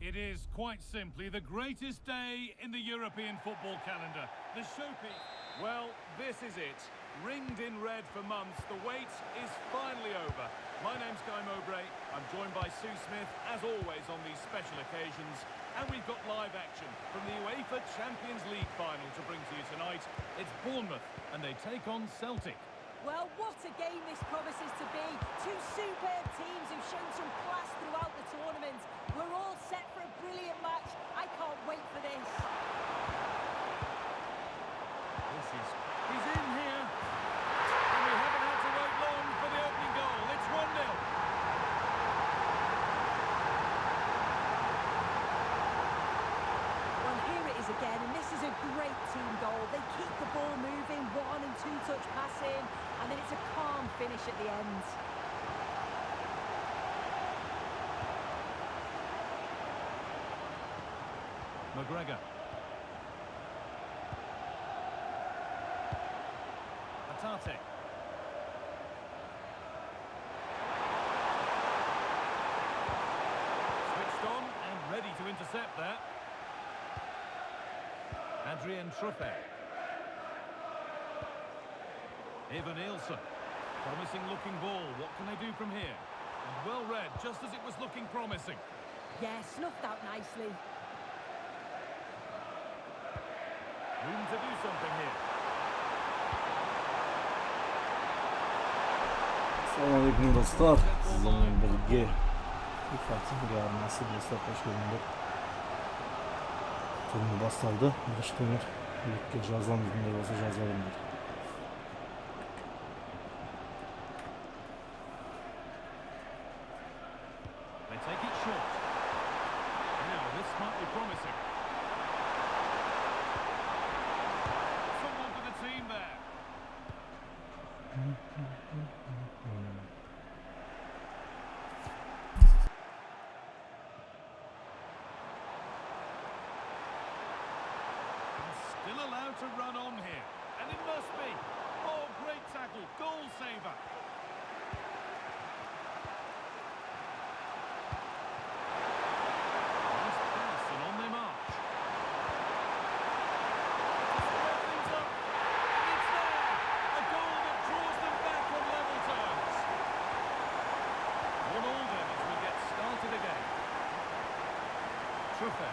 It is quite simply the greatest day in the European football calendar. The showpiece. Well, this is it. Ringed in red for months, the wait is finally over. My name's Guy Mowbray. I'm joined by Sue Smith, as always on these special occasions. And we've got live action from the UEFA Champions League final to bring to you tonight. It's Bournemouth, and they take on Celtic. Well, what a game this promises to be. Two superb teams who've shown some class throughout the tournament. We're all set for a brilliant match. I can't wait for this. He's in here. And we haven't had to wait long for the opening goal. It's 1-0. Well, here it is again, and this is a great team goal. They keep the ball moving, 1- and 2-touch passing, and then it's a calm finish at the end. McGregor. Atate. Switched on and ready to intercept that. Adrian Truppe. Eva Nielsen. Promising looking ball. What can they do from here? And well read, just as it was looking promising. Yeah, snuffed out nicely. Room to do something here. Assalomualaikum do'stlar. Sizlar bilan birga FIFA chempionati do'stlar tashkillanib turnir boshlandi. Birinchi turnir ligga jazolandi bo'lsa jazolandi. They take it short. Now this might be promising. Someone for the team there. Still allowed to run on here. And it must be. Oh, great tackle. Goal saver. Nice pass and on their march. Square things up. And it's there. A goal that draws them back on level terms. 1-1 then as we get started again. Truppe.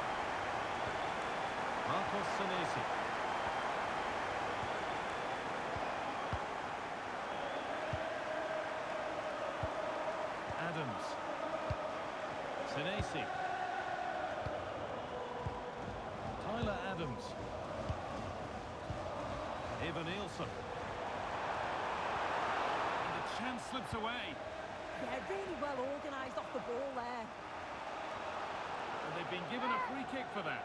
Marcos Senesi. Adams. Senesi. Tyler Adams. Eva Nielsen. And the chance slips away. Yeah, really well organised off the ball there. And they've been given a free kick for that.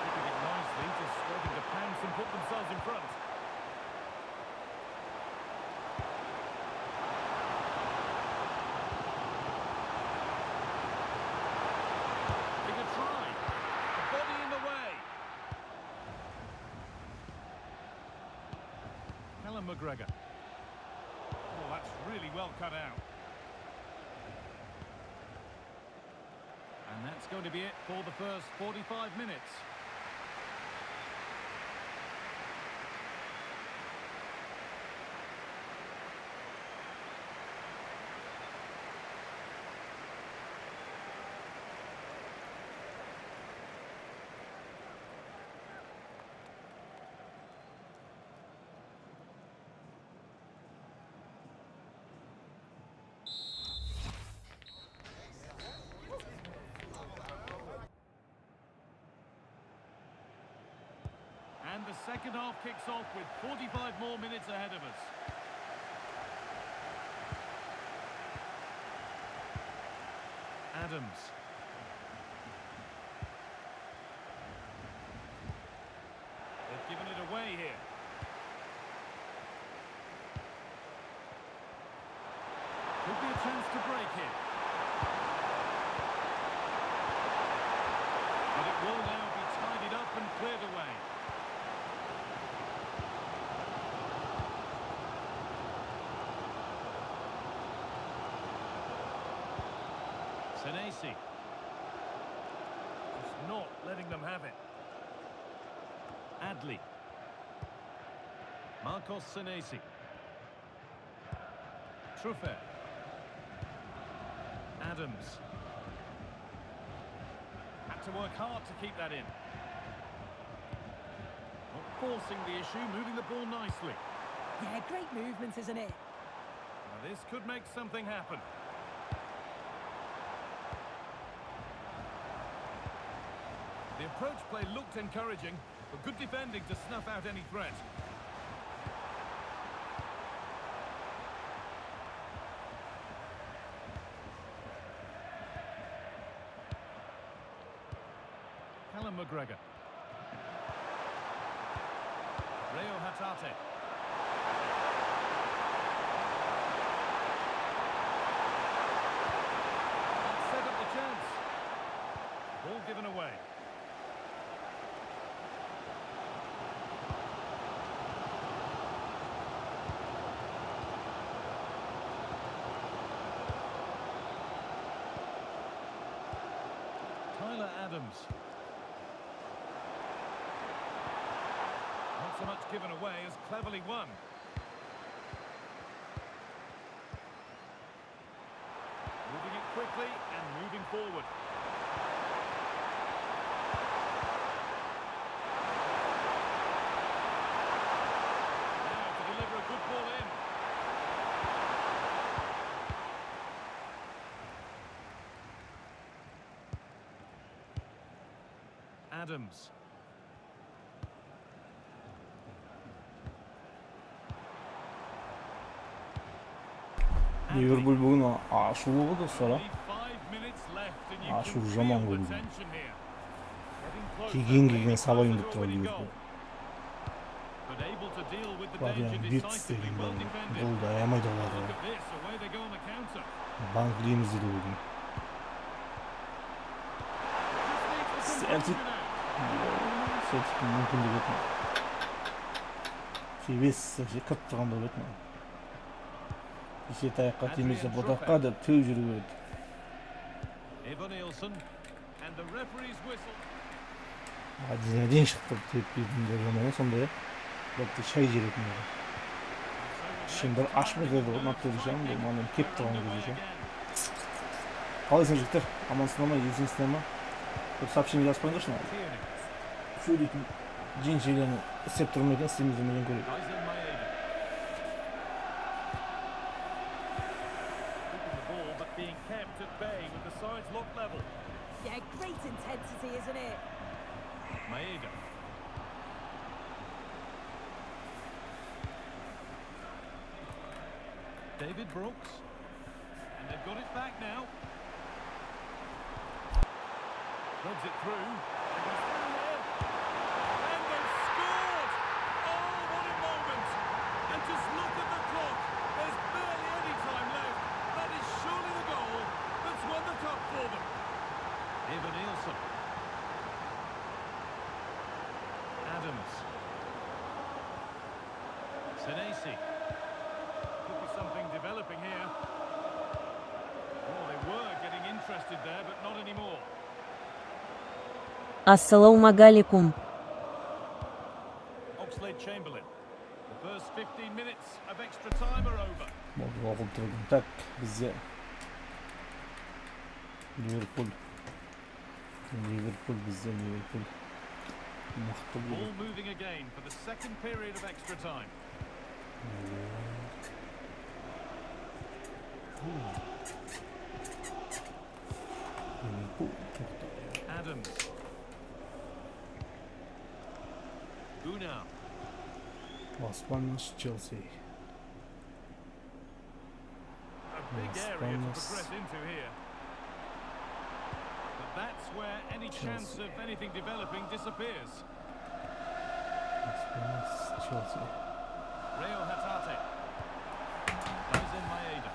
Keeping it nicely, just starting to pounce and put themselves in front. Big a try. The body in the way. Callum McGregor. Oh, that's really well cut out. And that's going to be it for the first 45 minutes. And the second half kicks off with 45 more minutes ahead of us. Adams. They've given it away here. Could be a chance to break here. But it will now be tidied up and cleared away. Senesi. Just not letting them have it. Adli. Marcos Senesi. Truffet. Adams. Had to work hard to keep that in. Not forcing the issue, moving the ball nicely. Yeah, great movement, isn't it? Now this could make something happen. The approach play looked encouraging, but good defending to snuff out any threat. Callum McGregor. Rio Vacano. That set up the chance. Ball given away. Adams. Not so much given away as cleverly won. Moving it quickly and moving forward. Now to deliver a good ball in. Adams. Liverpool bugün aşılı oldu sonra. Aşılı zaman oldu. Kigingigen sabayın bitti o Liverpool. Var yani bir istedim ben. Gol dayamaydı var ya. Bankliyimizi de bugün. Celtic мүмкіндік етмей. Себес қыттығын да өтмей. Есет аяққа темесе бұдаққа да төу жүру өт. Дейін шықты теп бетінде жаманы сондай. Бұлты шай жеретін еді. Ішін бір ашмай деді ұнатты дешем. Бұл маңын кеп тұрған дешем. Қалайсың жіктер? Амансына ма, есінсіне ма? Бір сообщение жазып қойыңдаршы ма? Сөйлейтін жен жерлерін істеп тұрмайдан істемейден көрейік. Yeah, great intensity, isn't it? Maeda. David Brooks. And they've got it back now. Threads it through. And they've scored! Oh, what a moment! And just look at the clock. There's barely any time left. That is surely the goal that's won the cup for them. Eva Nielsen. Adams. Senesi. Could be something developing here. Oh, they were getting interested there, but not anymore. Assalamu alaikum. Oxlade-Chamberlain. The first 15 minutes of extra time are over. Болдырдым так бізде Ливерпуль бізде Ливерпуль мықты Ball болды. moving again for the second period of extra time. Adams. Una. Osmanlı Chelsea. A big area to progress into here. But that's where any chance of anything developing disappears. Chelsea. Rio Vacano. Plays in Maeda.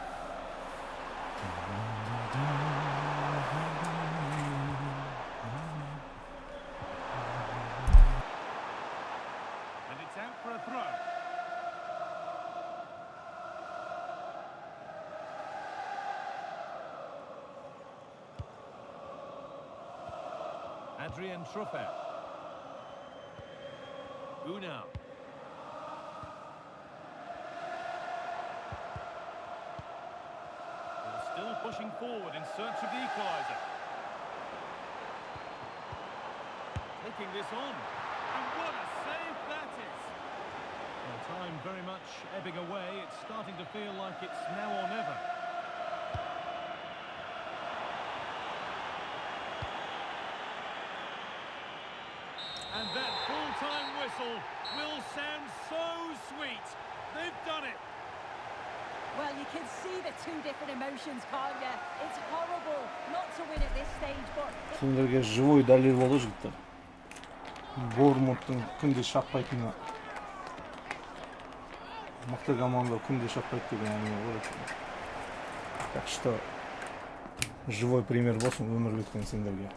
And it's out for a throw. Adrian Truffet. Unal. They're still pushing forward in search of the equaliser. Taking this on. And what a save that is! Well, time very much ebbing away. It's starting to feel like it's now or never. And that full-time whistle will sound so sweet. They've done it. Well, you can see the two different emotions, can't you? It's horrible not to win at this stage, but... Сендерге живой дәлел болды жігіттер. Борнмуттың күнде шаппайтыны. Мықты команда күнде шаппайды деген әңгіме бар екен. Так что живой пример болсын өмірге өткен сендерге.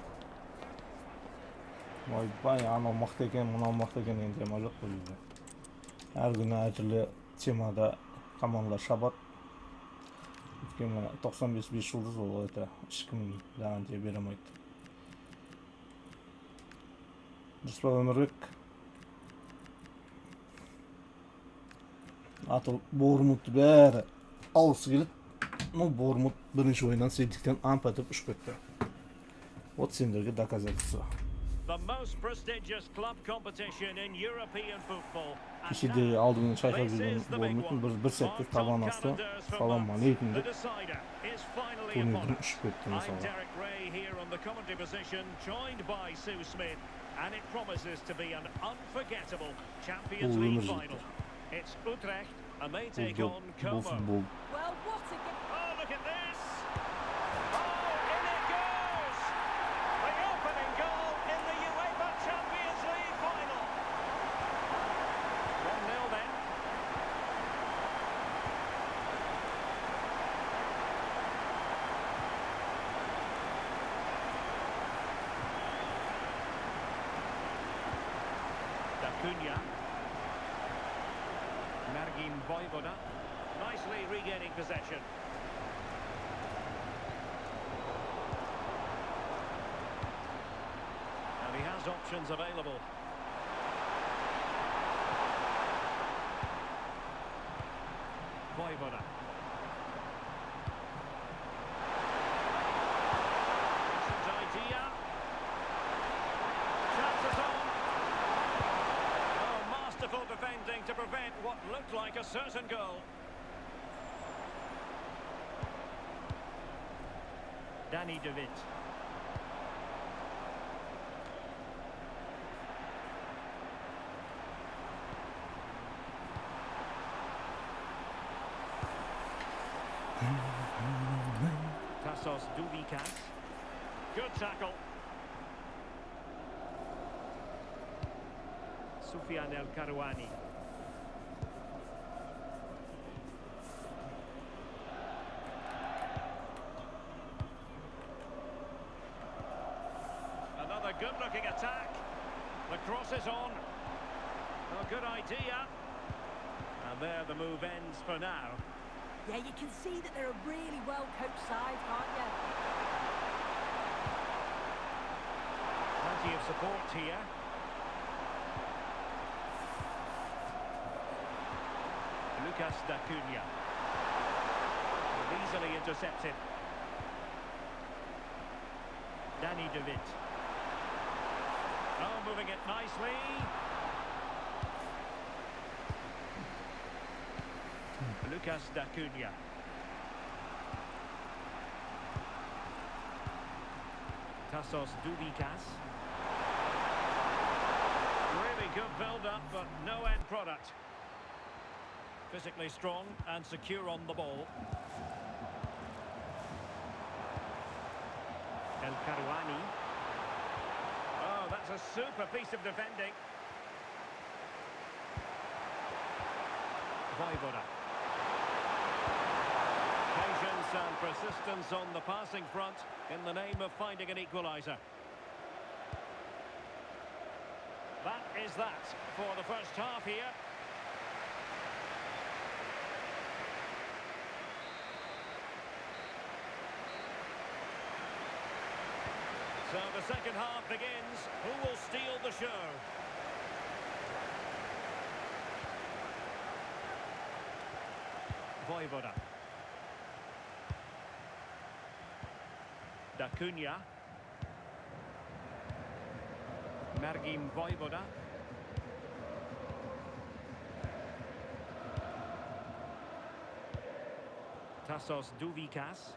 Ойбай, анау мықты екен, мынау мықты екен деген тема жоқ бұл жерде. Әр күні әртүрлі темада командалар шабады. Өйткені 95 жұлдыз ол это ешкім гарантия бере алмайды. Дұрыс па өмірбек? Аты Борнмутты бәрі алғысы келеді. Ну, Борнмут бірінші ойыннан Селтиктен ант атып ұшып кетті. Вот сендерге доказательство. The most prestigious club competition in European football. Кешеде алдымен шайқап жүрген Борнмуттың бір сәтте табан асты. Салам алейкум деп турнирден ұшып кетті мысалы. And it promises to be an unforgettable Champions Бұл League өмір final. жігіттер. It's Utrecht and they take Бұл on Como. футбол. Well, what a game! Oh, look at this! Oh, in it goes! The opening goal in the UEFA Champions League final. 1-0 then. Dacunia. Margin Voivoda. Nicely regaining possession. And he has options available. Voivoda. Decent idea. Chances on. Oh, masterful defending to prevent what looked like a certain goal. Danny De Witt. Tassos Dubikas. Good tackle. Soufiane El Karouani. Another good-looking attack. The cross is on. A good idea. And there the move ends for now. Yeah, you can see that they're a really well-coached side, can't you? Plenty of support here. Lucas Dacunia. Easily intercepted. Danny De Witt. Oh, moving it nicely. Lucas Dacunia. Tassos Dubikas. Really good build-up, but no end product. Physically strong and secure on the ball. El Karouani. Oh, that's a super piece of defending. Voivoda. Patience and persistence on the passing front in the name of finding an equaliser. That is that for the first half here. So the second half begins. Who will steal the show? Voivoda. Dacunia. Mergim Voivoda. Tassos Duvikas.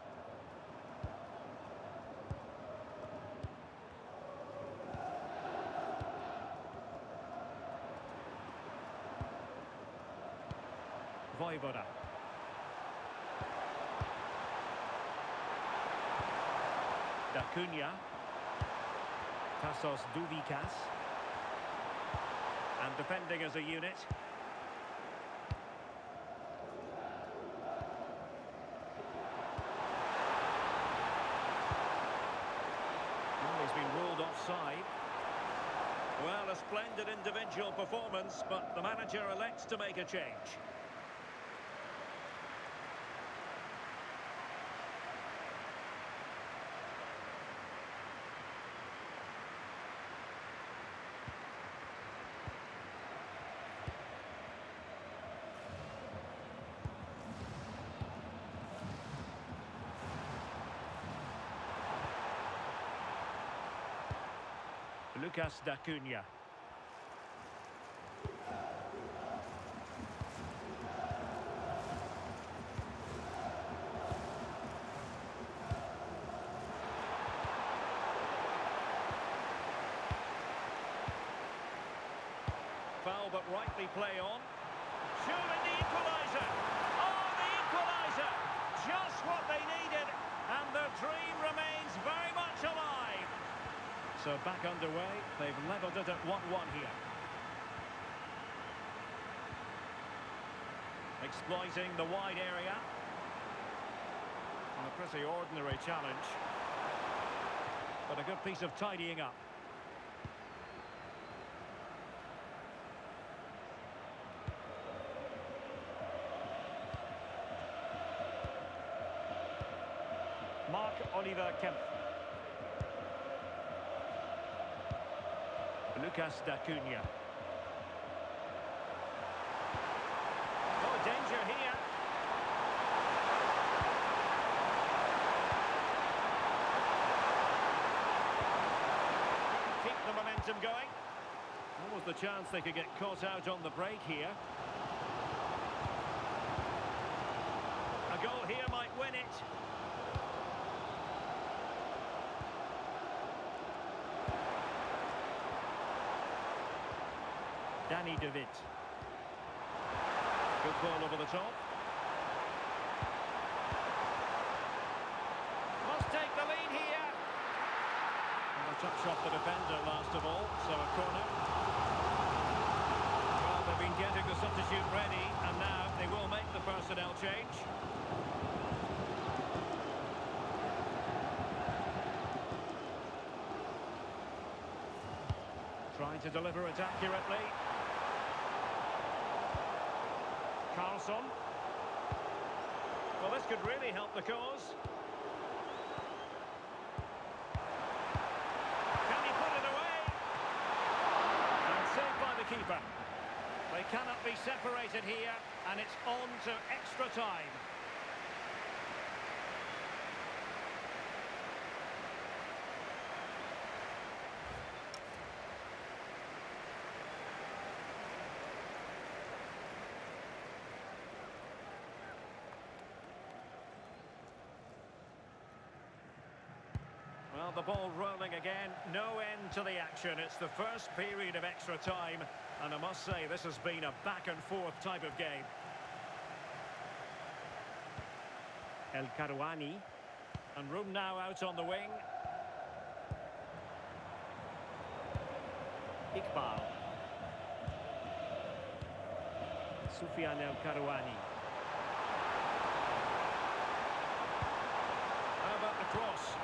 Voivoda. Dacunia. Tassos Duvikas. And defending as a unit. Well, he's been ruled offside. Well, a splendid individual performance, but the manager elects to make a change. Lucas Dacunia. Foul but rightly play on. Surely the equaliser. Oh, the equaliser. Just what they needed. And their dream remains very much alive. So back underway, they've levelled it at 1-1 here. Exploiting the wide area. And a pretty ordinary challenge. But a good piece of tidying up. Mark Oliver Kemp. Lucas Dacunia. Oh, danger here. Keep the momentum going. Almost the chance they could get caught out on the break here. A goal here might win it. Danny De Witt. Good ball over the top. Must take the lead here. And a touch off the defender last of all, so a corner. Well, they've been getting the substitute ready, and now they will make the personnel change. Trying to deliver it accurately. Carlson. Well, this could really help the cause. Can he put it away? And saved by the keeper. They cannot be separated here, and it's on to extra time. Well, the ball rolling again, no end to the action. It's the first period of extra time, and I must say this has been a back-and-forth type of game. El Karouani, and room now out on the wing. Iqbal. Soufiane El Karouani. How about the cross?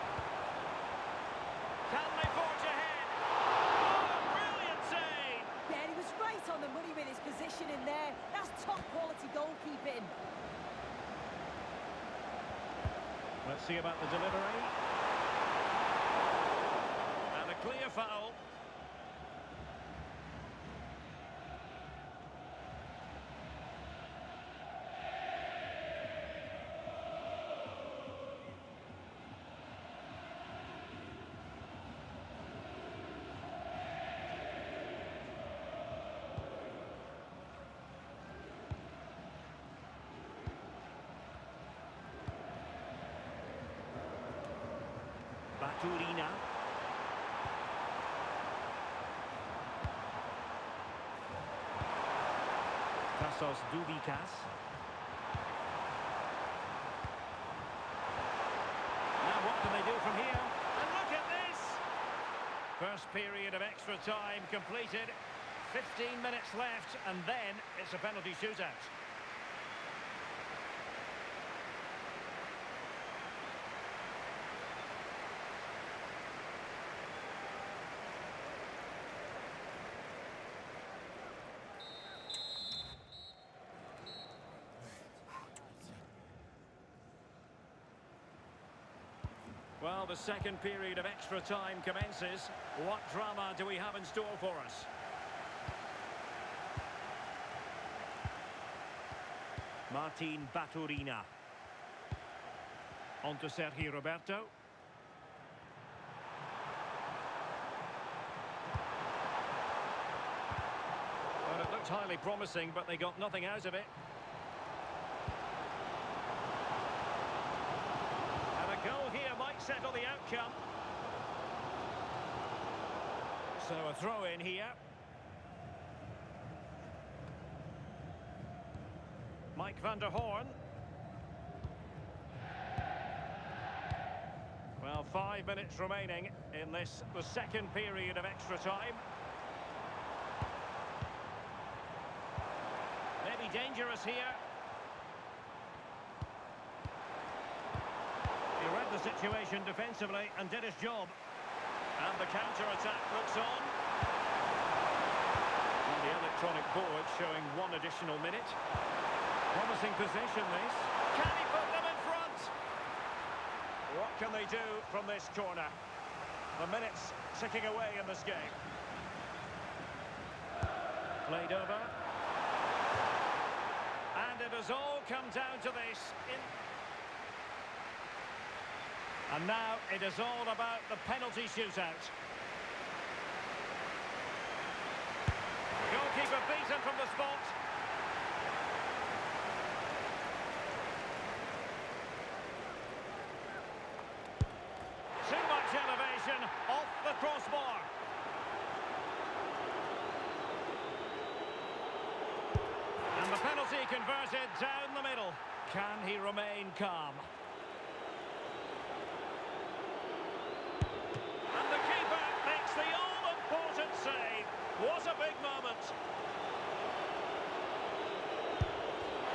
Can they forge ahead? Oh, brilliant save! Yeah, he was right on the money with his position in there. That's top-quality goalkeeping. Let's see about the delivery. clear foul. Baturina. Passos Dubikas. Now what can they do from here? And look at this! First period of extra time completed. 15 minutes left, and then it's a penalty shootout. Well, the second period of extra time commences. What drama do we have in store for us? Martin Baturina. On to Sergio Roberto. Well, it looked highly promising, but they got nothing out of it. Goal here might settle the outcome. So a throw in here. Mike van der Hoorn. Well, 5 minutes remaining in this, the second period of extra time. Maybe dangerous here. He read the situation defensively and did his job. And the counter-attack looks on. And the electronic board showing 1 additional minute. Promising possession, this. Can he put them in front? What can they do from this corner? The minutes ticking away in this game. Played over. And it has all come down to this. And now it is all about the penalty shootout. Goalkeeper beaten from the spot. Too much elevation off the crossbar. And the penalty converted down the middle. Can he remain calm? The all-important save. What a big moment.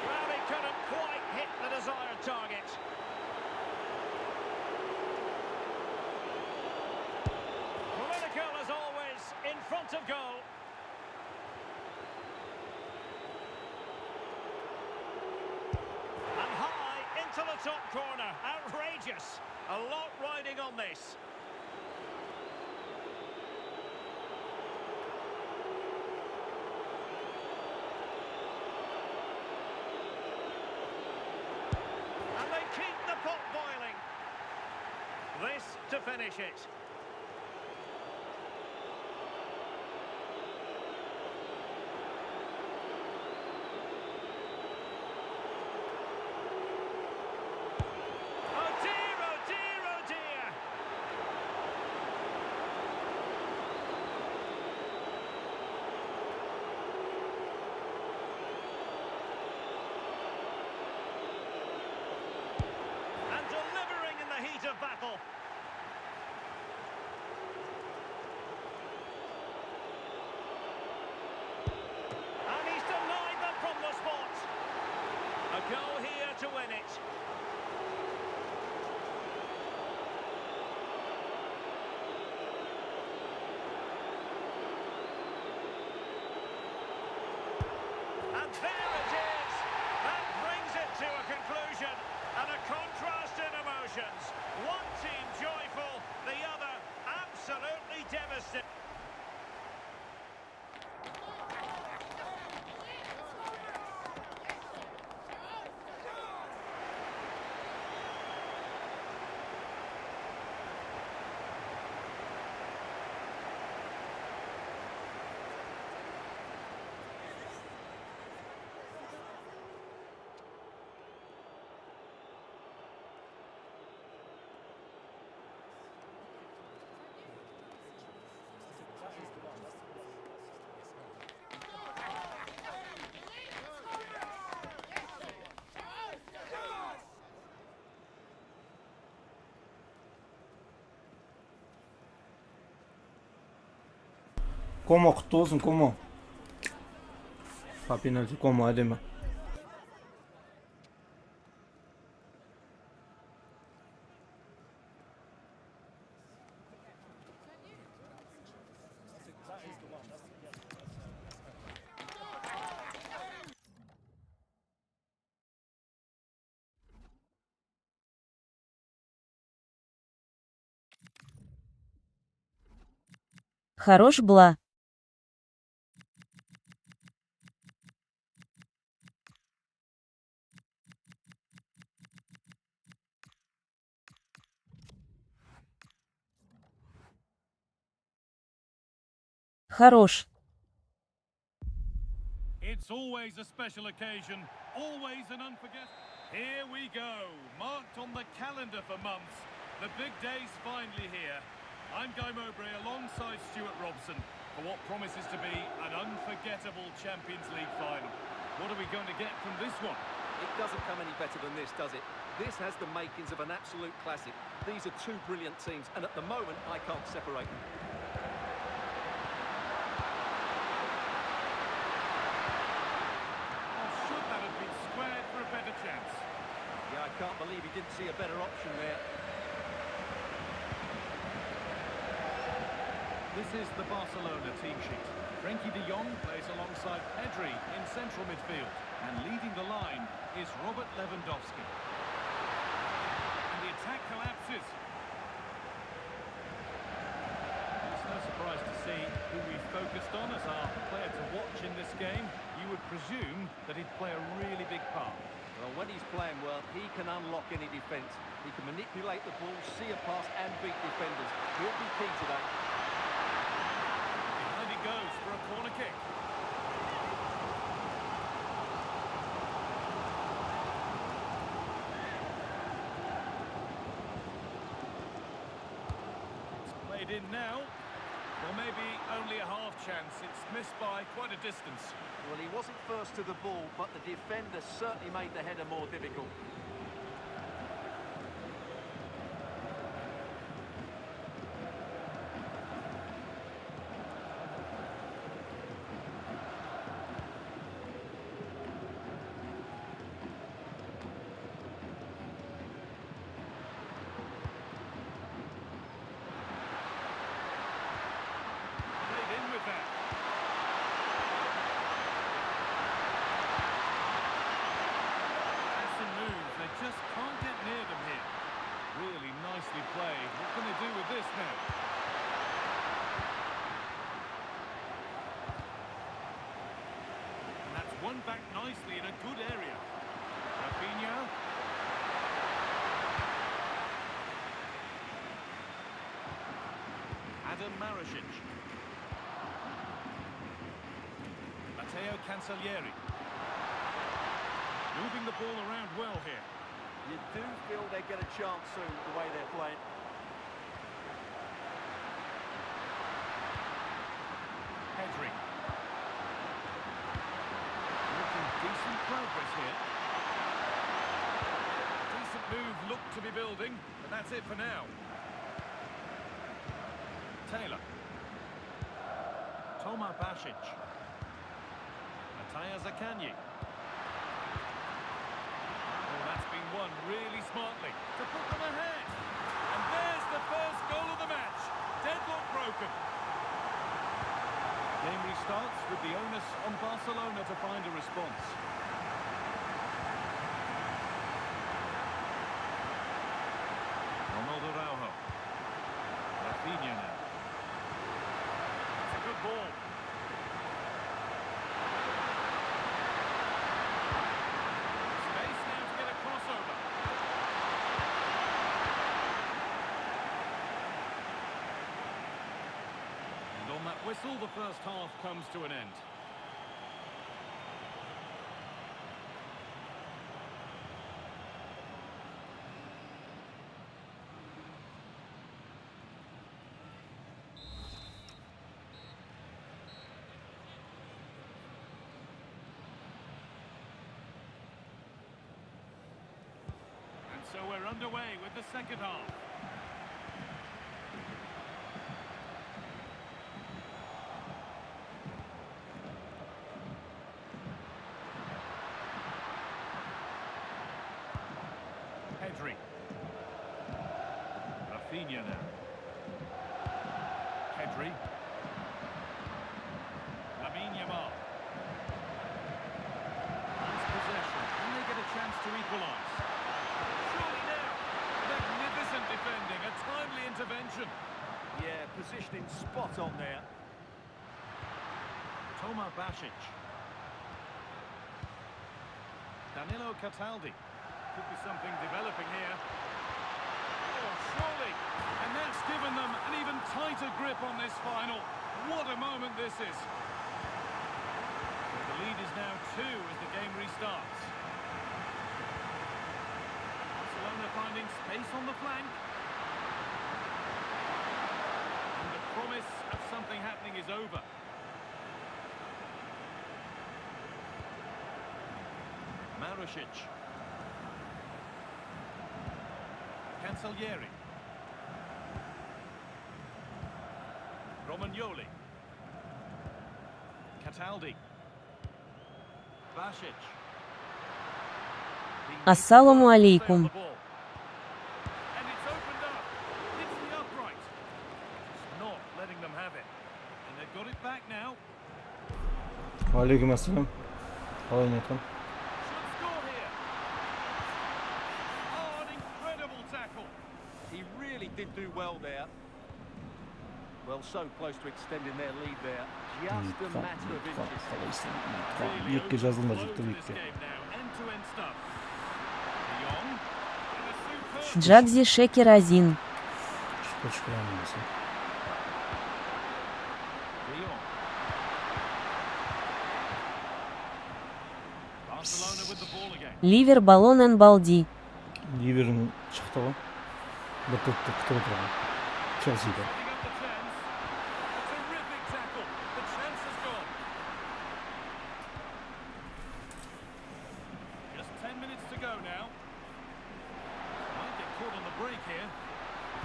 Well, he couldn't quite hit the desired target. Political, as always, in front of goal. And high into the top corner. Outrageous. A lot riding on this. Pot boiling. This to finish it. Oh dear, oh dear, oh dear. Heat of battle. And he's denied them from the spot. A goal here to win it. And there it is. That brings it to a conclusion. And a contrast in emotions. One team devastating. Komo kutlu olsun Komo. Papinacı Komo hadi mi? Хорош была. Хорош. It's always a special occasion, always an unforgettable. Here we go, marked on the calendar for months. The big day's finally here. I'm Guy Mowbray alongside Stuart Robson for what promises to be an unforgettable Champions League final. What are we going to get from this one? It doesn't come any better than this, does it? This has the makings of an absolute classic. These are two brilliant teams, and at the moment, I can't separate them. Should that have been squared for a better chance? Yeah, I can't believe he didn't see a better option there. This is the Barcelona team sheet. Frenkie de Jong plays alongside Pedri in central midfield. And leading the line is Robert Lewandowski. And the attack collapses. It's no surprise to see who we've focused on as our player to watch in this game. You would presume that he'd play a really big part. Well, when he's playing well, he can unlock any defence. He can manipulate the ball, see a pass and beat defenders. He'll be key today. Behind he goes for a corner kick. It's played in now. Well, maybe only a half chance. It's missed by quite a distance. Well, he wasn't first to the ball, but the defender certainly made the header more difficult. Played in with that. They just can't get near them here. Really nicely played. What can they do with this now? And that's won back nicely in a good area. Rafinha. Adam Maricic. Matteo Cancellieri. Moving the ball around well here. You do feel they get a chance soon, the way they're playing. Pedri. Making decent progress here. Decent move looked to be building, but that's it for now. Taylor. Toma Basic. Matija Zakanyi. Oh, that's been won really smartly to put them ahead. And there's the first goal of the match. Deadlock broken. Game restarts with the onus on Barcelona to find a response. Ronaldo Araujo. Rafinha now. whistle, the first half comes to an end. So we're underway with the second half. Pedri. Rafinha now. Pedri. Yamal. Last possession. And they get a chance to equalise. Defending, a timely intervention. Yeah, positioning spot on there. Toma Basic. Danilo Cataldi. Could be something developing here. Oh, surely. And that's given them an even tighter grip on this final. What a moment this is. So the lead is now 2 as the game restarts. Barcelona finding space on the flank. And the promise of something happening is over. Marušić. Cancellieri. Romagnoli. Cataldi. Basic. Ассаламу алейкум. Алейкум ассалам. Қалай ниетім? He really did do well there. Well, so close to extending their lead there. Just a matter of inches. Екке жазылмайды, екке. Джагзи Шекер 1. Ливер баллон эн балди. Ливердің шықты ғой. Бір көтті күтіп отырған. Челсиді.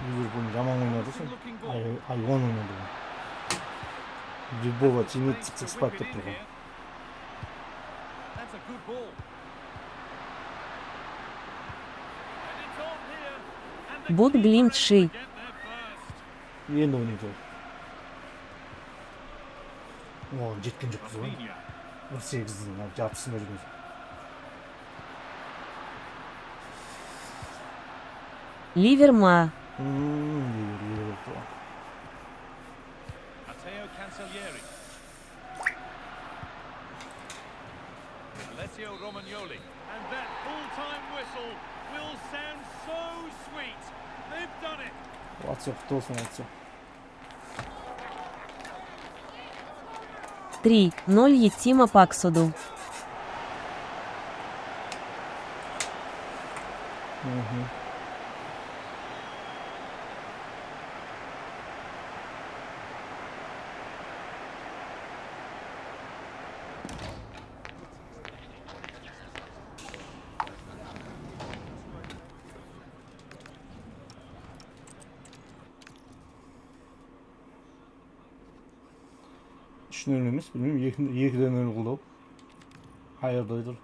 Ливерпуль жаман ойнады сен. Айбол ойнады. Любого тимет цик-цик спать деп тұрған. Буд глимтши. Енді ойнайды. О, жеткен жоқ қыз ғой. 18-дің жартысын өрген. Ливер ма. Ливер. Matteo Cancellieri. Alessio Romagnoli. And that full-time whistle will sound so sweet. They've done it. Atıyor, kutu olsun atıyor. 3-0 Єтіма Паксоду. Düşünüyorum емес, bilmiyorum, 2'den öyle kıldı. Hayırdaydır.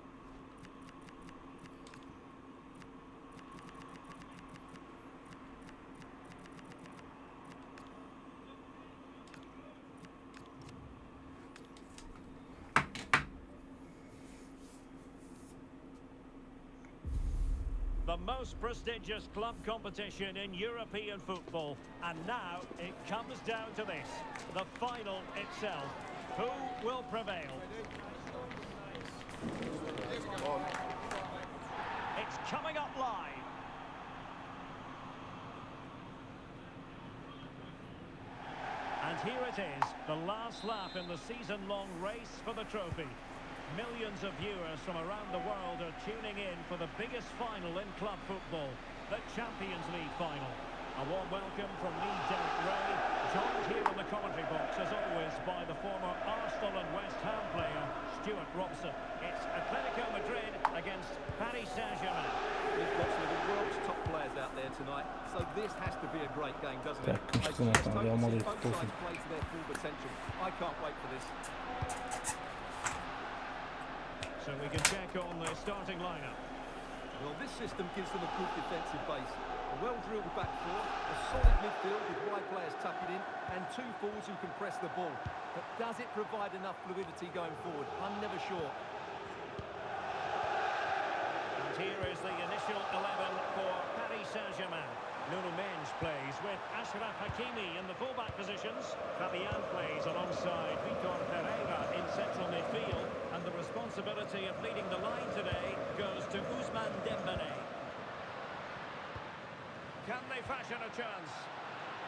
The most prestigious club competition in European football. And now it comes down to this, the final itself. Who will prevail? It's coming up live. And here it is, the last lap in the season-long race for the trophy. Millions of viewers from around the world are tuning in for the biggest final in club football, the Champions League final. A warm welcome from me, Derek Ray, joined here in the commentary box, as always, by the former Arsenal and West Ham player, Stuart Robson. It's Atletico Madrid against Paris Saint-Germain. We've got some of the world's top players out there tonight, so this has to be a great game, doesn't it? Так, I что just там, hope Реал to see Мадрид both против. sides play to their full potential. I can't wait for this. So we can check on the starting lineup. Well, this system gives them a good defensive base. A well-drilled back four, a solid midfield with wide players tucking in, and two forwards who can press the ball. But does it provide enough fluidity going forward? I'm never sure. And here is the initial 11 for Paris Saint-Germain. Nuno Mendes plays with Achraf Hakimi in the fullback positions. Fabian plays alongside Vitor Pereira in central midfield. And the responsibility of leading the line today goes to Ousmane Dembélé. Can they fashion a chance?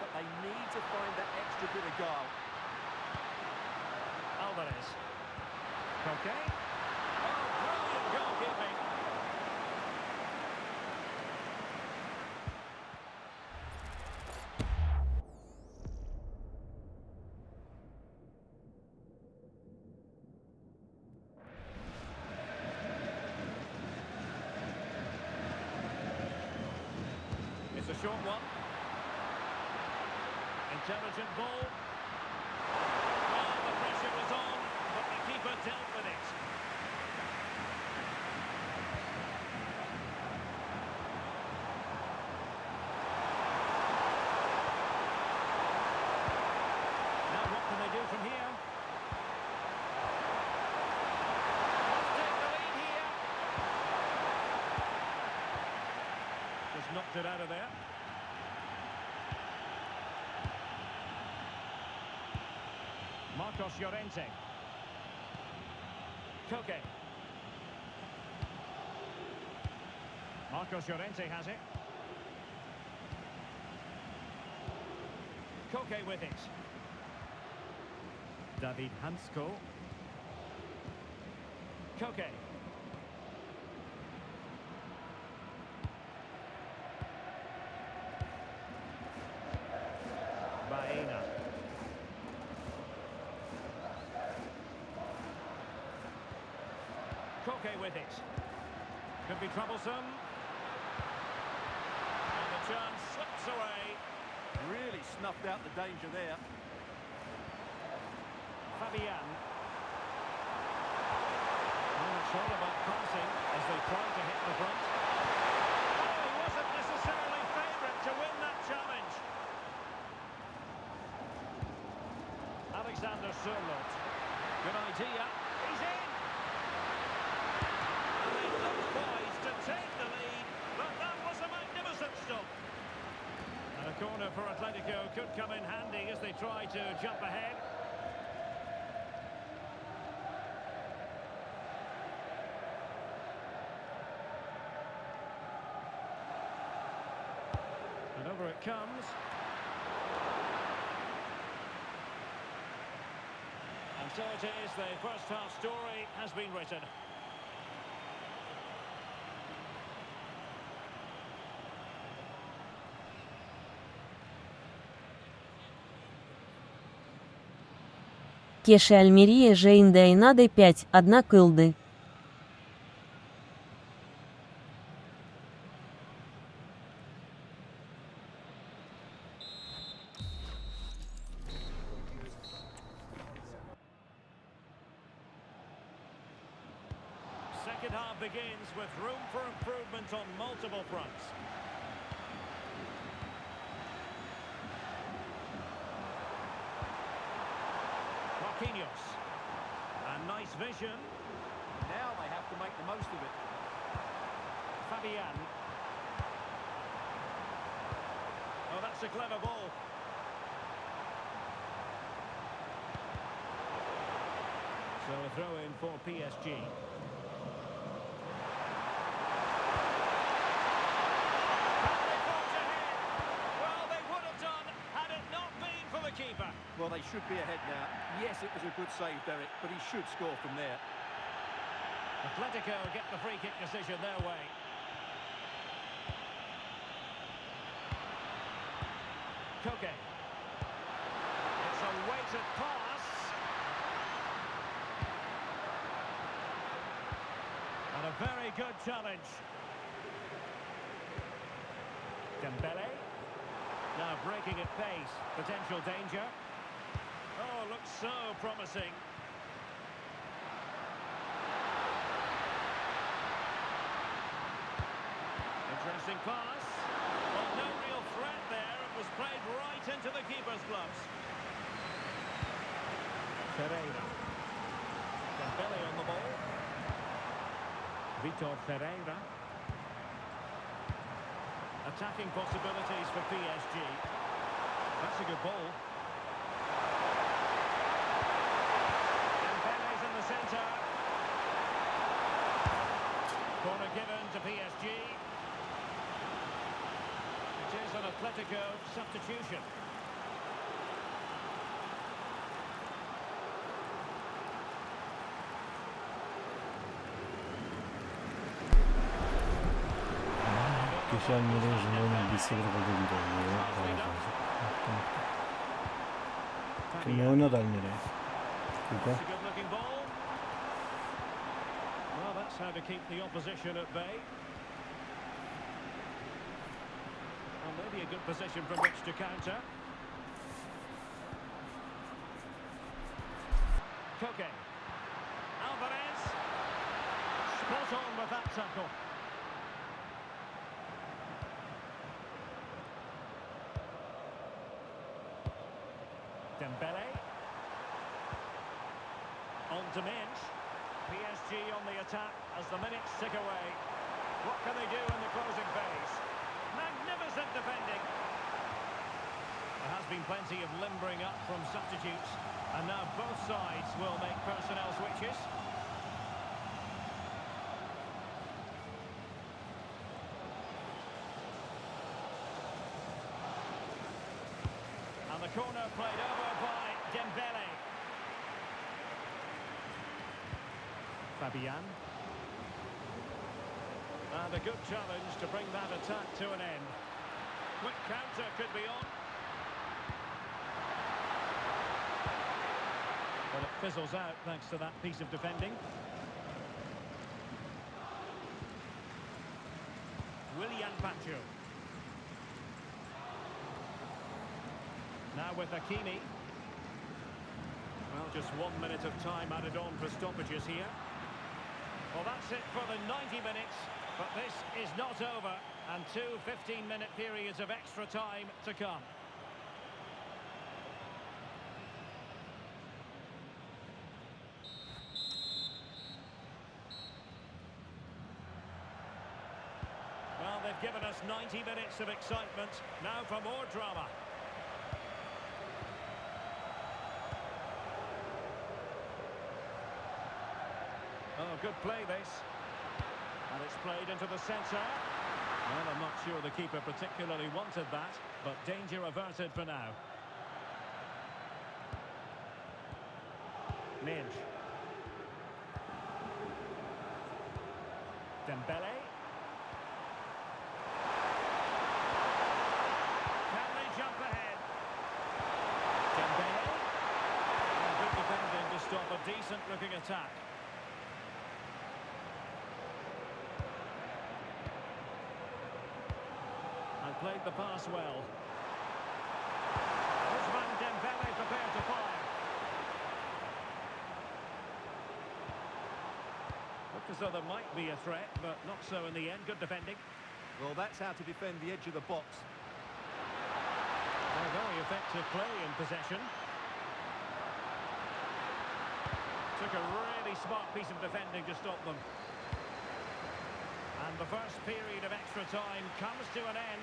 But they need to find that extra bit of guile. Alvarez. Toke. Oh, brilliant goalkeeping. It's a short one. Intelligent ball. Well, the pressure was on, but the keeper dealt with it. Now what can they do from here? Let's take the lead here. Just knocked it out of there. Marcos Llorente. Toke. Marcos Llorente has it. Toke with it. David Hansko. Toke. Baena. Toke with it. Could be troublesome. And the chance slips away. Really snuffed out the danger there. Fabian. And it's all about passing as they try to hit the front. Oh, he wasn't necessarily favourite to win that challenge. Alexander Sørloth. Good idea. He's in. And they look poised to take the lead, but that was a magnificent stop. And a corner for Atletico could come in handy as they try to jump ahead. And over it comes. And so it is, the first half story has been written. Кеши Альмерия Жейн Дайнады 5, 1 кылды. Second half begins with room for improvement on multiple fronts. Marquinhos. And nice vision. Now they have to make the most of it. Fabian. Oh, that's a clever ball. So a throw in for PSG. Well, they would have done had it not been for the keeper. Well, they should be ahead now. Yes, it was a good save, Derek, but he should score from there. Atletico get the free kick decision their way. Toke. It's a weighted pass. And a very good challenge. Dembele. Now breaking at pace. Potential danger. Oh, looks so promising. Interesting pass. Well, no real threat there. It was played right into the keeper's gloves. Ferreira. Dembele on the ball. Vitor Ferreira. Attacking possibilities for PSG. That's a good ball. Dembele's in the centre. Corner given to PSG. It is an Atletico substitution. Geçen yılın Jimbo'nun 1-0 golü gibi oluyor. Kim oynadı nereye? That's a good looking ball. Well, that's how to keep the opposition at bay. Well, maybe a good position from which to counter. Toke. Alvarez. Spot on with that tackle. Dembele. On to Minch. PSG on the attack as the minutes tick away. What can they do in the closing phase? Magnificent defending. There has been plenty of limbering up from substitutes, and now both sides will make personnel switches. And the corner played over by Dembele. Fabian. And a good challenge to bring that attack to an end. Quick counter could be on. But it fizzles out thanks to that piece of defending. Willian Pacho. Now with Hakimi. Well, just 1 minute of time added on for stoppages here. Well, that's it for the 90 minutes, but this is not over, and two 15-minute periods of extra time to come. Well, they've given us 90 minutes of excitement, now for more drama. Oh, good play this. And it's played into the centre. Well, I'm not sure the keeper particularly wanted that, but danger averted for now. Minch. Dembele. Can they jump ahead? Dembele. And good defending to stop a decent-looking attack. Played the pass well. Ousmane Dembele prepared to fire. Looked as though there might be a threat, but not so in the end. Good defending. Well, that's how to defend the edge of the box. A very effective play in possession. Took a really smart piece of defending to stop them. And the first period of extra time comes to an end.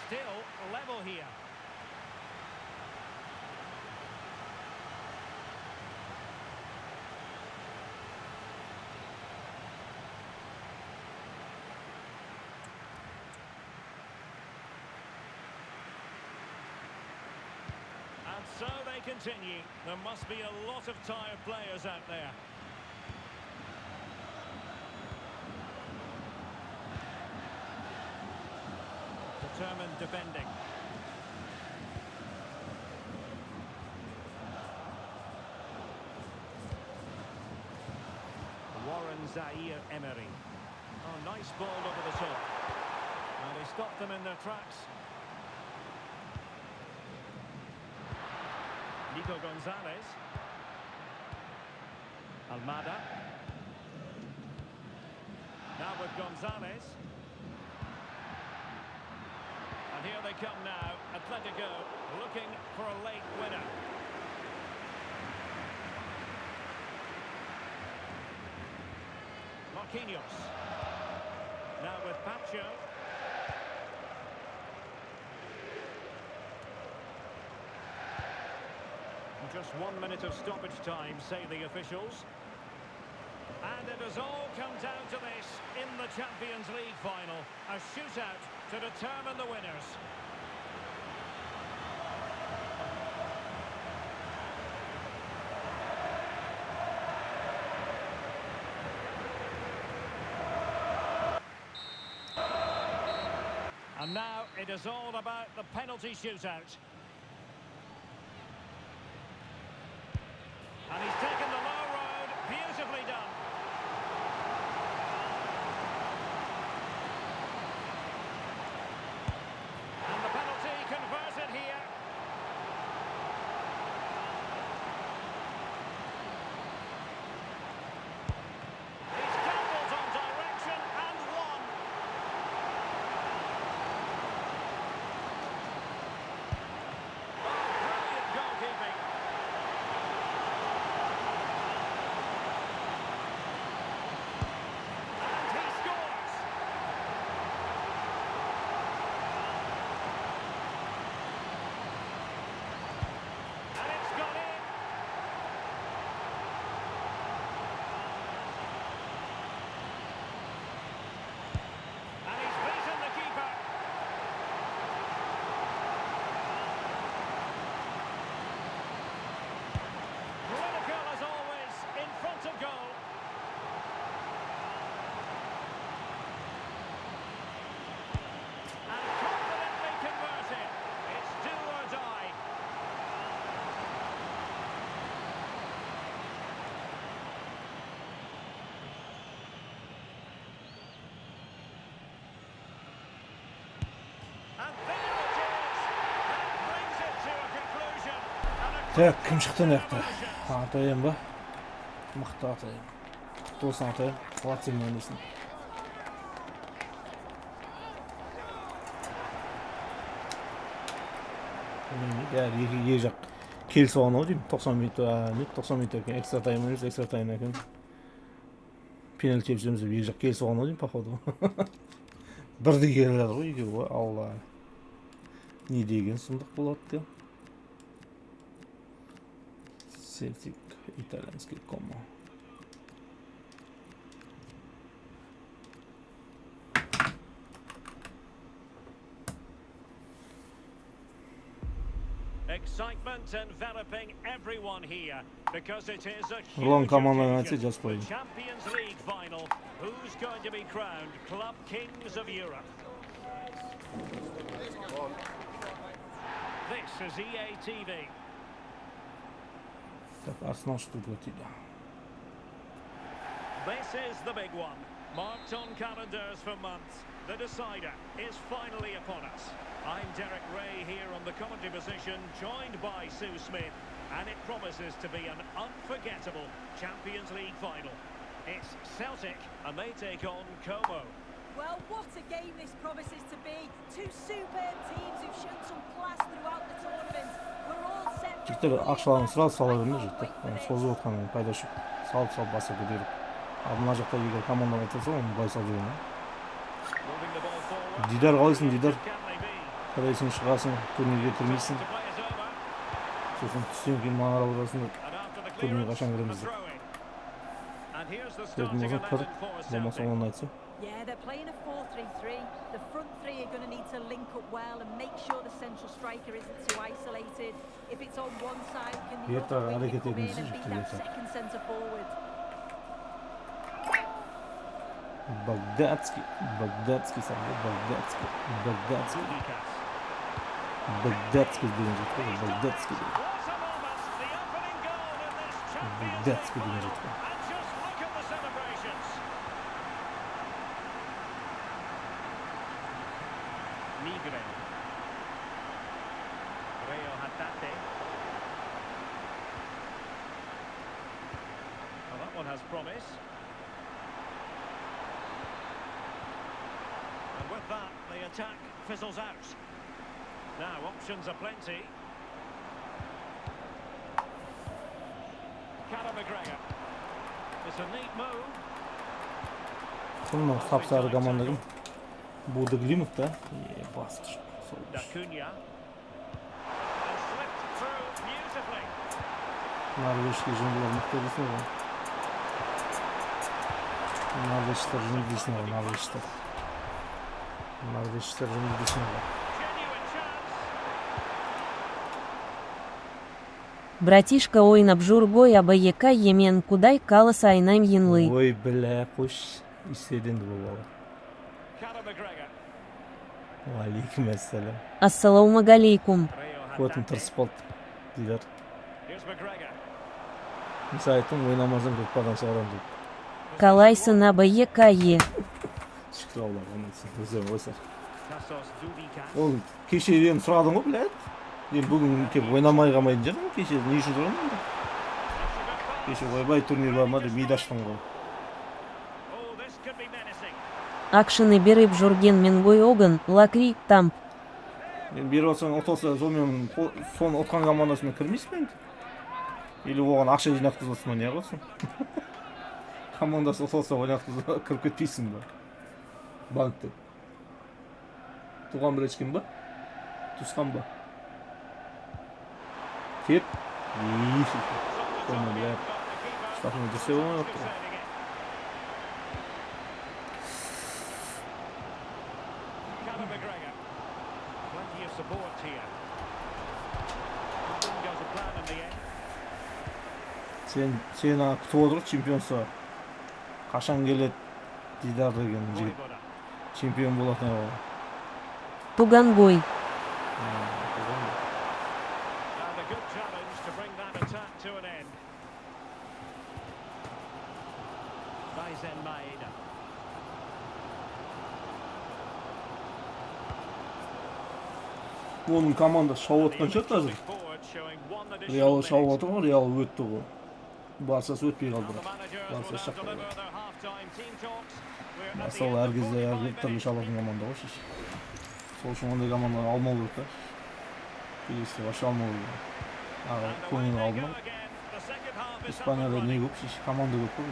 Still level here. And so they continue. There must be a lot of tired players out there. Determined defending. Warren Zaire-Emery. Oh, nice ball over the top. And he stopped them in their tracks. Nico Gonzalez. Almada. Now with Gonzalez. And here they come now. Atletico looking for a late winner. Marquinhos. Now with Pacho. Just 1 minute of stoppage time, say the officials. And it has all come down to this in the Champions League final. A shootout to determine the winners. And now it is all about the penalty shootout. And he's taken the low road, beautifully done. And the penalty converted here. He's gambled on direction and won. Oh, brilliant goalkeeping. Так, кім шықты мыяқта? Атайым ба? Мықты атайым. Құтты болсын атайым. Қуат сен ойнайсың. Бәрі екі жақ келісіп алған ау деймін. 90 минут екен. Экстра тайм ойнайсыз, экстра тайм екен. Пенальти жіберіміз екі жақ келісіп алған ау деймін, походу. Бірді келеді ғой, екі ғой. Алла. Не деген сұмдық болады деп. Celtic итальянский комо. Excitement enveloping everyone here because it is a Long huge команда occasion. The Champions League final. Who's going to be crowned Club Kings of Europe? This is EA TV. Arsenal Stuttgart. This is the big one. Marked on calendars for months. The decider is finally upon us. I'm Derek Ray here on the commentary position, joined by Sue Smith, and it promises to be an unforgettable Champions League final. It's Celtic, and they take on Como. Well, what a game this promises to be. Two superb teams who've shown some class throughout the tournament. We're all set for Жігіттер ақшаларын сразу сала бермей жігіттер. Созып отқанын пайда үшін салып басып көтеріп. Ал мына жақта егер командаға отырса, оны былай салып жіберген. Дидар қалайсың, Дидар? Қалайсың, шығасың, турнирге кірмейсің. Сосын түстен кейін маған аралап отырасың деп турнирге қашан кіреміз деп. Сөйтіп болса кір, болмаса оны айтса. Yeah, they're playing a 4-3-3. The front three are going to need to link up well and make sure the central striker isn't too isolated. If it's on one side, can the other wing come in and be that second centre forward? Bagdatski sanki Bagdatski birinci tuttu. Bagdatski birinci tuttu. Well, that one has promise. And with that, the attack fizzles out. Now, options are plenty. It's a neat move. Sonunda sapsarı komandagim budu Glimov da bastır. Norveçli junglar muhtelisi var. Norveçler junglisini var. Norveçler junglisini var. Братишка ой набжургой абайека емен кудай каласа айнайм янлы. Ой бля kuş istedin bu baba. Aleyküm selam. Ассаламу алейкум. Потом tırsıp aldık. Diler. Müsaitim oynamazın gruppadan çağıran deyip. Калайсын абайека е. Şükür Allah onun için. Güzel oysa. Oğlum keşeğden сұрадың ғой біләді. Мен бүгін кеп ойнамай қалмайтын жарым, кеше не үшін сұрадым да. Кеше ойбай турнир бар ма деп миды аштым ғой. Акшыны беріп жүрген мен ғой оғын, лакри тамп. Мен беріп отсаң оталса, сонымен соны отқан командасымен кірмейсің енді. Или оған ақша жинатқызып отсың, не қылсың? Командасы оталса ойнатқызып кіріп кетпейсің ба? Банкте. Туған бір ешкен ба? Тусқан ба? Kep. İyi. Tamam ya. Stafını da seviyorum yok. Sen күтіп отырып чемпионса қашан келеді Дидар деген жігіт чемпион болатын еді. Тугангой. Оның командасы шауып отқан шығар қазір. Реал шауып отыр ғой, Реал өтті ғой. Барсасы өтпей қалды. Барса шақпай қалды. Сол әр кезде әр түрлі шабатын команда ғой шеш. Сол үшін ондай команданы алмау керек та. Келесі башы алмау керек. Көңіл алдым. Испанияда не көп шеш, команда көп қой.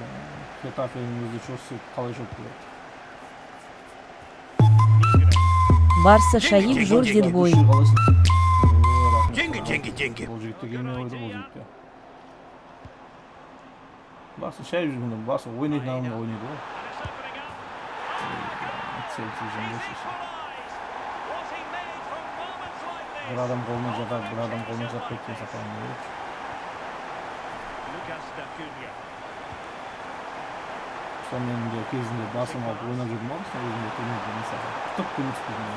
Хетафенің өзі чосы қалай шоп келеді. Барса шайып жүр дед бой. Деньги. Бұл жігітті келмей қойды бұл жігітті. Барса шайып жүргенде, барса ойнайтын адамға ойнайды ғой. Bir adam koluna жатар, bir adam koluna жатып кеткен сақалын керек. Сонымен де кезінде басым алып ойнап жүрдім ғой, сол өзімде турнирде мысалы. Құтып көмек істедім.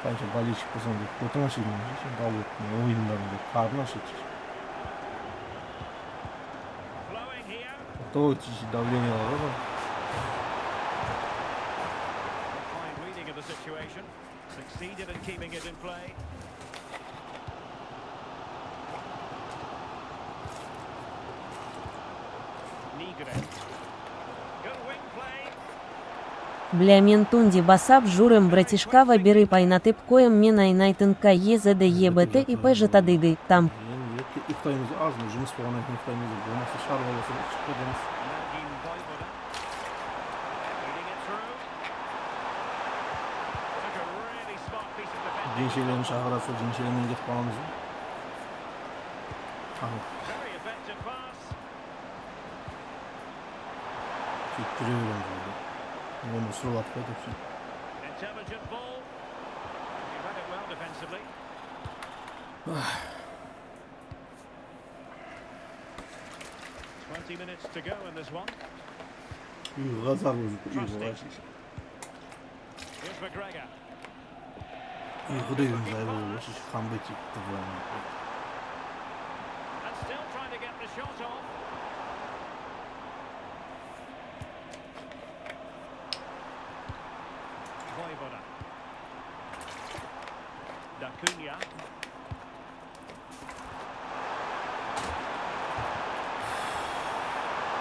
Қанша болельщик болсам деп, отың ашыдым. Дал өттім, ойындарын деп, қарын ашыды. То давление var ama. Succeeded in keeping it in play. Good wing play. Бля мен тунди басап журым братишкава бері пайнатып коем мен айнайтынка езді ебт и пэжетадыды там. Ұйықтаймыз аз мы жұмыс болғаннан кейін ұйықтаймыз болмаса шар болса шығып кетеміз. Gençlerini çağırırsa gençlerini gidip kalamız. Süttürüyorum böyle. Onu surat koydukça. Intelligent ball. He read it well defensively. 20 minutes to go in this one. Gazar bozuk. Here's McGregor. Uykudaydınız Aybol. Comeback çıktı falan. And still trying to get the shot off. Voivoda. Dacunia.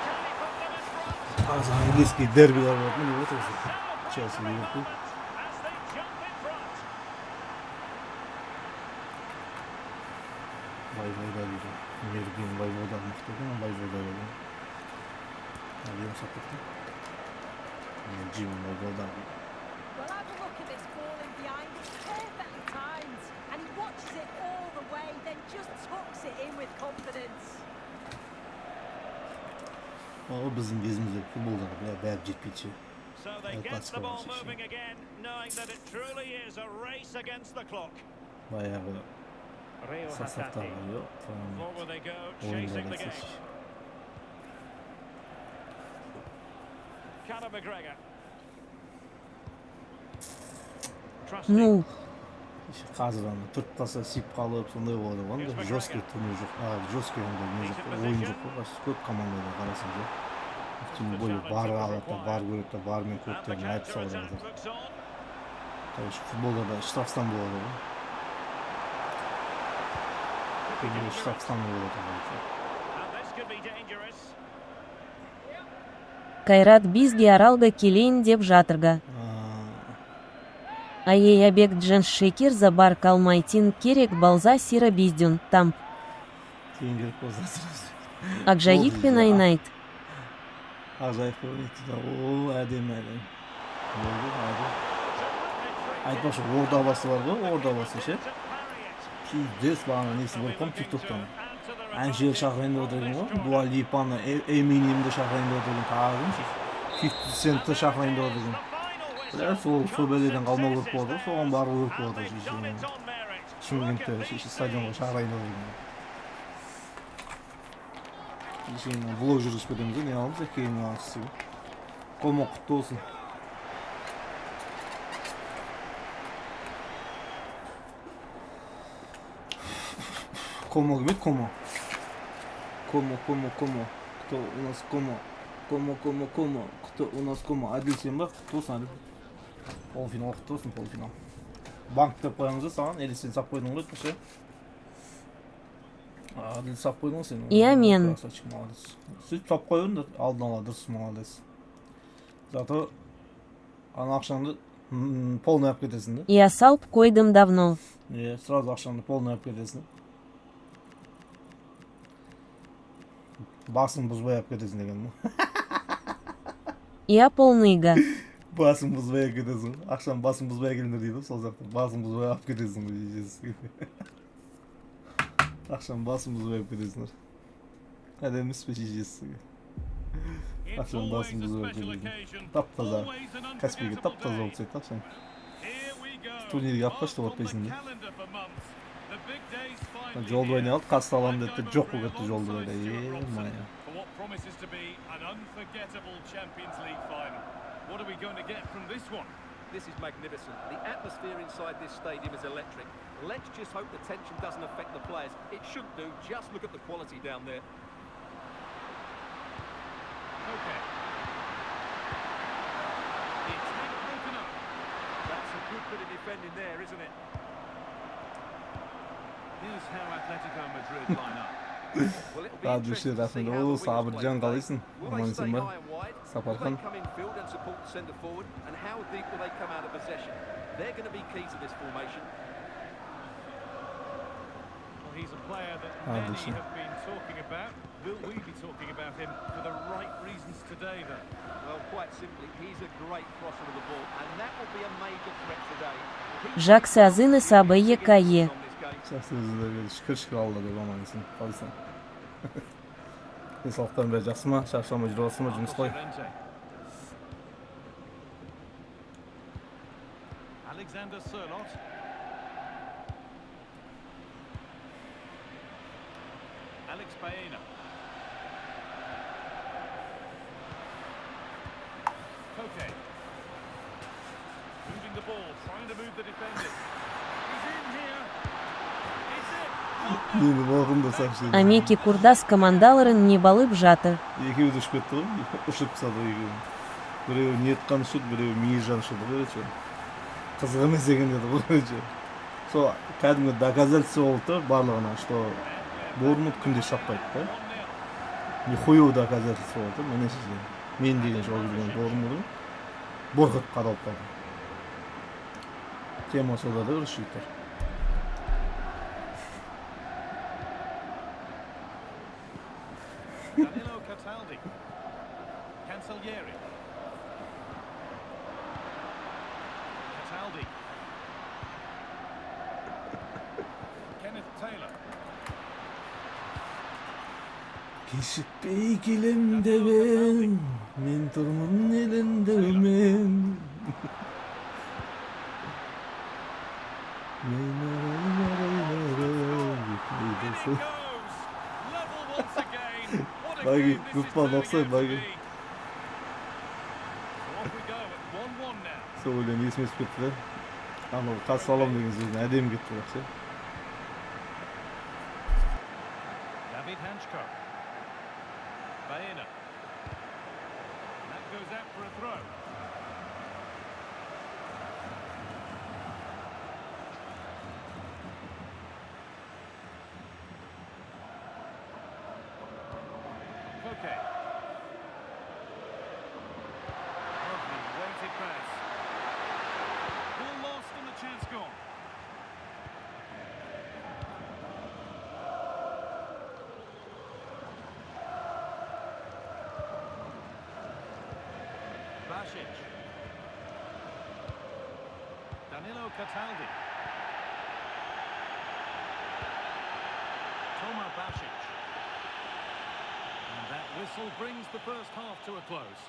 Can he put them in front? Az İngilizce derbiler var mı? Evet olsun. Chelsea Liverpool. As they jump in front. Aybol'da dedi. Mergin Aybol'da almıştı ama Aybol'da dedi. Alıyor sattı. Jim Aybol'da aldı. Well, have a look at this ball in behind. It's perfectly timed. And he watches it all the way, then just tucks it in with confidence. O bizim gezimizde futbolda bile bercik piçi. So they get the ball moving again, knowing that it truly is a race against the clock. Bayağı Rio sasakta Vacano. var yok. Forward they go, chasing the game. Conor McGregor. Trusting. Ну, Қазіран тұрттаса сип қалып сондай болады ғой. Жесткий турнир жоқ. Жесткий ойын жоқ қой. Көп командада қарасаң жоқ. Тем более бар алады, бар көреді, бармен көптерін айтып салады. Конечно, футболда да штрафстан болады ғой. Көбіне штрафстан болады. And this could be dangerous. Кайрат бизге аралга келейін деп жатырга. Айябек Джен Шекер за бар калмайтин керек балза сира биздюн там. Тенге позасырыз. Акжаик пен айнайт. Acayip oynadı da o әдемі. Айтпақшы орда havası var ғой, орда havası şey. Пиздец бана несі бар қом TikTok'tan. Әншер шақырайында отырған ғой, Dua Lipa'ны, Eminem'ді шақырайында отырған тағым. 50 Cent'ті шақырайында отырған. Сол бәледен қалмау көріп болады, соған бару көріп болады. Шымкентте стадионға шақырайында отырған. Şimdi vlog жүргізбедіміз, не аламыз, кейін аламыз. Комо құтты болсын. Комо кімет, комо. Комо. Кто у нас комо? Комо. Кто у нас комо? Адил сен ба, құтты болсын, Адил. Полуфинал құтты болсын, полуфинал. Банк деп қоямыз, саған, Элис сен сап қойдың ғой, пеше. Adil sap koydun sen. İyi men. Siz sap koyun da aldın alırsın молодец. Зато ana akşamda polnu yapıp gidesin de. Я салп койдым давно. Сразу akşamda polnu yapıp gidesin. Basın buzbay yapıp gidesin degen mi? Я полныга. Basın buzbaya gidesin. Akşam basın buzbaya gelinir deydi. Sol zakta basın buzbaya yapıp gidesin diyeceğiz. Akşam basımızı verip gidesinler. Hedefimiz peşeceğiz. Akşam basımızı verip gidesinler. Taptaza. Kaspiyge taptaza olsaydı akşam. Турнир yapmıştı o peşinde. Jolda oynayalım. Kasta alalım dedi. Çok bu kötü Jolda oynayalım. This is magnificent. The atmosphere inside this stadium is electric. Let's just hope the tension doesn't affect the players. It shouldn't do. Just look at the quality down there. Okay. The attack broken up. That's a good bit of defending there, isn't it? Here's how Atletico Madrid line up. Well, it'll be Daha interesting düşür to see aslında. how the O wingers sabırcan play kalıyorsun. today. Will they Aman stay sen ben. high and wide? Will Saparkan. they come in field and support the centre forward? And how deep will they come out of possession? They're going to be key to this formation. Well, he's a player that many have been talking about. Will we be talking about him for the right reasons today, though? Well, quite simply, he's a great crosser of the ball, and that will be a major threat today. Жақсы азыны сабы екайы. Жақсыңызды бері шүкір алды деп аманесің. Қалысын. Денсаулықтан бәрі жақсы ма? Шаршамай жүріп алсын ма? Жұмыс қой. Alexander Sørloth. Alex Baena. Toke. Moving the ball, trying to move the defenders. He's in here. Is it? Neydi bu adamı da sakşıydı. Амеки курдас командаларын не балып жаты. Екеуі де ұшып кетті ғой. Ұшып тастады екеуі. Біреуі ниет қаны шыды, біреуі мейіржан шыды. Көречі. Қызық емес екен деді бұл көречі. Сол кәдімгі доказательство болды барлығына, что Борнмут күнде шаппайды да. Нихуевый доказательство болды. Міне сізге. Мен деген жол жүрген Борнмутын борқып қадалып қалды. Тема сода да ұрышыйтыр. Danilo Cataldi. Cancellieri. Cataldi. Kenneth Taylor. Кешікпей келем деп мен тұрмын елінде мен. Баги, группа ұқсайды, Баги. Сол өлең есіме түсіп кетті да. Анау Всем Салам деген сөзін әдемі кетті бақшы. David Hanchko. Baena. That goes out for a throw. Toke. Lovely weighted pass. Ball lost and the chance gone. Basic. Danilo Cataldi. Toma Basic. And that whistle brings the first half to a close.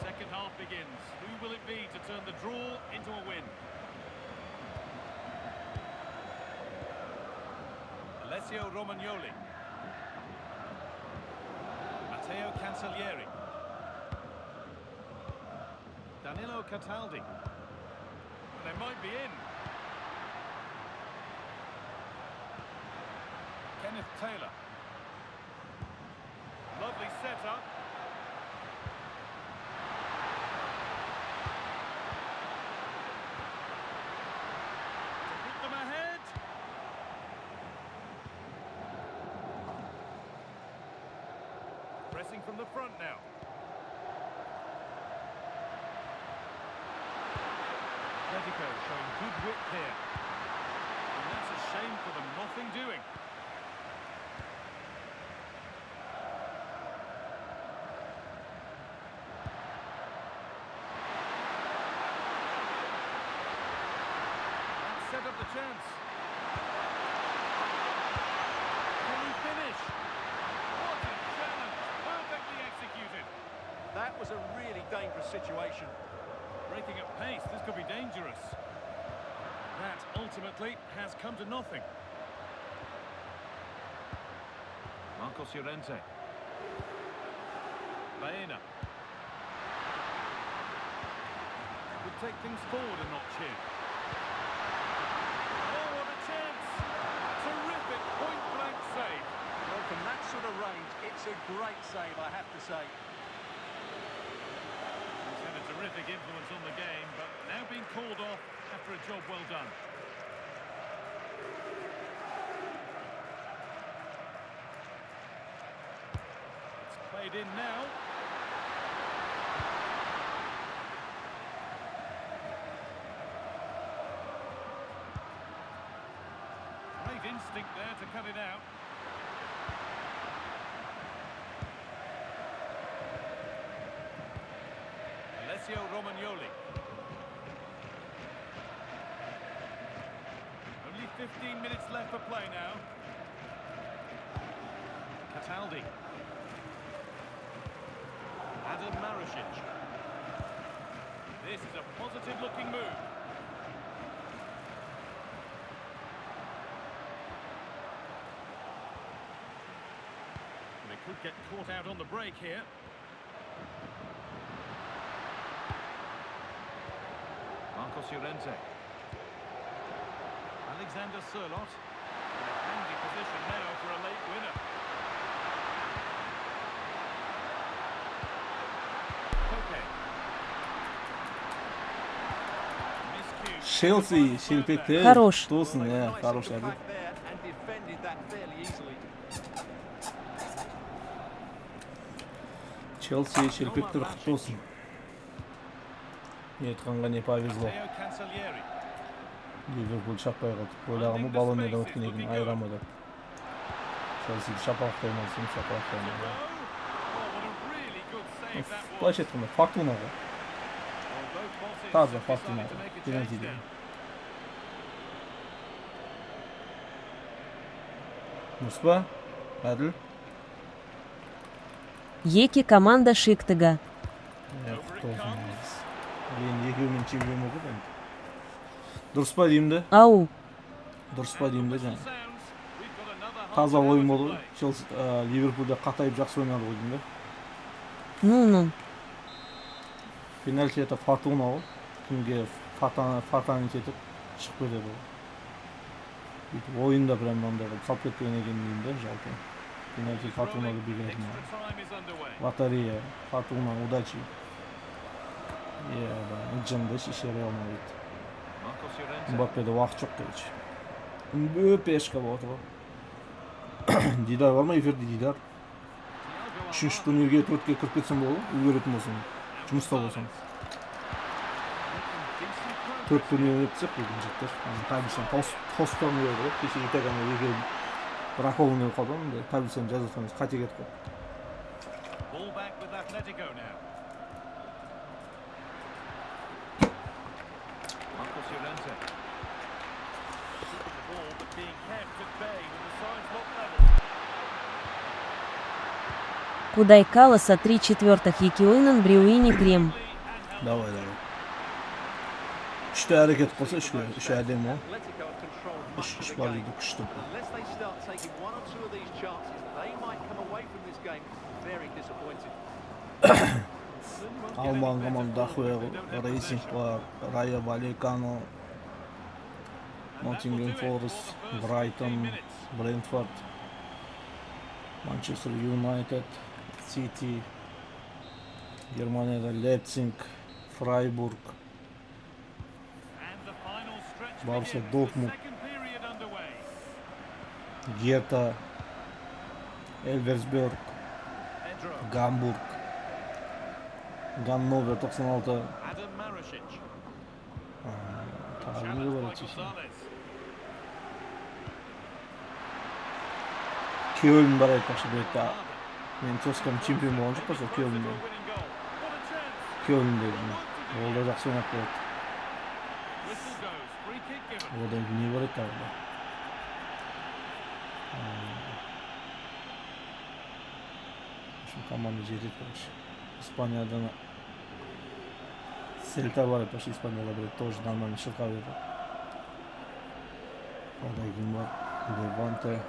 Second half begins. Who will it be to turn the draw into a win? Alessio Romagnoli. Matteo Cancellieri. Danilo Cataldi. They might be in. Kenneth Taylor. Lovely setup. Pressing from the front now. Atletico showing good width here. And that's a shame for them, nothing doing. That set up the chance. Can he finish? What a challenge! Perfectly executed. That was a really dangerous situation. Breaking at pace, this could be dangerous. That ultimately has come to nothing. Marcos Llorente. Baena. Could take things forward a notch here. Oh, what a chance! Terrific point-blank save. Well, from that sort of range, it's a great save, I have to say. He's had a terrific influence on the game, but now being called off after a job well done. It's played in now. instinct there to cut it out. Romagnoli. Only 15 minutes left for play now. Cataldi. Adam Maricic. This is a positive-looking move. They could get caught out on the break here. Llorente. Alexander Sørloth in a handy position now for a late winner. Toke. Chelsea şirketi Хорош. Tosun ya, хорош abi. Chelsea şirketleri kutlu olsun. Aytқанға не повезло. Ливерпуль шаппай қалды. Ойлағанмын балон елден өткен екен, айырама деп. Челсиді шапалақтай алмасым, шапалақтай алмады. Былайша айтқанда фортуна ғой. Таза фортуна ғой. Пенальтиде. Дұрыс па? Әділ? Екі команда Шиктіға. Құтты olsun. Енді екеуімен чемпион болып енді. Дұрыс па деймін де? Ау. Дұрыс па деймін де жаңа. Таза ойын болды. Челси Ливерпульде қатайып жақсы ойнады ғой деймін де. Ну. Пенальти это фортуна ғой. Кімге фортанит етіп шығып кетеді ғой. Ойында прям мынандай қылып салып кеткен екен деймін де жалпы. Пенальти фортунады билетін. Лотерея, фортуна, удачи. Джамда шешере алмайды. Мбаппеде уақыт жоқ короче. Мбаппе ешқа болады ғой. Дидар бар ма эфирде Дидар? Үшінші турнирге 4-ке кіріп кетсем болды, үлгеретін болсам, жұмыста болсам. 4 турнир өтсек бүгін жеттер. Таблицаны постам еді ғой. Кеше итаганы егер бір ақылын өліп қалды, таблицаны жазатамыз, қате кетіп қой. Кудай Каласа 3/4 екі ойынын біреуіне крем. Давай. Үшті әрекет қылса, үш әдем ол. Үш бар дейді, күшті. Алман команда Дахуэ, Рейсинг бар, Rio Vacano, Ноттингем Форест, Брайтон, Брентфорд, Манчестер Юнайтед, Сити, Германияда Лейпциг, Фрайбург, Барса Дортмунд, Гета, Эльверсберг, Гамбург, Ганновер 96. Тағы не бар етсесін? Кёльн бар айтпақшы бетті. Мен Тоскам чемпион болған жоқ болса Кёльнде. Кёльнде. Ол да жақсы ойнап келеді. Одан не бар еді тағы да? Команда жетеді короче. Испаниядан Сельта бар айтпақшы, Испанияда бір тоже нормально шырқа берді. Одан кейін бар Леванте.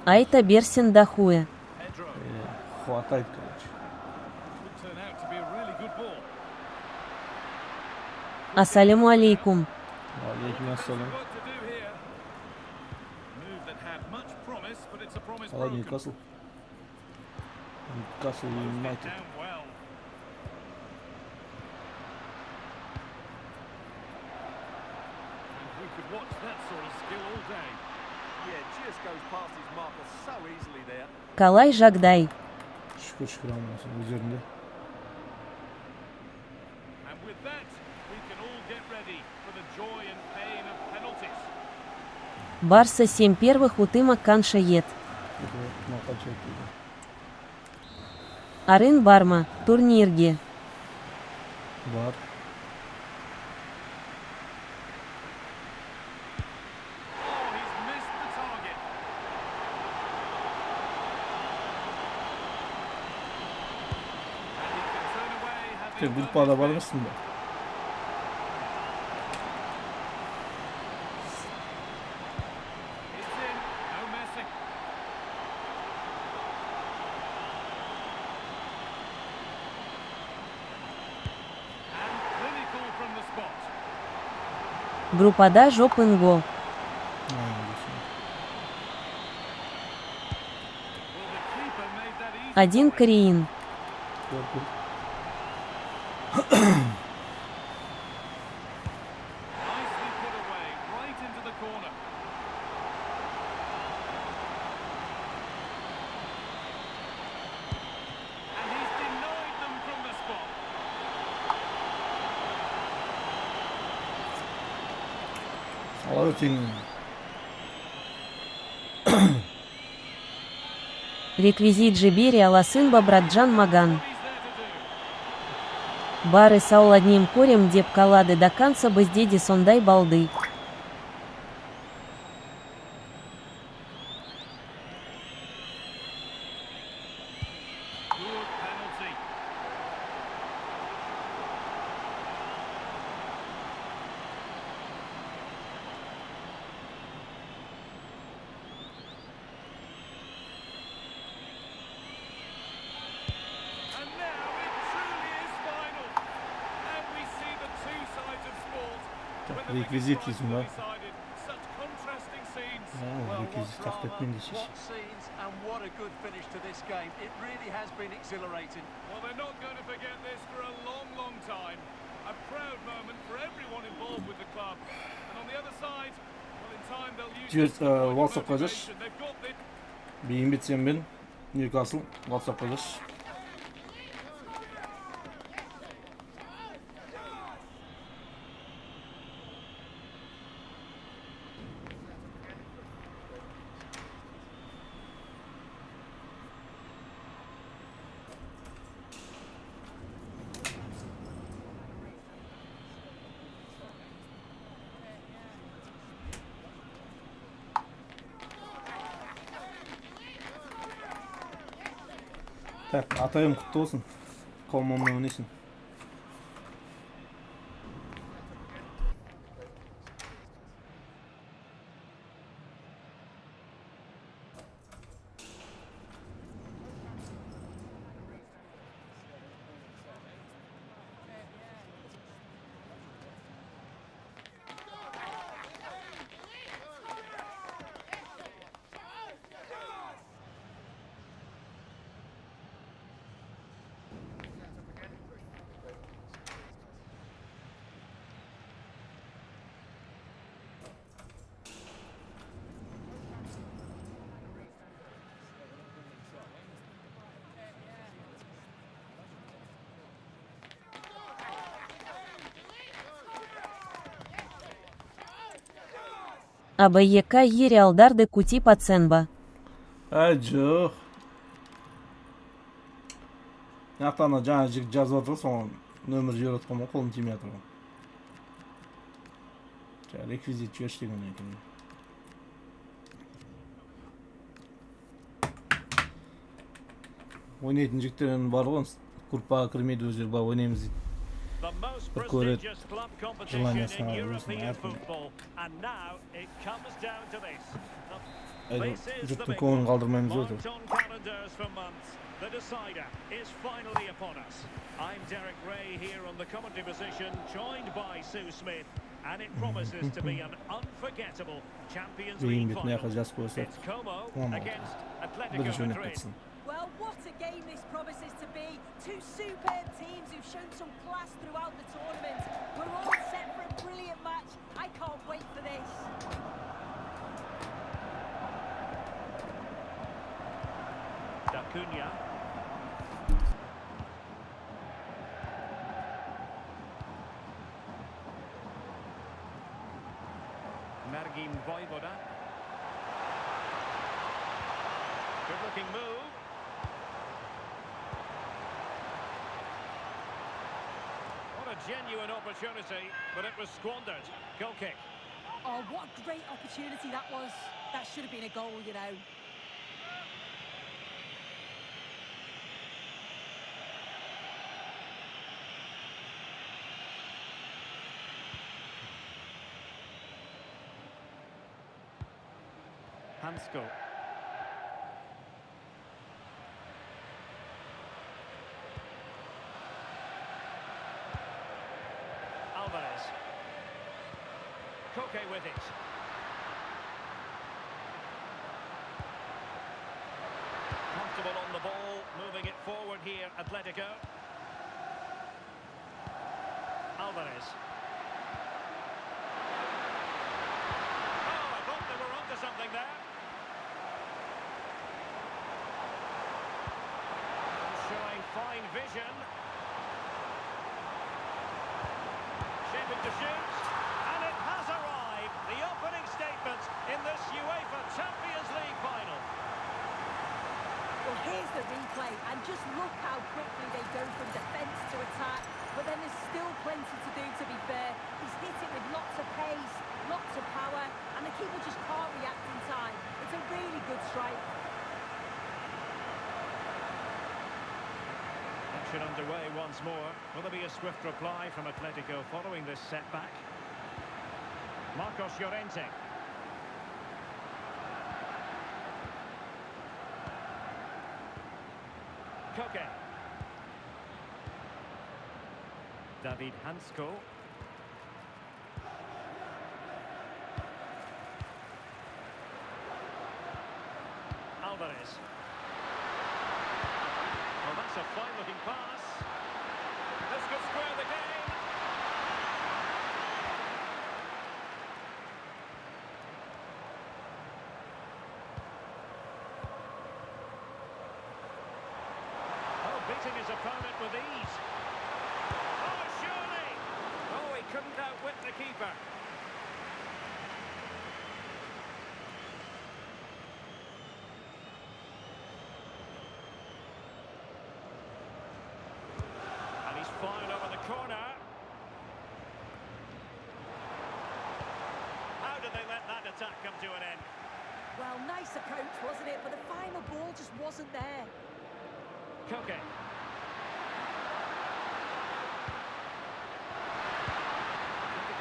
Айта берсін Дахуэ. Хватает, короче. Ассаляму алейкум. Алейкум ассалям. Ладно, Ньюкасл. Ньюкасл Юнайтед. Калай Жагдай. Шүкір алмасын өздерінде. Барса 7 первых утыма каншает. Арын барма, турнирге. Бар. Gruppada var mısın da? Группада жопынго. Один Кореин. Реквизит Джибери Аласын Бабраджан Маган. Бары саул одним корем деп калады до конца бездеди сондай балды. Rekvizit yüzünden. Rekvizit taktetmen dişiş. Через WhatsApp yazış. Bir imbitsem ben. Newcastle WhatsApp yazış. Так, атайым құтты болсын. Қауымымның өнесін. АБЕК Ереалдарды Кути Паценба. Жоқ. Ата-ана жаңа жігіт жазып отыр, соған нөмір жіберіп отқан қолым тимей жатыр. Реквизит жіберші деген екен. Ойнайтын жігіттерін бар ғой, группаға кірмейді өздері бар ойнаймыз дейді. Bir көрет желаниясына өзінің әркім. Жұрттың көңілін қалдырмаймыз өтір. The decider is finally upon us. I'm Derek Ray here on the commentary position, joined by Sue Smith, and it promises to be an unforgettable Champions League final. It's Como against Atletico Madrid. Well, what a game this promises to be. Two superb teams who've shown some class throughout the tournament. We're all set for a brilliant match. I can't wait for this. Dacunia. Mergim Voivoda. Good-looking move. What a genuine opportunity, but it was squandered. Goal kick. Oh, what a great opportunity that was. That should have been a goal, you know. Hansko. Alvarez. Toke with it. Comfortable on the ball, moving it forward here, Atletico. Alvarez. Oh, I thought they were onto something there. Showing fine vision. Shaping to shoot. And it has arrived. The opening statement in this UEFA Champions League final. Well, here's the replay, and just look how quickly they go from defence to attack. But then there's still plenty to do, to be fair. He's hit it with lots of pace, lots of power, and the keeper just can't react in time. It's a really good strike. Action underway once more. Will there be a swift reply from Atletico following this setback? Marcos Llorente. Toke. David Hansko. Alvarez. Well, that's a fine-looking pass. This could square the game. Beating his opponent with ease. Oh, surely! Oh, he couldn't outwit the keeper. And he's fired over the corner. How did they let that attack come to an end? Well, nice approach, wasn't it? But the final ball just wasn't there. Toke.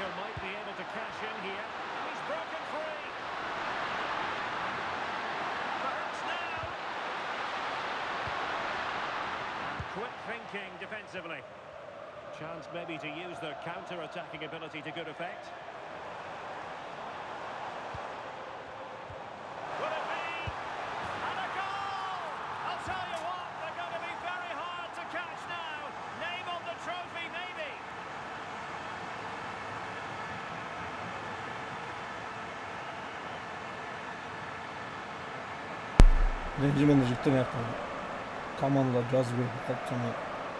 Atletico might be able to cash in here. And he's broken free. Perhaps now. And quick thinking defensively. Chance maybe to use their counter-attacking ability to good effect. Birinci menajlikten yapmadı. Kamanla caz ve kaptanı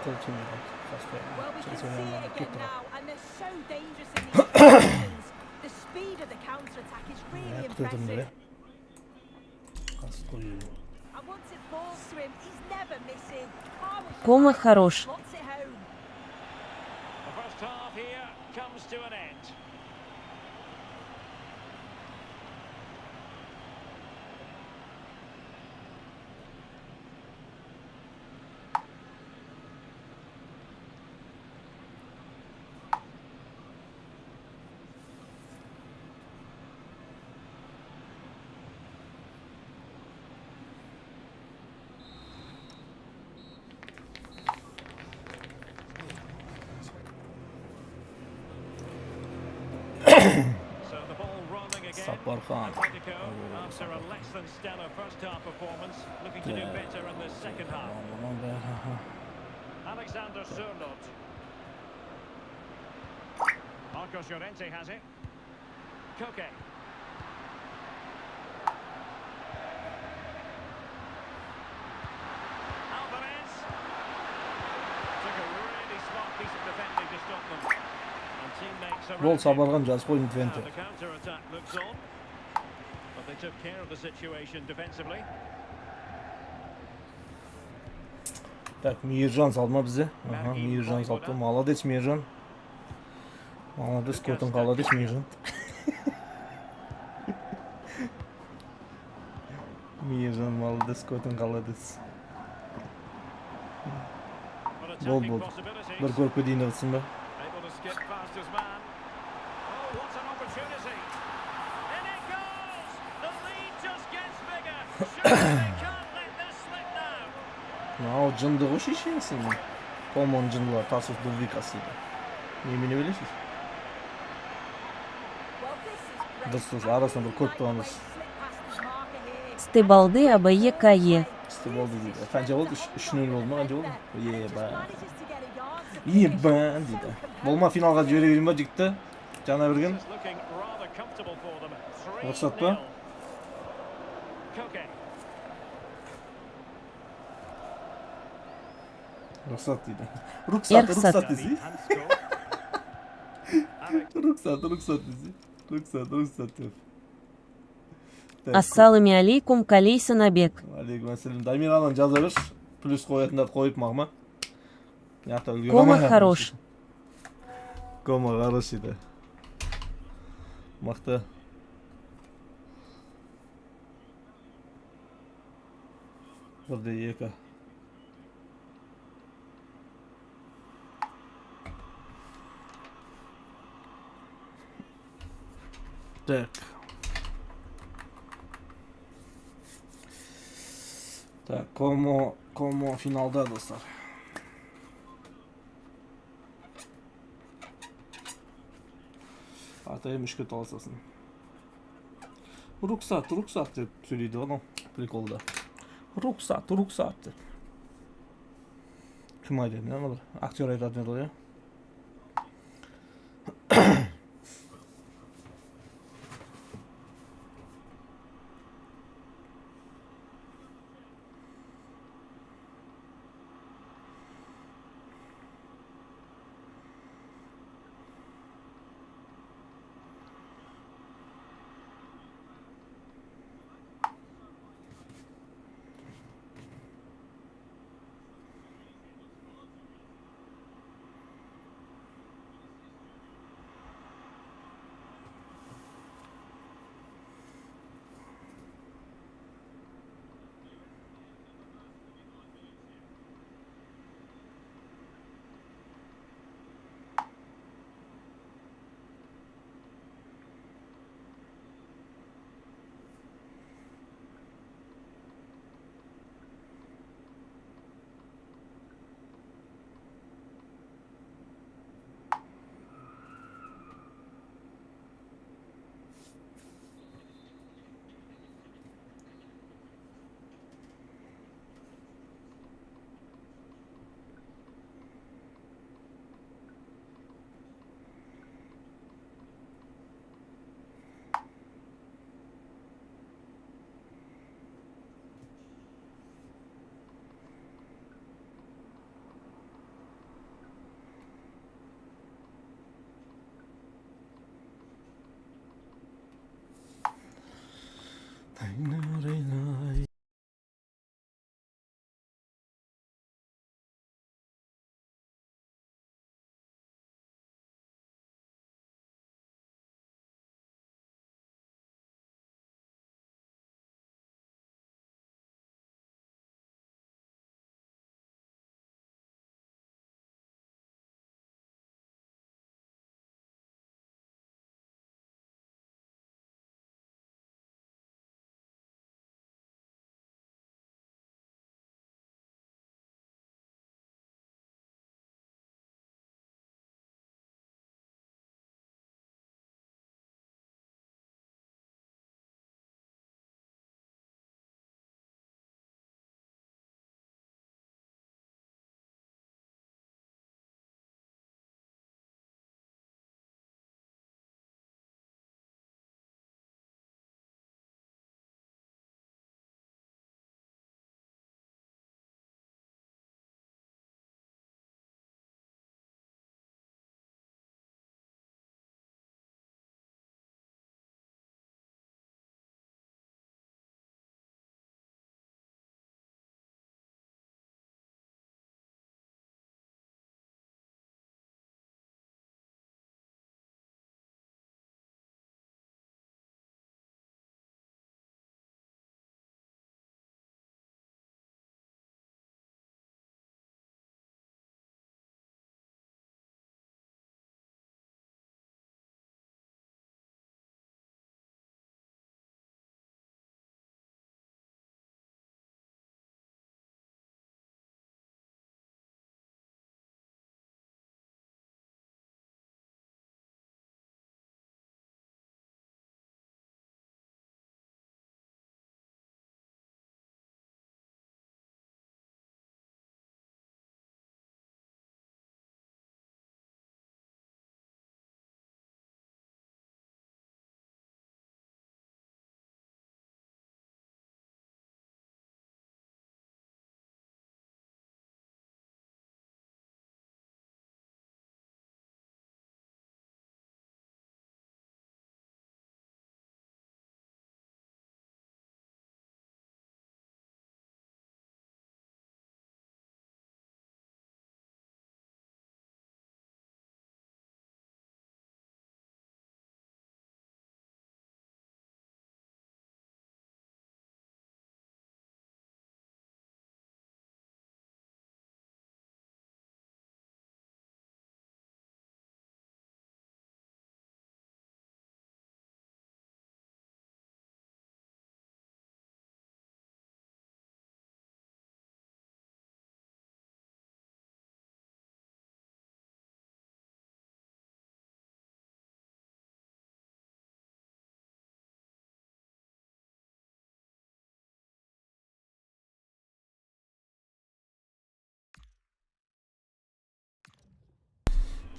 telkini Well, we can see it again now, and they're so dangerous in these situations. The speed of the counter-attack is really impressive. And once it falls to him, he's never missing. Кома хорош. Slots it home. The first half here comes to an end. So the ball rolling again. Atletico, after a less than stellar first half performance, looking to do better in the second half. Alexander Sørloth. Marcos Llorente has it. Toke. Alvarez. Took a really smart piece of defending to stop them. Gol sabargan жазып қойдым Твенте. The counter-attack looks on, but they took care of the situation defensively. Так, Мейіржан салма бізде. Ага, Мейіржан салды. Молодец, Мейіржан. Молодец, көтің қаладес, Мейіржан. Мейіржан, молодец, көтің қаладес. Бол. Бір көрпе дейін ығытсын ба? Able to skip past his man. Oh, what an opportunity. In it goes! The lead just gets bigger. Surely they can't let this slip now. Мынау жынды ғой шешесің. Команд жындылар тасып дубвикасы дейді. Немені білесіз? Дұрыс, арасында бір көп тұрғаныз. Стебалды абае кае. Істі болды дейді. Қанша болды? 3-0 болды ма? Қанша болды? Ебан дейді. Болма финалға жібере берейін ба жігітті? Жана берген. It's looking rather comfortable for them. Рұқсат па? 3-0. Toke. Рұқсат дейді. Рұқсат. Рұқсат десе. And score. Рұқсат десе. Рұқсат деп. Ассалами алейкум калейса набек. Алейкум ассалам. Дамирадан жаза берш. Плюс қоятындарды қойып мағма. Кома хорош. Кома хорош дейді. Мақты. Бірде екі. Так. Так, комо финалда, достар. Атайым үшке таласасын. Рұқсат деп сөйлейді ғана приколда. Рұқсат деп. Кім айтады, не бір? Актер айтады еді, я?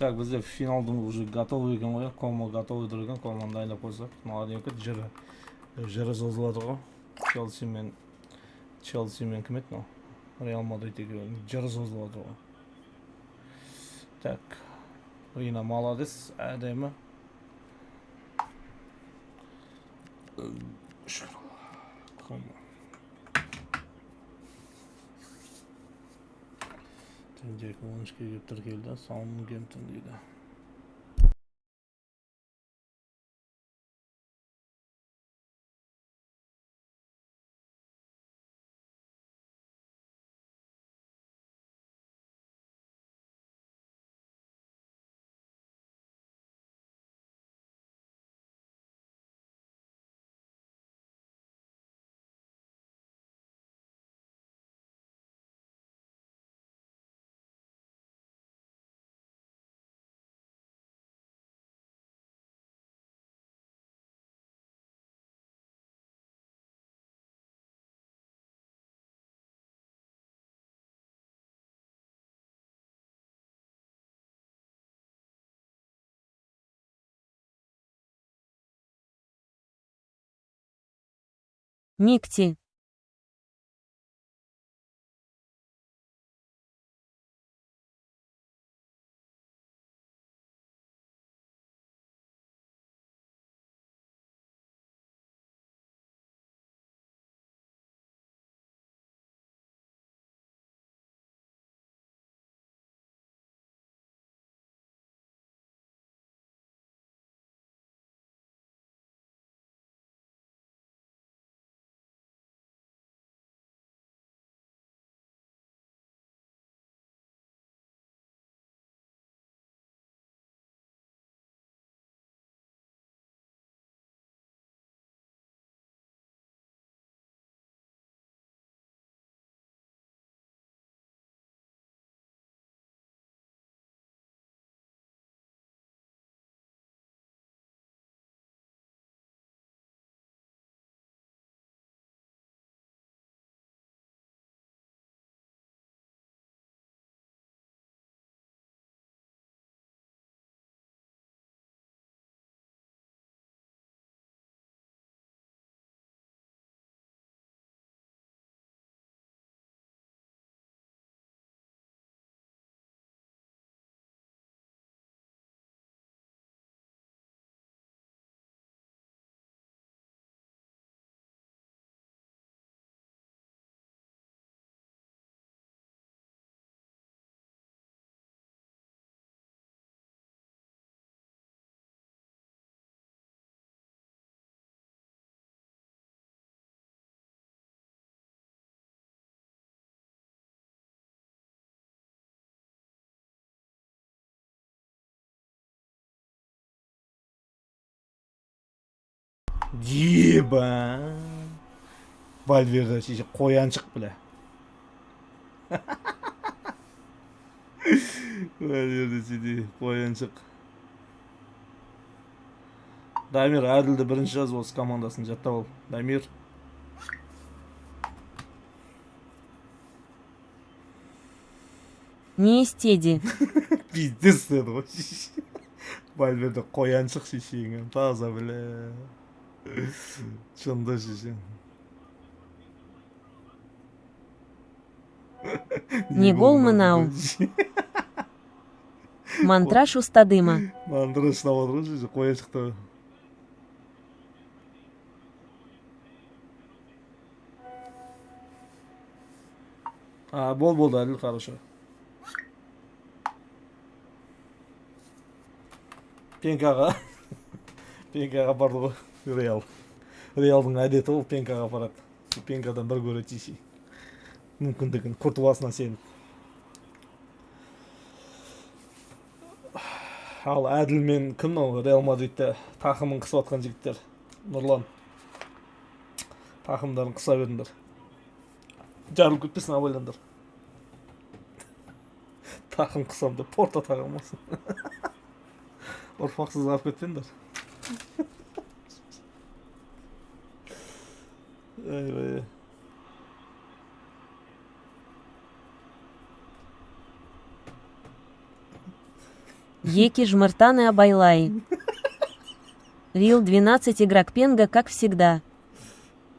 Так, бізде финалдың уже готовы екен ғой, кома готовы тұр екен, команды айнап қойсақ. Названием жыры созылып жатыр ғой. Челсимен кім еді мынау? Реал Мадрид екеуінің жыры созылып жатыр ғой. Так, Рина молодец, әдемі. Кома. Тенге 13'e gelip Türkiye'de Southampton дейді. Микти. Еба. Вальверде шеше қояншық біле. Вальверде шеше қояншық. Дамир әділді бірінші жазып осы командасын жаттап ал. Дамир. Не истеди. Пиздец деді ғой. Вальверде қояншық шешеңі. Таза біле. Шында шешең. Не гол мынау. Мантраж ұстадыма. Мантраж ұстап отыр ғой шеше, қояншықты. Болды, әділ, хорошо. Пенкаға барды ғой. Реалдың әдеті ол пенкаға апарады. Пенкадан бір көрі тиші. Мүмкіндігін құртуасына сеніп. Ал әділ мен кім ол Реал Мадридте тақымын қысып атқан жігіттер? Нұрлан. Тақымдарын қыса бердіңдер. Жарылып кетпесін абайландар. Тақым қысам деп порта тағылмасын. Ұрпақсыз қалып кетпеңдер. Ай. Еки жмыртаны абайлай. Рил 12 игрок пенга, как всегда.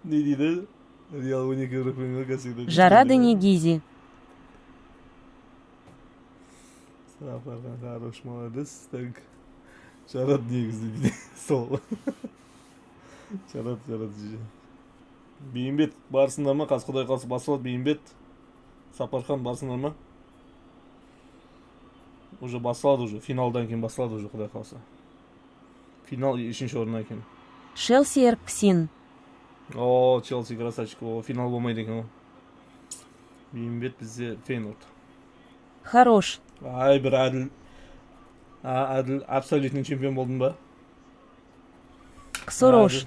Не дейді? Реал 12 игрок пенга, как всегда. Жарады не гизи. Сапархан, хорош, молодец. Так. Жарат негізді дейді. Сол. Жарат дейді. Бейімбет барсыңдар ма? Қас құдай қалсы басылады Бейімбет. Сапархан барсыңдар ма? Уже басылады уже. Финалдан кейін басылады уже құдай қалса. Финал үшінші орыннан кейін. Шелси Эрксин. О, Челси красавчик. О, финал болмайды екен ол. Бейімбет бізде Фейнорд. Хорош. Ай, бір әділ. Әділ абсолютный чемпион болдың ба? Ксорош.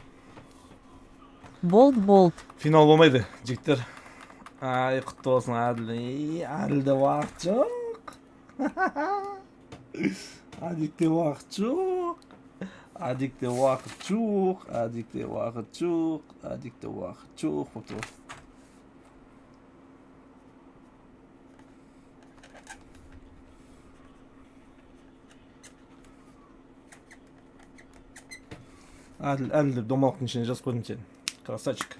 Болт. Финал болмайды, жігіттер. Ай, құтты болсын әділ. Әділде уақыт жоқ. Әдікте уақыт жоқ. Әдікте уақыт жоқ. Әдікте уақыт жоқ. Әдікте уақыт жоқ. Әділ деп домалықтың ішіне жазып қойдым сен. Красавчик.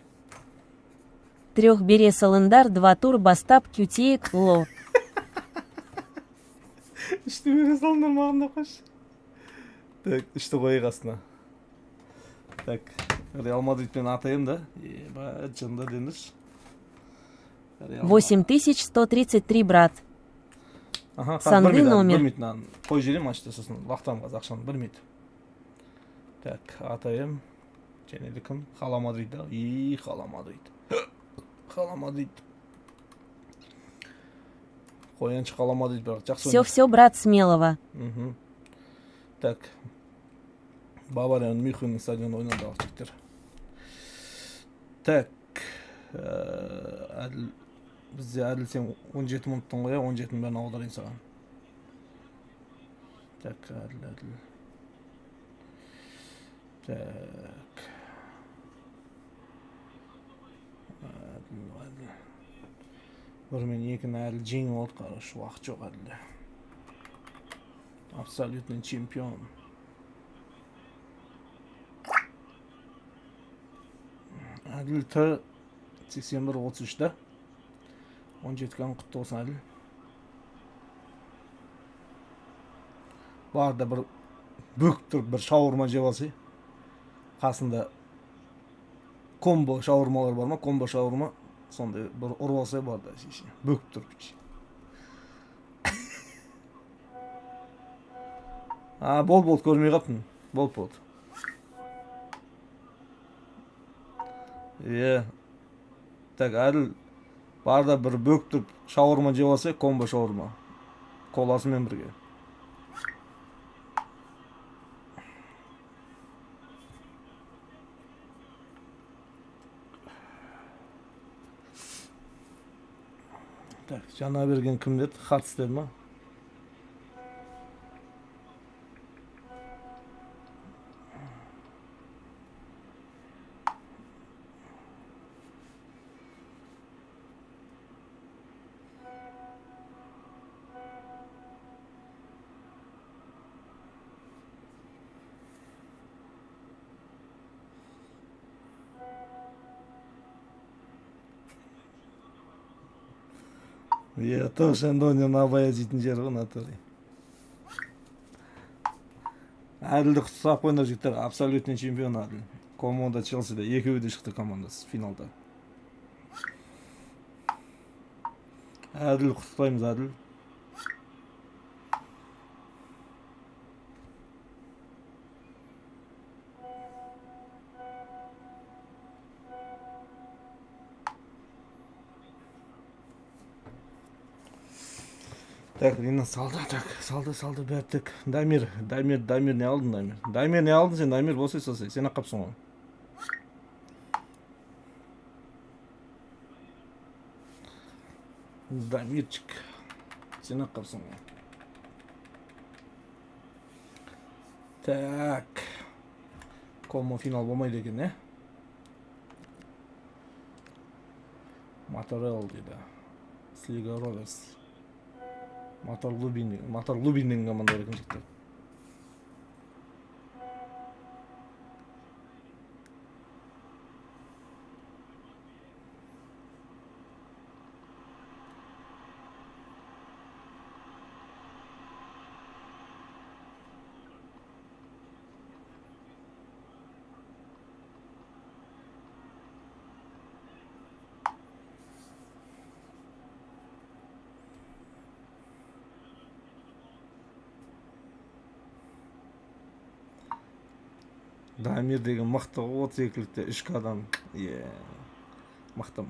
Трех бере салындар, 2 тур бастап кютейік ло. Үшті бере салындар мағында қош. Так, үшті қойық астына. Так, Реал Мадридпен атайым да. Еба, жында деніз. 8133, брат. Аха, Санды номер. 1 минуттан қой жерем ашты сосын лақтам қаз ақшаны 1 минут. Так, атайым. Женелі кім? Хала Мадрид да. Хала Мадрид. Хала Мадрид. Қояншы Хала Мадрид бірақ жақсы. Все, брат, смелого. Так. Баварияның Мюнхеннің стадионы ойнады жігіттер. Так. Әділ. Бізде әділ сен 17 минуттың қоя, 17-ні бәрін аударайын саған. Так, әділ. Так. Әділ. Бір мен екіні әділ жеңіп алды, қараш, уақыт жоқ әділде. Абсолютный чемпион. Әділ Т 81-33-да. 17-кен құтты болсын әділ. Барда бір бөк тұрып бір шауырма жеп алсай. Қасында комбо шауырмалар бар ма? Комбо шауырма. Сондай бір ұрып алсай барда. Бөк тұрып. Бол көрмей қаптың. Бол. Так, әділ барда бір бөк тұрып шауырма жеп алсай, комбо шауырма. Коласымен бірге. Так, жаңа берген кім деді? Хатс деді ма? Тоже Андония набая дейтін жері ғой натуры. Әділді құттықтап қойыңдар жігіттер, абсолютный чемпион әділ. Команда Челсиде екеуі де шықты командасы финалда. Әділ құттықтаймыз әділ. Так, Рина салды, салды, бәртік. Дамир, не алдың, Дамир? Дамир, не алдың сен, Дамир, болсай, сен аққапсың ғой. Дамирчик, сен аққапсың ғой. Так, комо финал болмайды екен, не? Моторел дейді. Слига Ровес. Мотор Лубин деген команда бар екен жігіттер. Дамир деген мықты 32-лікте 3 адам. Мықты.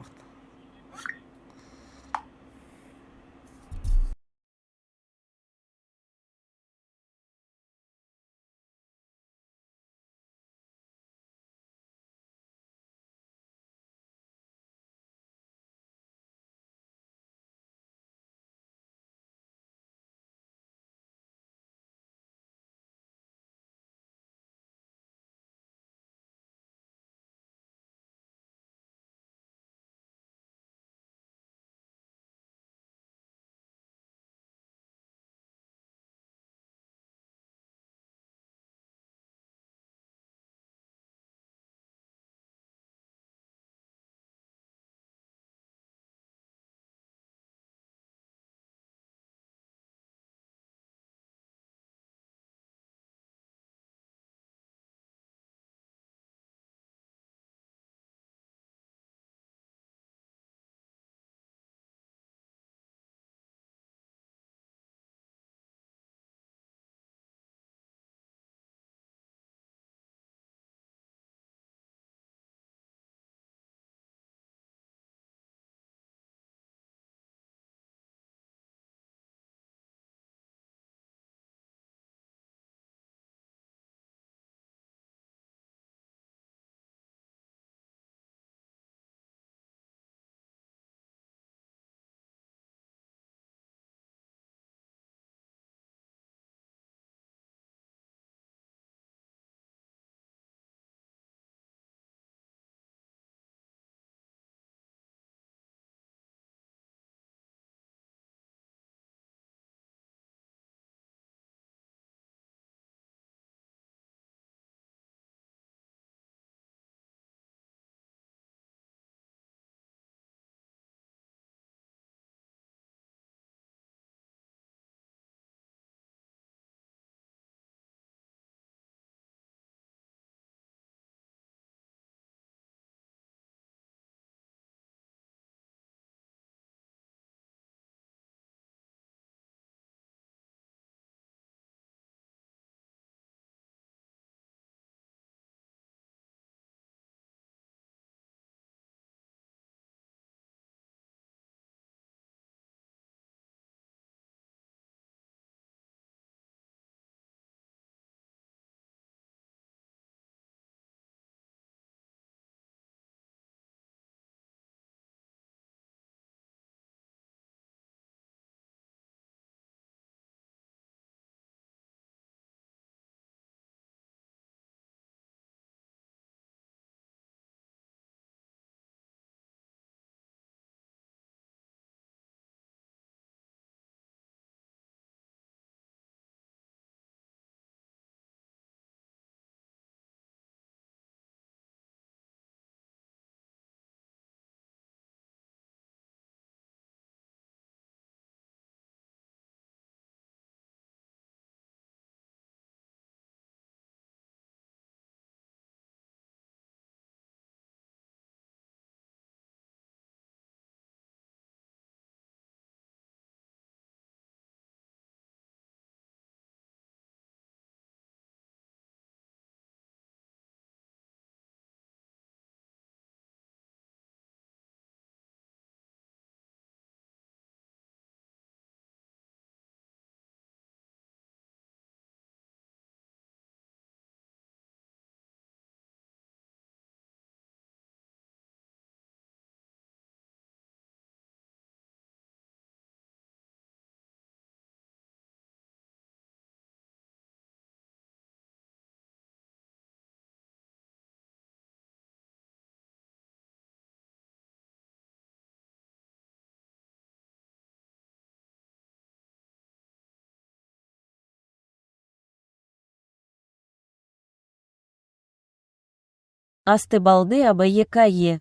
Асты балды АБЕКЕ.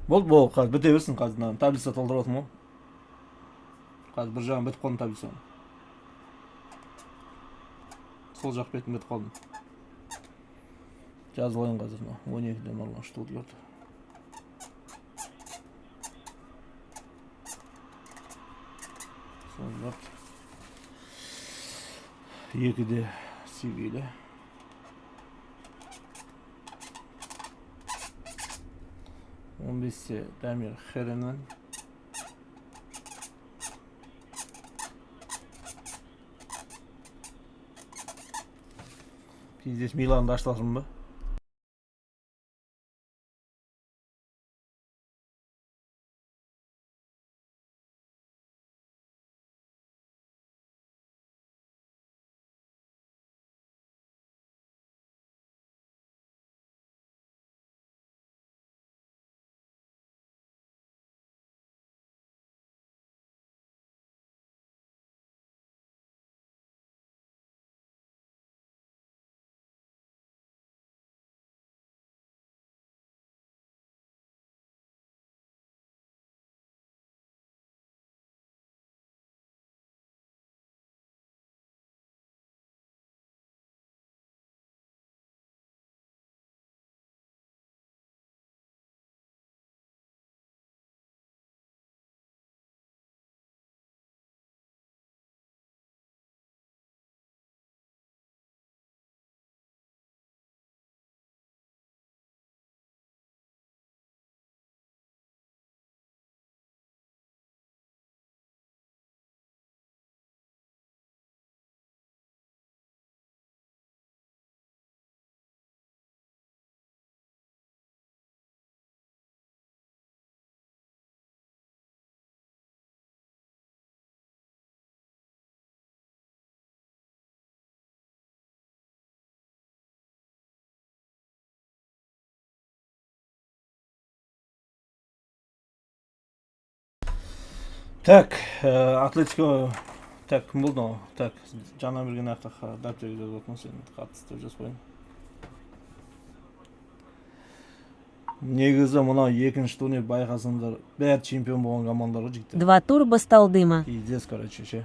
Болды, қазір біте берсін қазір. Таблица толтырып отырмын ғой. Қазір бір жағын бітіп қалдым таблицаның. Сол жақ бетін бітіп қалдым. Жазып алайын қазір. 12-ден алған штудлерді. Сол жақ. 2-де сивилі. 15'te Demir Heren'in. Здесь Милан başlasın mı? Так, Атлетико, так, кім болды ол? Так, жаңа берген аққа дәптерге жазып отырмын, сен қатысты жазып қойын. Негізі мынау екінші турнир байқасаңдар, бәрі чемпион болған командалар ғой жігіттер. 2 тур басталдыма. Пиздец, короче, ше.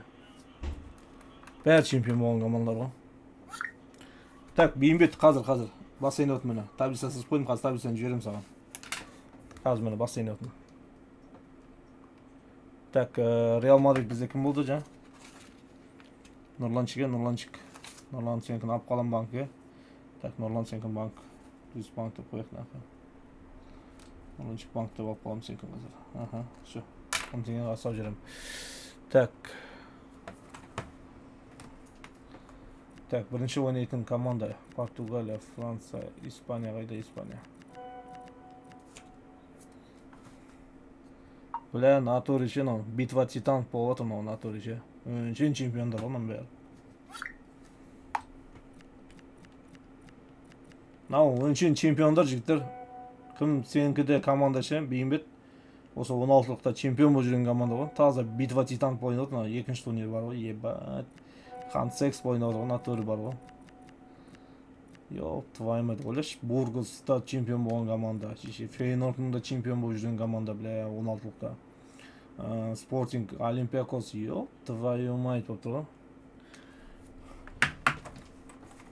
Бәрі чемпион болған командалар ғой. Так, бейімбет қазір. Бассейн өтім мені. Таблица сызып қойдым, қазір таблицаны жіберем саған. Қазір мені бассейн өтім. Так, Реал Мадрид бізде кім болды жаңа? Нұрлан сенікін алып қалам банкіге. Так, Нұрлан сенікін банк. Плюс банк деп қояқ нақы. Нұрланчик банк деп алып қалам сенікін қазір. Аха, все. 10 теңге қасап жерем. Так. Так, бірінші ойнайтын команда. Португалия, Франция, Испания. Қайда Испания? Бля, натуре ше, битва титан болып отыр натуре ше. Өңшен чемпиондар оның бәрі. Өңшен чемпиондар жігіттер. Кім сеніңкіде команда ше, бейімбет. Осы 16-лықта чемпион болып жүрген команда ғой. Таза битва титан ойнап отыр. Екінші турнир бар ғой. Ебать. Хансекс ойнап отыр ғой, натуре бар ғой. Ёп, твою мать, ойлашы, Бургоста чемпион болған команда, Фейнордың да чемпион болып жүрген команда, бля, 16-лықта. Спортинг, Олимпиакос, ёп, твою мать, болып тұр ғой.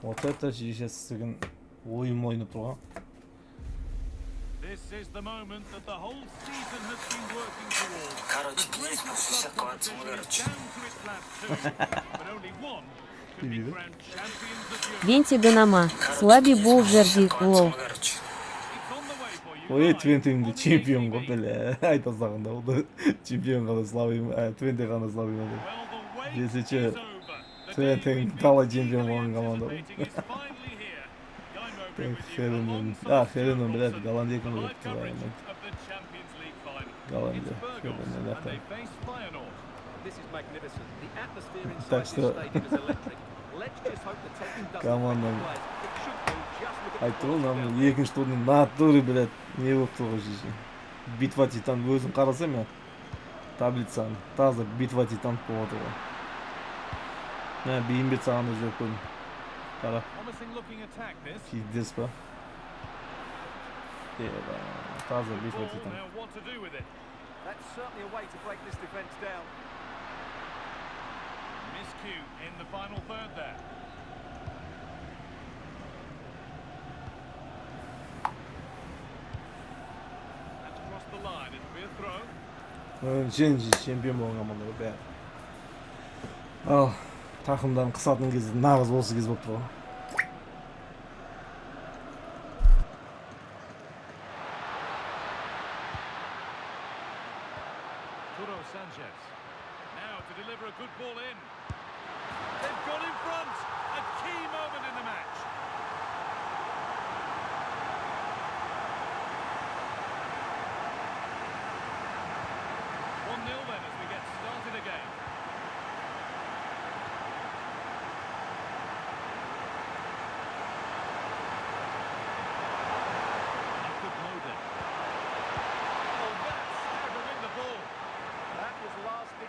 Вот это сейчас сізген ойым ойнап тұр ғой. This is the moment that the whole season has been working towards. The greatest club competition is down to its last two, but only one can be crowned champions of Europe. Венти Ганама. Слаби бол жерди лол. It's on the way for you. Ой, Твентіңді чемпион ғой, бля, айта сағында олды. Чемпион ғана слабым, Твенте ғана слабым олды. Well, the wait Если is че, over. The Твентің day тала чемпион болған of команда ғой. anticipating is finally here. I'm over Так, with you Херенен, alongside Херенен, блядь, Wilson. Голландия кім The болып live твою coverage мать. of the Champions League final. Голландия, It's Burgos, Херенен, and нахуй. they face Feyenoord. This is magnificent. The atmosphere inside Так this что- stadium is electric. Let's just hope the taking doesn't Команда. affect the players. It should do. Just look at the Айтты ғой, quality нам екінші турнир натуре, блядь, не болып тұр ғой жеше. Битва титан өзін қарасам я, таблицаны, таза битва титан болып отыр ғой. Бейімбет саған да жеп қойдым. Qara. Promising looking attack this. Pizdes pa. Taze bir Ball, fatitan. now what to do with it? That's certainly a way to break this defence down. Miscue in the final third there. That's crossed the line. It'll be a throw. Женji чемпион болған мындай бәрі. Ал тақымдан қысатын кезде нағыз осы кез болып тұр ғой. Sanchez. Now to deliver a good ball in. They've got in front. A key moment in the match. One 0 then as we get started again.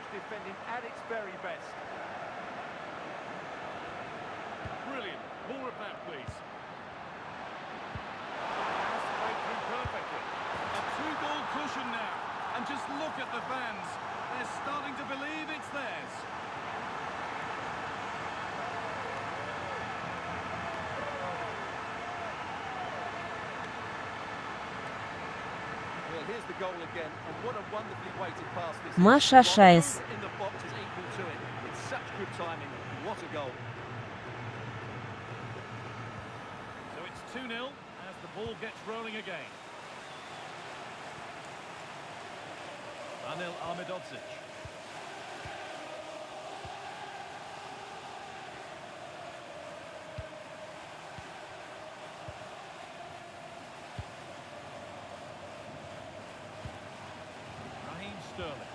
Defending at its very best. Brilliant. More of that, please. That's played through perfectly. A 2-goal cushion now. And just look at the fans. They're starting to believe it's theirs. Well, here's the goal again, and what a wonderfully weighted pass this is. Маша Шаес. In the box is equal to it. It's such good timing. What a goal. So it's 2-0 as the ball gets rolling again. Anil Ahmedovcic. Sterling.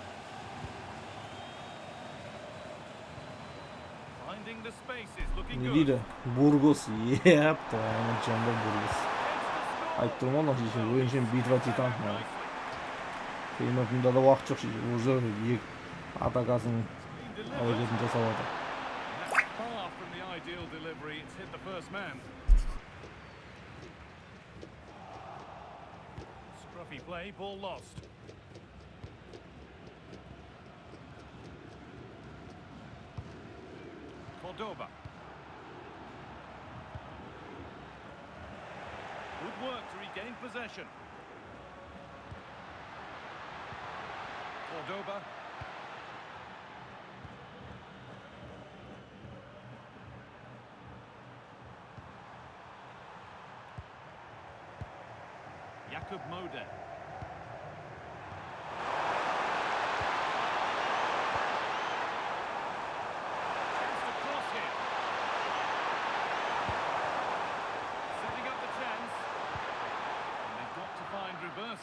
Finding the spaces, looking Ne good. дейді? Бургос епті, aynen Cemre Burgos. Ayттым ғой, шеше, ойыншен битва титан. Қиынатында да уақыт жоқ шеше, уже атакасын әрекетін жасап жатыр. Far from the ideal delivery, it's hit the first man. Scruffy play, ball lost. Cordoba. Good work to regain possession. Cordoba. Jakub Moder.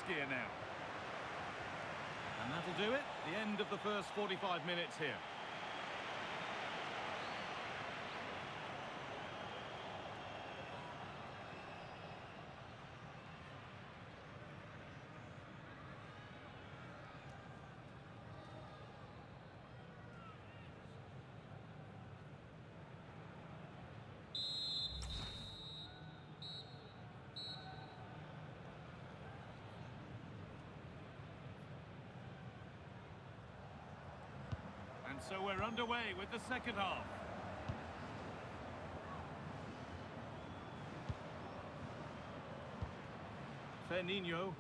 Gear now. And that'll do it. The end of the first 45 minutes here. So we're underway with the second half. Firmino.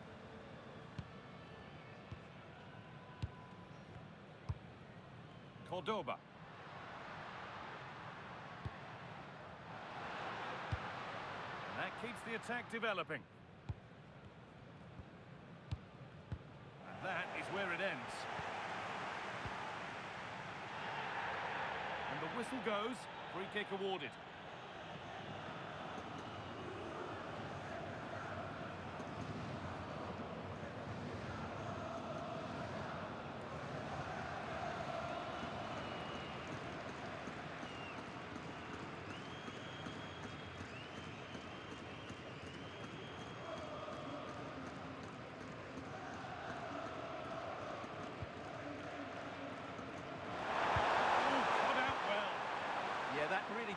Cordoba. And that keeps the attack developing. And that is where it ends. And the whistle goes, free kick awarded.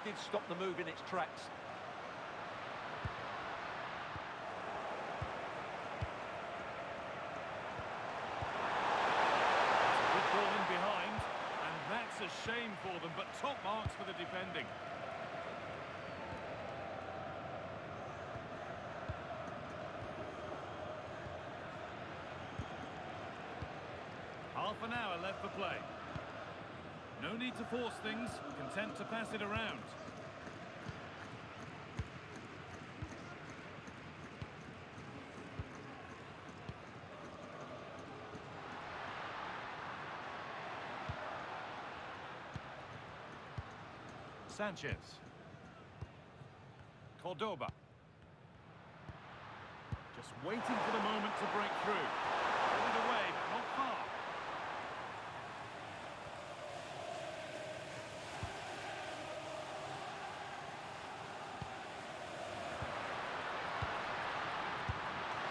did stop the move in its tracks. Good ball in behind, and that's a shame for them, but top marks for the defending. Half an hour left for play. No need to force things, content to pass it around. Sanchez. Cordoba. Just waiting for the moment to break through. Pulled away, but not far.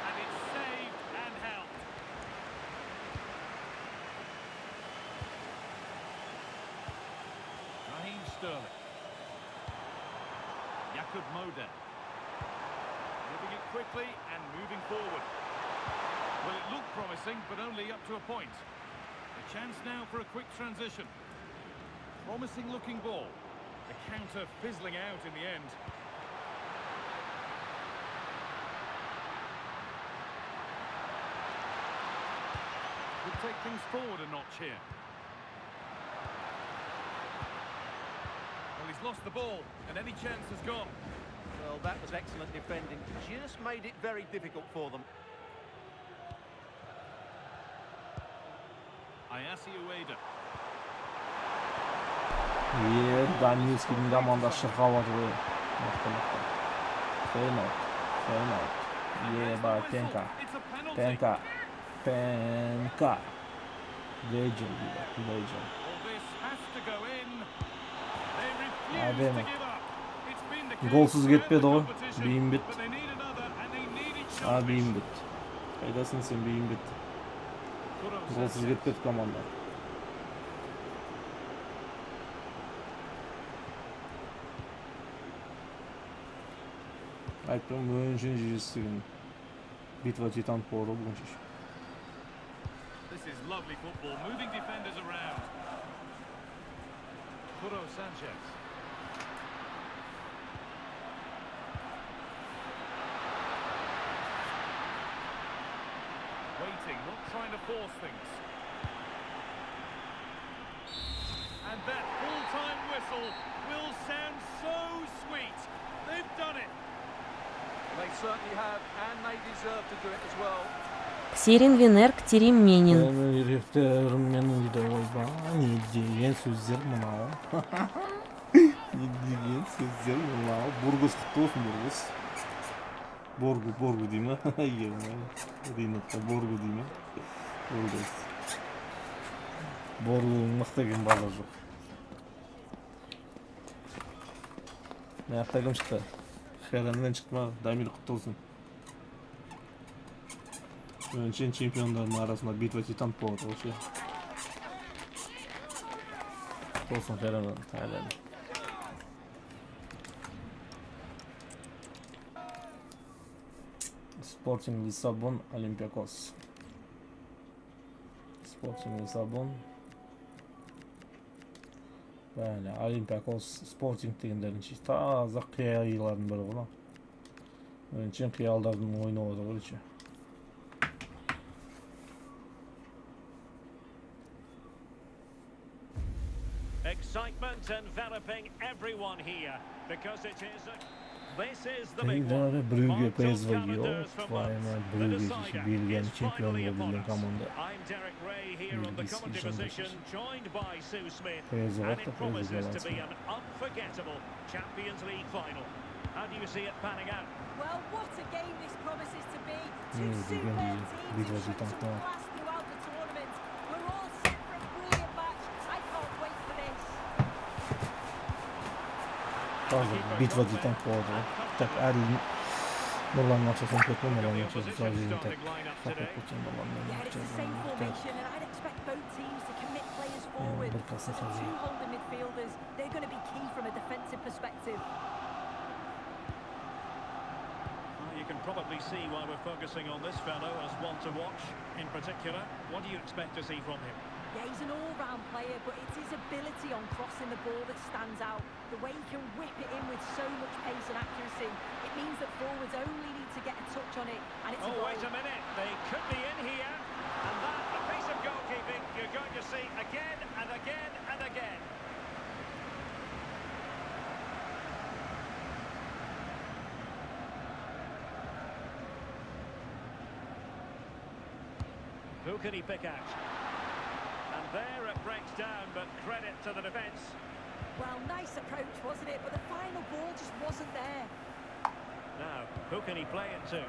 And it's saved and helped. Raheem Sterling. Jakob Moder. Moving it quickly and moving forward. Well, it looked promising, but only up to a point. A chance now for a quick transition. Promising looking ball. The counter fizzling out in the end. Could take things forward a notch here. Well, he's lost the ball, and any chance has gone. Well, that was excellent defending. Just made it very difficult for them. Ayasi Ueda. Данилскийдің команда шырқаватыр ғой. Мықты. Фейнот. Еба, Пенка. Лейджел. Well, this has to go in. They refuse Adem. to give up. It's been the case Golsuz throughout gitmedi the o. competition, Beyinbit. but they need another, and they need each other. Бейімбет. Қайдасың сен Бейімбет? Голсuz кетпеді команда. Айттым, өңшін жүйесігін. Битва титан болды бүгін шеш. This is lovely football, moving defenders around. Puro Sanchez. Waiting, not trying to force things. And that full-time whistle will sound so sweet. They've done it. They certainly have, and they deserve to do it as well. Ксерин Венерк Терим Менин. Менің дейді ойба. Не деген сөздер мынау. Не деген сөздер мынау. Бургус құтты олсын, Бургус. Боргу дей ма? Ринатта Боргу дей ма? Боргу мықты екен бала жоқ. Мен ақта кім шықты? Хераннан шықты ма? Дамир құтты олсын. Önce çempiyonların arasında bit ve titan poğut oluşuyor. Olsun falan Tayland. Sporting Lisabon, Olympiakos. Sporting Lisabon. Böyle Olympiakos Sporting degenlerin işte taze kıyayıların biri olan. Önce kıyalların oyunu oldu işte. Excitement enveloping everyone here because it is the big one. Brugge PSV yok. Brugge bilgen şampiyon olabilen komanda. I'm Derek Ray here on the commentary position, joined by Sue Smith, PSV and it promises to be var. an unforgettable Champions League final. How do you see it panning out? Well, what a game this promises to be. Hmm, Two superb bilgen teams bir who've shown some var. class throughout the tournament. We're all set for a brilliant match. I can't wait for this. Taze bitva titan poğutu. Tak Nurlan'ın açısını pek olmadan Got the geçiyoruz. opposition Sadece tek starting lineup fakat today. bütün Nurlan'ın Yeah, it's yapacağız. the same formation, and I'd expect both teams to commit players forward. bir kasa But the sadece. two holding midfielders, they're going to be key from a defensive perspective. Well, you can probably see why we're focusing on this fellow as one to watch in particular. What do you expect to see from him? Yeah, he's an all-round player, but it's his ability on crossing the ball that stands out. The way he can whip it in with so much pace and accuracy. It means that forwards only need to get a touch on it, and it's a Oh, goal. wait a minute. They could be in here. And that, a piece of goalkeeping you're going to see again and again and again. Who can he pick out? And there it breaks down, but credit to the defence. Well, nice approach, wasn't it? But the final ball just wasn't there. Now, who can he play it to?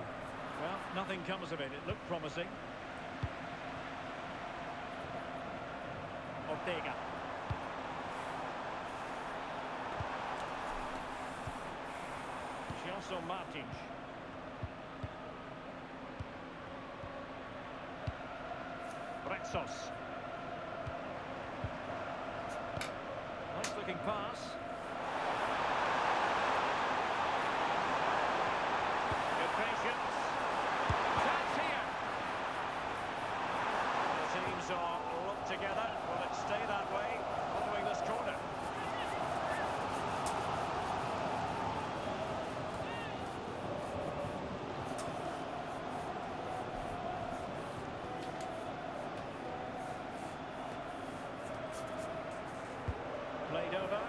Well, nothing comes of it. It looked promising. Ortega. Gelson Martins. Bretsos. Nice looking pass. Good patience. Chance here. The teams are locked together. Will it stay that way following this corner? Played over.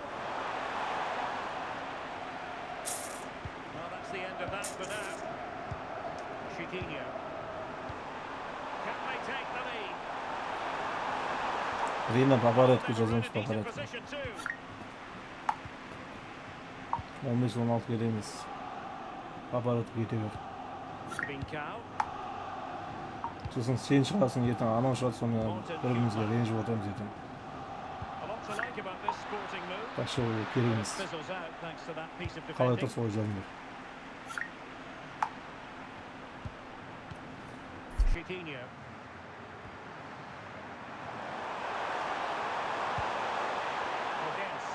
Well, that's the end of that for now. Chiquinho. Can they take the lead? Rina Babaret They're kocazımış in a decent Babaret. position too. 15-16 gelemiz. Babaret gidiyor. Vincao. So'sin sen chiqasan yerdan, anon chiqadi, sonra bir-birimizga renjib o'tamiz yerdan. A lot to like about this sporting move. Yaxshi o'yin It kerakmiz. fizzles out thanks to that piece of Qalay defending. tursa o'ylaymiz. Chiquinho. Odense.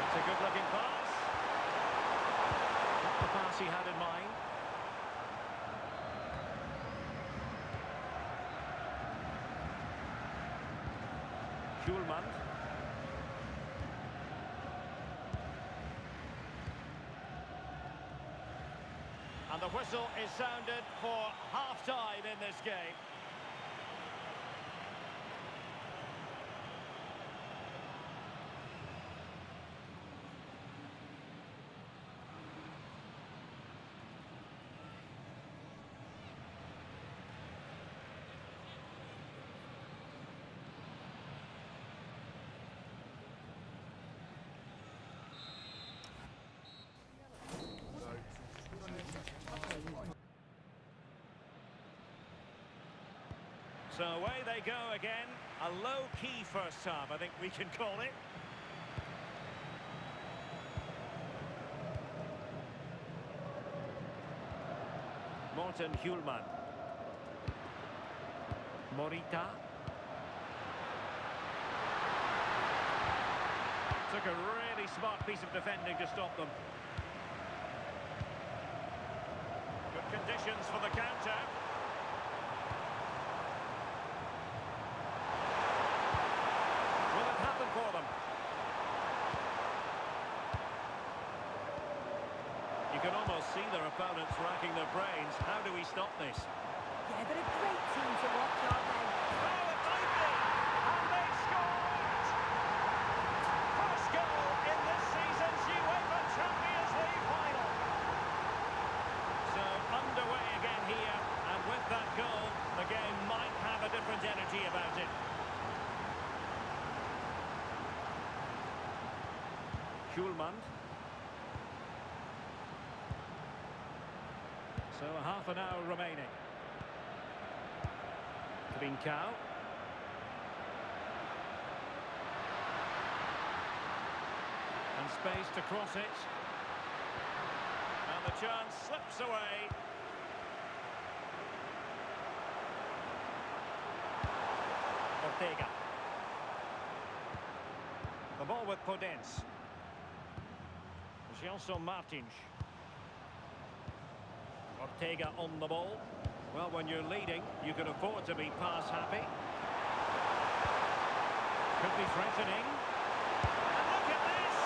It's a good-looking pass. Not the pass he had in mind. Schulman. And the whistle is sounded for half-time in this game. So away they go again. A low-key first half, I think we can call it. Morten Hjulman. Morita. Took a really smart piece of defending to stop them. Good conditions for the counter. Will it happen for them? You can almost see their opponents racking their brains. How do we stop this? Yeah, they're a great team to watch, aren't they? Oh, it might be! And they scored! First goal in this season's UEFA Champions League final. So underway again here, and with that goal, the game might have a different energy about it. Schulman. So half an hour remaining. Vincao. And space to cross it. the chance slips away. Ortega. The ball with Podence. Gelson Martins. Ortega on the ball. Well, when you're leading, you can afford to be pass happy. Could be threatening. And look at this!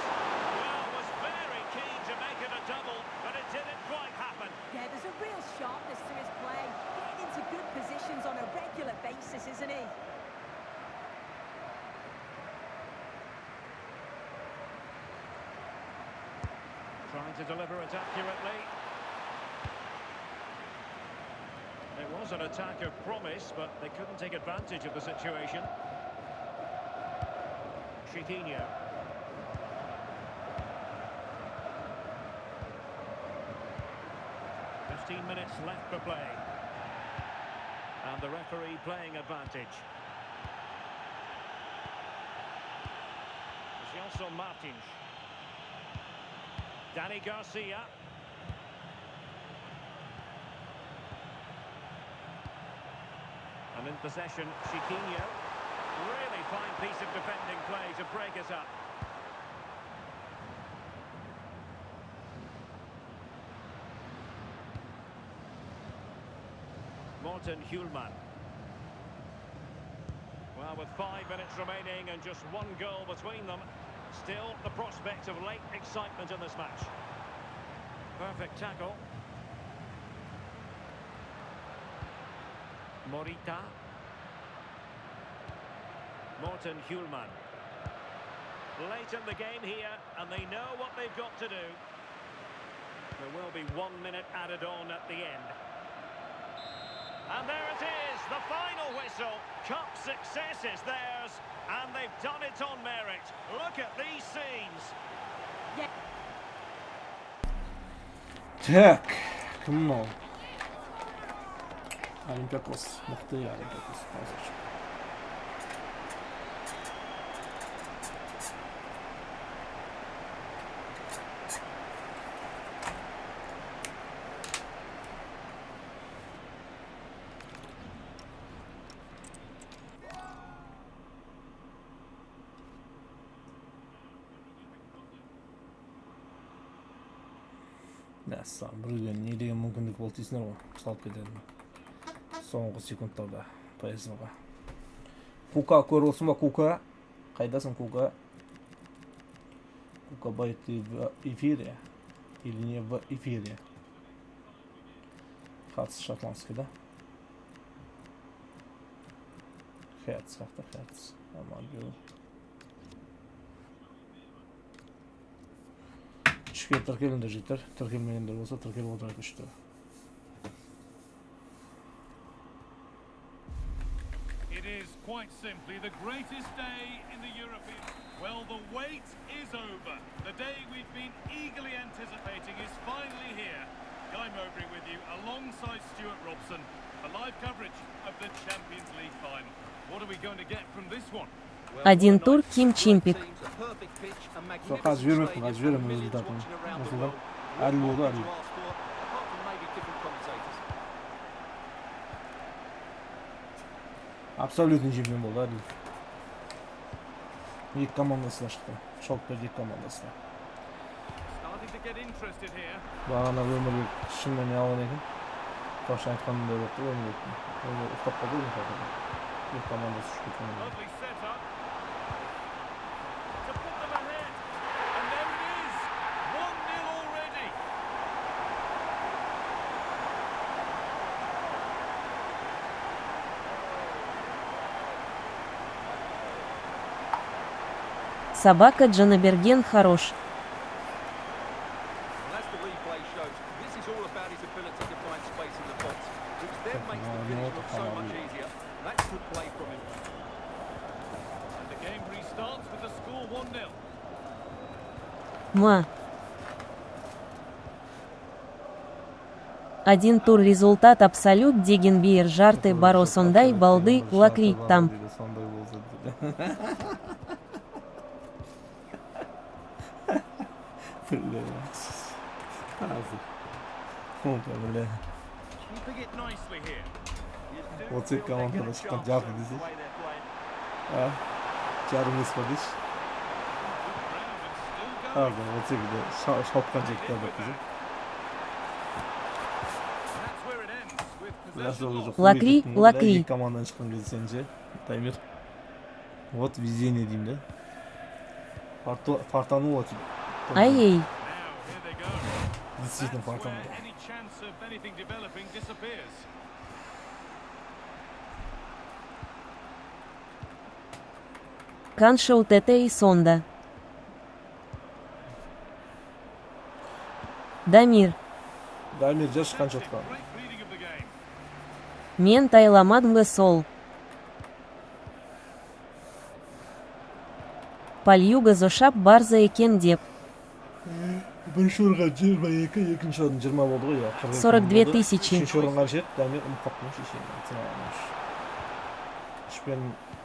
Well, was very keen to make it a double, but it didn't quite happen. Yeah, there's a real sharpness to his play. Getting into good positions on a regular basis, isn't he? Trying to deliver it accurately. It was an attack of promise, but they couldn't take advantage of the situation. Chiquinho. "15 minutes left for play. And the referee playing advantage. Gelson Martins. Danny Garcia. And in possession, Chiquinho. Really fine piece of defending play to break it up. Morten Hjulman. Well, with 5 minutes remaining and just one goal between them, still the prospect of late excitement in this match. Perfect tackle. Morita. Morten Hjulman. Late in the game here, and they know what they've got to do. There will be 1 minute added on at the end. And there it is, the final whistle. Cup success is theirs, and they've done it on merit. Look at these scenes. Так, ну. Олимпиакос. Мықты Олимпиакос. Hozir. Neyse, buraya ne degan mümkünlük bo'lsa deysizlar ғой, salib ketadi. So'nggi sekundlarda PSVga. Kuka ko'ryapsizmi, Kuka? Qaydasan, Kuka? Kuka будет в эфире или не в эфире? Хац шотландский, да? Хац, хац. Нормально. Tushga tirkilindi jitar, tirkilmaganlar bo'lsa tirkilib o'tiradi ishda. It is quite simply the greatest day in the European. Well, the wait is over. The day we've been eagerly anticipating is finally here. Guy Mowbray with you alongside Stuart Robson for live coverage of the Champions League final. What are we going to get from this one? Один тур Ким Чимпик. Qaz yurmayapman rezultatini. Masalan, adil bo'ldi, adil. Absolyutniy chempion bo'ldi, adil. Ilk komandasidan chiqdi. Shokberdek komandasidan. Bag'ana o'mirga shundan yolg'on ekan. Toshdan aytganimda yo'qdi, o'mirga. O'zi uxlab qoldi, ilk komandasi tushib ketgan. Собака Джанаберген хорош. Ма. Один тур результат абсолют деген бейер жарты баро сондай балды лакри там. Öyle. Keeping it nicely here. O tek komandada çıkan jarı desek. Ha. Jarımız varmış. Pardon, o tek de şapkan çekti abi bize. Biraz da olacak. Лакри. Komandan çıkan kız sence. Таймер. Вот везение diyeyim de. Фартануло тебе. Ай-ей. Действительно фартануло. Any chance of anything developing disappears. Каншоу ТТ и Сонда. Дамир. Дамир жаш қанша отқан? Great reading of the game. Мен тайламадмгы сол. Пальюга зошап барза екен деп. Бірінші орынға 22, екінші орын 20 болды ғой, я. 42 тысячи. Үшінші орынға жет, Дамир ұмқапмын шешен.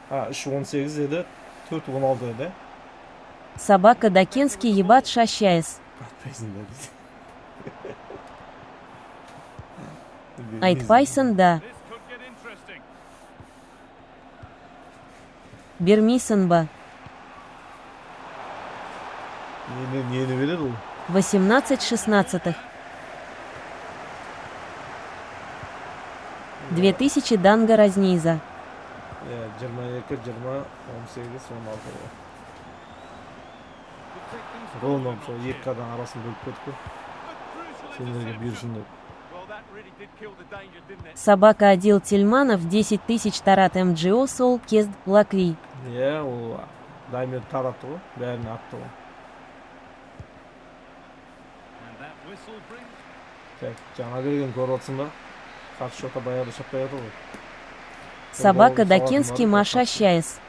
3-18 еді, 4-16 еді. Собака Дакенский ебат шащаяс. Атпайсың да біз. Айтпайсын да. This could get interesting. Бермейсін ба. Нені береді ол? 18/16. 2000 данга разниза. 22, 20, 18, 16. Ровно сол екі адам арасын бөліп кетті. Сендерге бұйырсын деп. Well, that really did kill the danger, didn't it? Собака Адил Тельманов 10 000 тарат МГО сол кезд лакри. Ол Дамир таратты ғой, бәріне атты ғой. And that whistle brings Так, жаңа келген көріп отырсың ба? Қарсы жоқта баяғыда шаппай жатыр ғой. Собака Дакенский Маша Щаяс.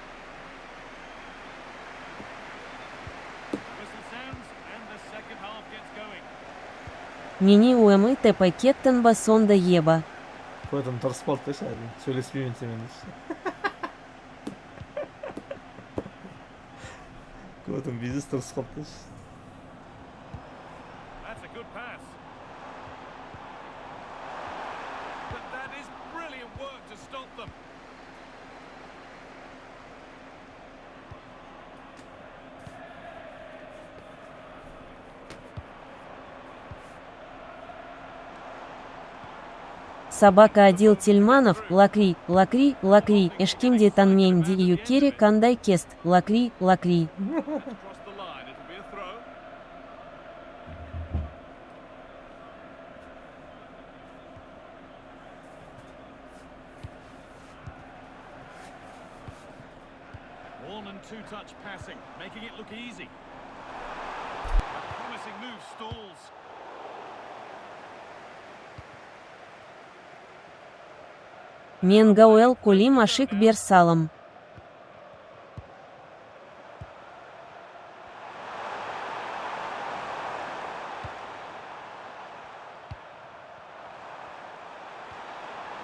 whistle sounds and the second half gets going. Мини уэмы тепа кеттен ба сонда еба. Қойдым тырысып қалды да шәді. Сөйлеспеймін семен ішті. Қойдым бизнес тырысып қалды да. That's a good pass. But that is brilliant work to stop them. Собака Адил Тельманов, лакри, лакри, лакри, эшкимди танменди юкери кандай кест, лакри, лакри. Across the line, it'll be a throw. One and two-touch passing, making it look easy. A promising move stalls. Менгауэл кули машик берсалом.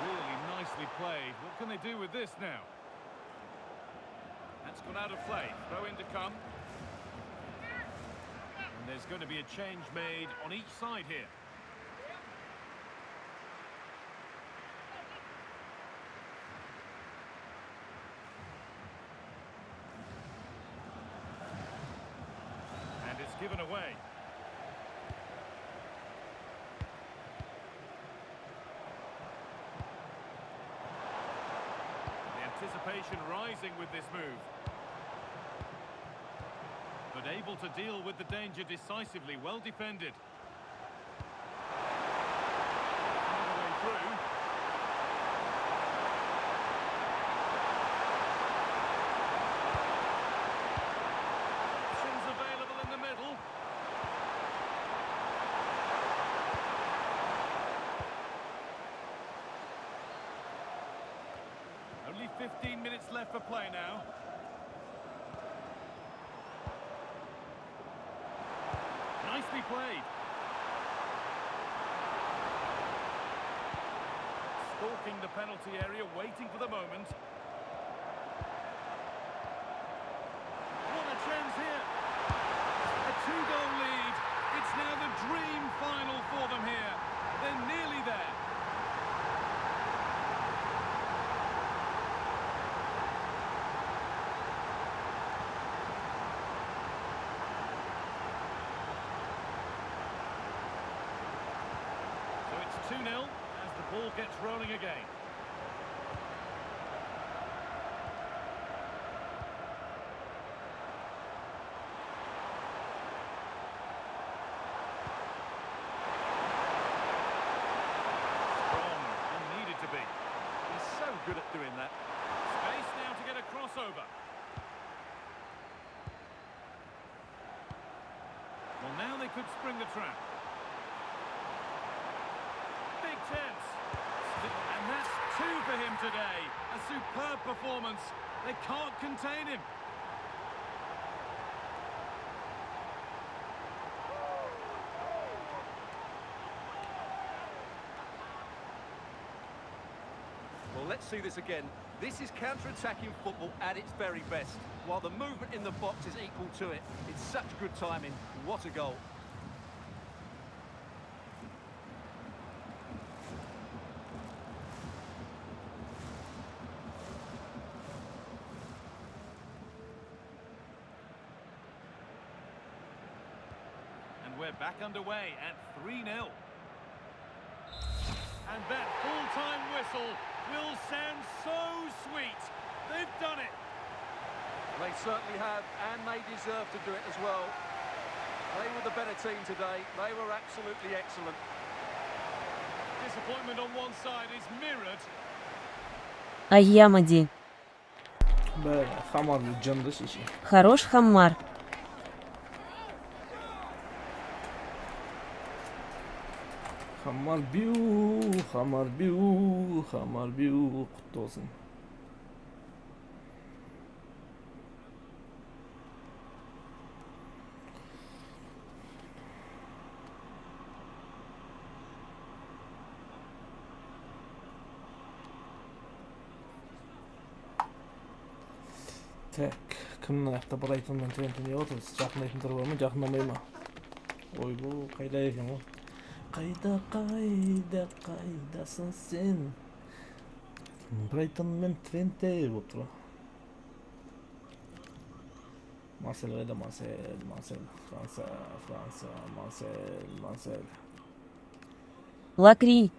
Really nicely played. What can they do with this now? That's gone out of play. Throw in to come. And there's going to be a change made on each side here. And it's given away. The anticipation rising with this move. But able to deal with the danger decisively, well defended. All the way through. Options available in the middle. Only 15 minutes left for play now. Nicely played. Stalking the penalty area, waiting for the moment. What a chance here. A two-goal lead. It's now the dream final for them here. Then 2-0 as the ball gets rolling again. Good at doing that. Space now to get a crossover. Well, now they could spring the trap. Big chance. And that's 2 for him today. A superb performance. They can't contain him. Well, let's see this again. This is counter-attacking football at its very best. While the movement in the box is equal to it. It's such good timing. What a goal. And we're back underway at 3-0. And that full-time whistle will sound so sweet. They've done it. They certainly have, and they deserve to do it as well. They were the better team today. They were absolutely excellent. Disappointment on one side is mirrored. Айямади. Бля, хамар джанды шиши. Хорош хаммар. Хамар бью, хамар бью, хамар бью. Құтты болсын. Так, кімнің аяқта Брайтонмен Трентін не отырыз? Жақындайтын тұрып ма, жақындамай ма? Ойбу, қайда екен ғой? Қайдасың сен? Брайтонмен Трентте болып тұр. Марсель қайда? Марсель. Франция, Марсель. Лакри.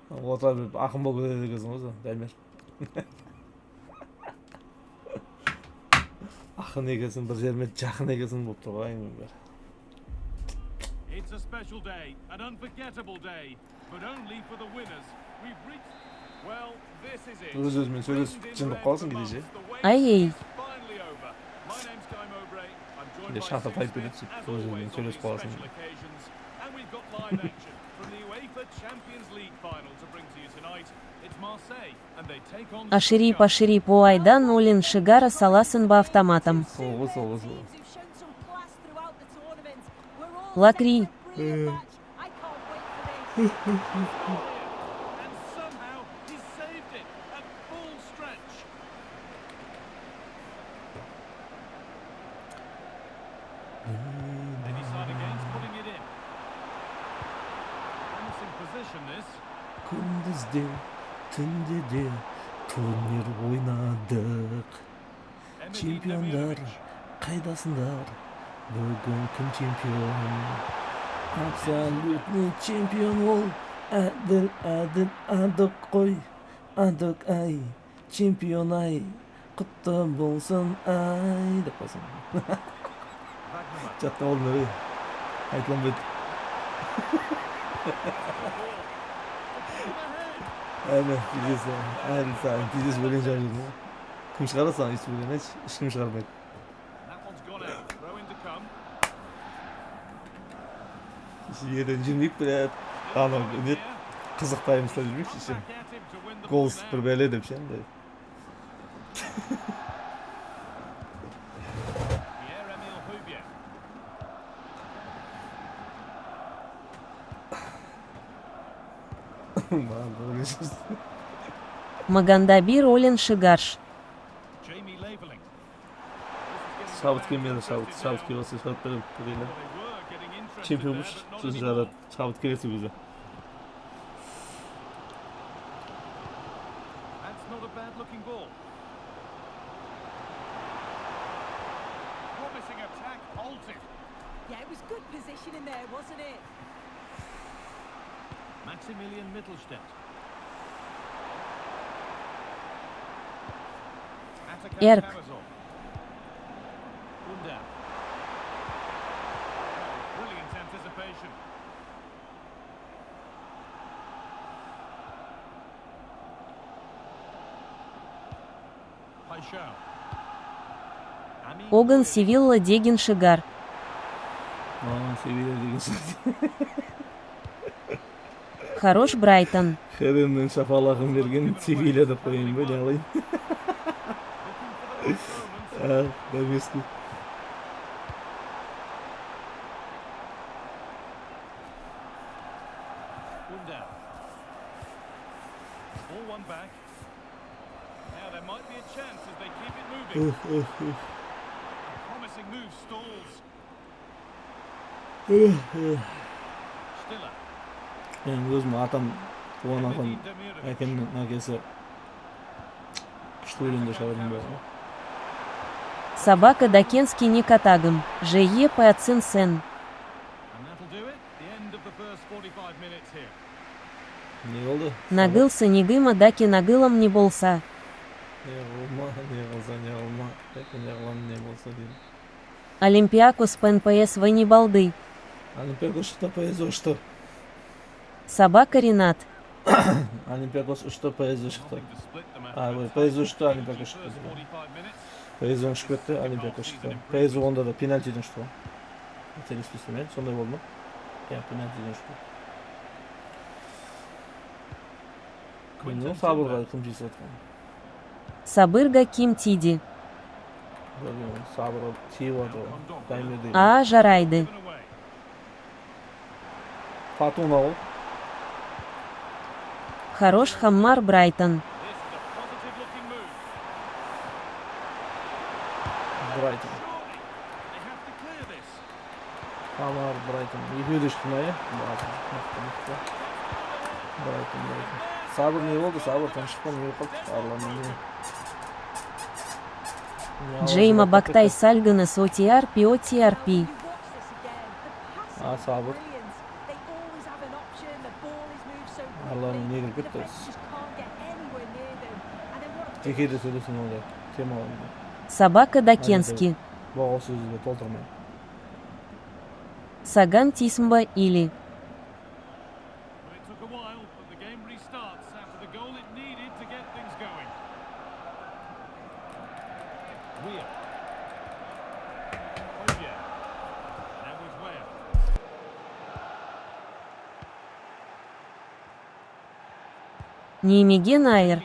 Отыра біліп, ақын болып өтеді екенсің ғой, дәмер. Ақын екенсің, бір жермен жақын екенсің болып тұр ғой, әңгіме бәрі. It's a special day, an unforgettable day, but only for the winners. We've reached. Well, this is it. Өзімен сөйлесіп жындып қаласың келеше. Ай-ей. Finally over. My name's Aybol. I'm joined Де by шатыр тайып Smith, береді, as өзімен always on сөйлесіп these қаласың. special occasions. And we've got live action from the UEFA Champions League final to bring to you tonight. It's Marseille, and they take on. Ашири по Айдан Улин Шигара Саласын ба автоматом. Солғы. Лакри. And somehow he saved it at full stretch. They decide against putting it in. Promising position this. Күндізде, түнде де турнир ойнадық. Чемпиондар, қайдасындар? Бүгін кім чемпион? Абсолютный чемпион ол. Әділ, адық қой. Адық ай, чемпион ай. Құтты болсын ай. Деп қойсын. Жатта болдың ой. Айтылам бет. Әне, кезесі. Әлі саған кезесі өлең жаржылды. Кім шығара саған есі өлең әч? Ешкім шығармайды. That one's gone out. Throw in to come. Еден жүрмейік білет. Ана нет қызықтаймызда жүрмейік шешем. Back at him to win the Гол ball now. бір бәле деп ше. Магандабир Олин Шигарш. Jamie Labeling. Шабыт келмеді, шабыт келесі шабыт беріп көрейін. They were getting interested Чемпион there, бұш, but not сөз anymore. жарады, шабыт келесі көзі. That's not a bad looking ball. Promising attack halted. Yeah, it was good positioning. positioning there, wasn't it? Maximilian Mittelstädt. Эрк. Brilliant anticipation. Оган Севилла Дегин Шигар. Sevilla деген Хорош Брайтон. Хеденнің шапалағын берген Sevilla деп қойын ба, не алайын? Дәмескі. Promising move stalls. Мен өзім атам, туған атам, әкемнің әкесі күшті өлеңде шығардым ба. Собака Дакенский не катагам. Же Пацин Сен. Не болды? Нагылса негыма даки нагылам не болса. Не қылма, не қылам не болса деймін. Олимпиакос ПНПС вы не балды. Олимпиакос что поэзо, что? Собака Ренат. Олимпиакос что поэзо, что? Поэзо что, Олимпиакос что? Поэзоның шығып кетті, Олимпиакос шықты. Поэзо онда да пенальтиден шықты. Қателеспесем, иә? Сондай болды ма? Иә, пенальтиден шықты. Ну, сабырға кім жейсі атқан? Сабырга Ким Тиди. Сабырға тиіп атыр. Таймердей. Жарайды. Фатуна ол. Хорош Хаммар Брайтон. Брайтон. Хаммар Брайтон. Екеуі де шықты ма, е? Брайтон. Сабыр не болды? Сабырдан шыққан не қалды? Арланның не? Джейма Бактай Сальганес OTRP OTRP. Сабыр. Арланның не кіріп кетті? Жекеде сөйлесін олай. Тема олай. Собака Дакенский. Боғал сөзді толтырмай. Саган Тисмба или. Ниемеген Айр.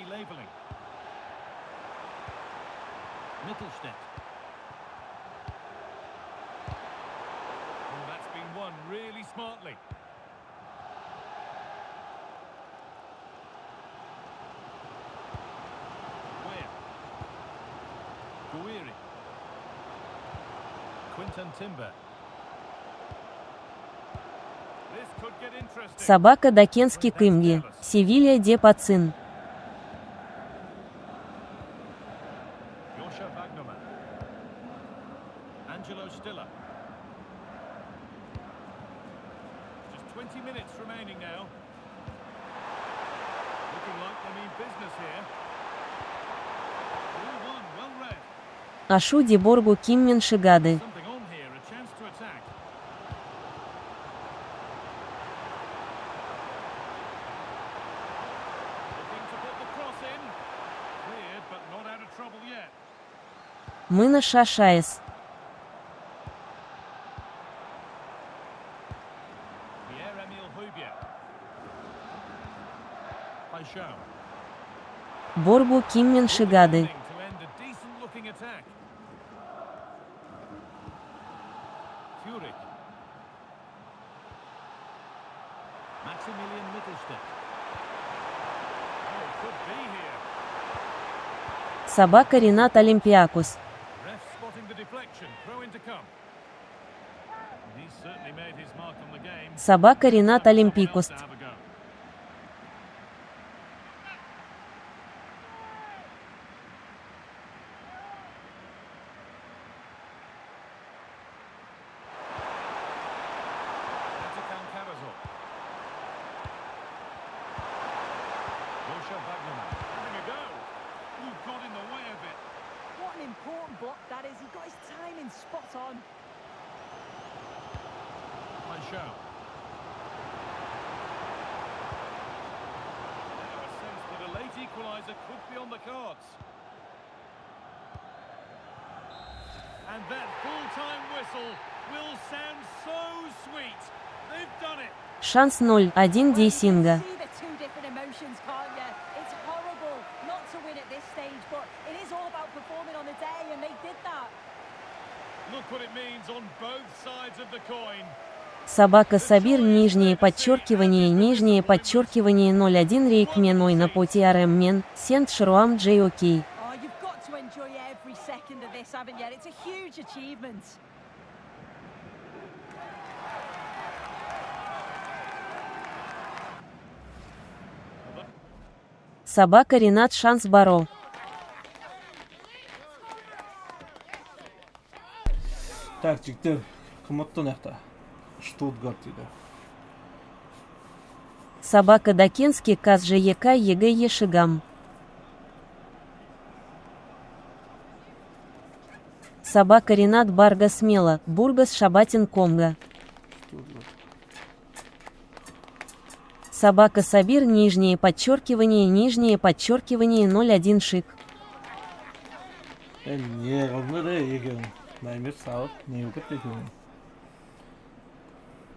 Собака Дакенский Кымги. Севилья де Пацин. Ашу Деборгу Киммен Шигады. Мы на Шашаес. Боргу Киммен Шигады. Собака Ренат Олимпиакос. Собака Ренат Олимпикос. show. Now a sense that a late equaliser could be on the cards. And that full-time whistle will sound so sweet. They've done it. Шанс 0-1 Дейсинга. See the two different emotions, can't you? It's horrible not to win at this stage, but it is all about performing on the day, and they did that. Look what it means on both sides of the coin. Собака Сабир, нижнее подчеркивание 01 рейкменой на пути РМмен, сент шруам джей окей. Oh, you've got to enjoy every second of this, haven't you? It's a huge achievement. Собака Ренат шанс баро. Так, жігіттер, кім отты нақта? Штутгарт дейді. Собака Дакинский каз ЖЕК ЕГЭ Ешигам. Собака Ренат Барга Смела, Бургас Шабатин Комга. Собака Сабир, нижнее подчеркивание 01 шик. Не қылмыр еген. Наймер сауыт, не өкет екен.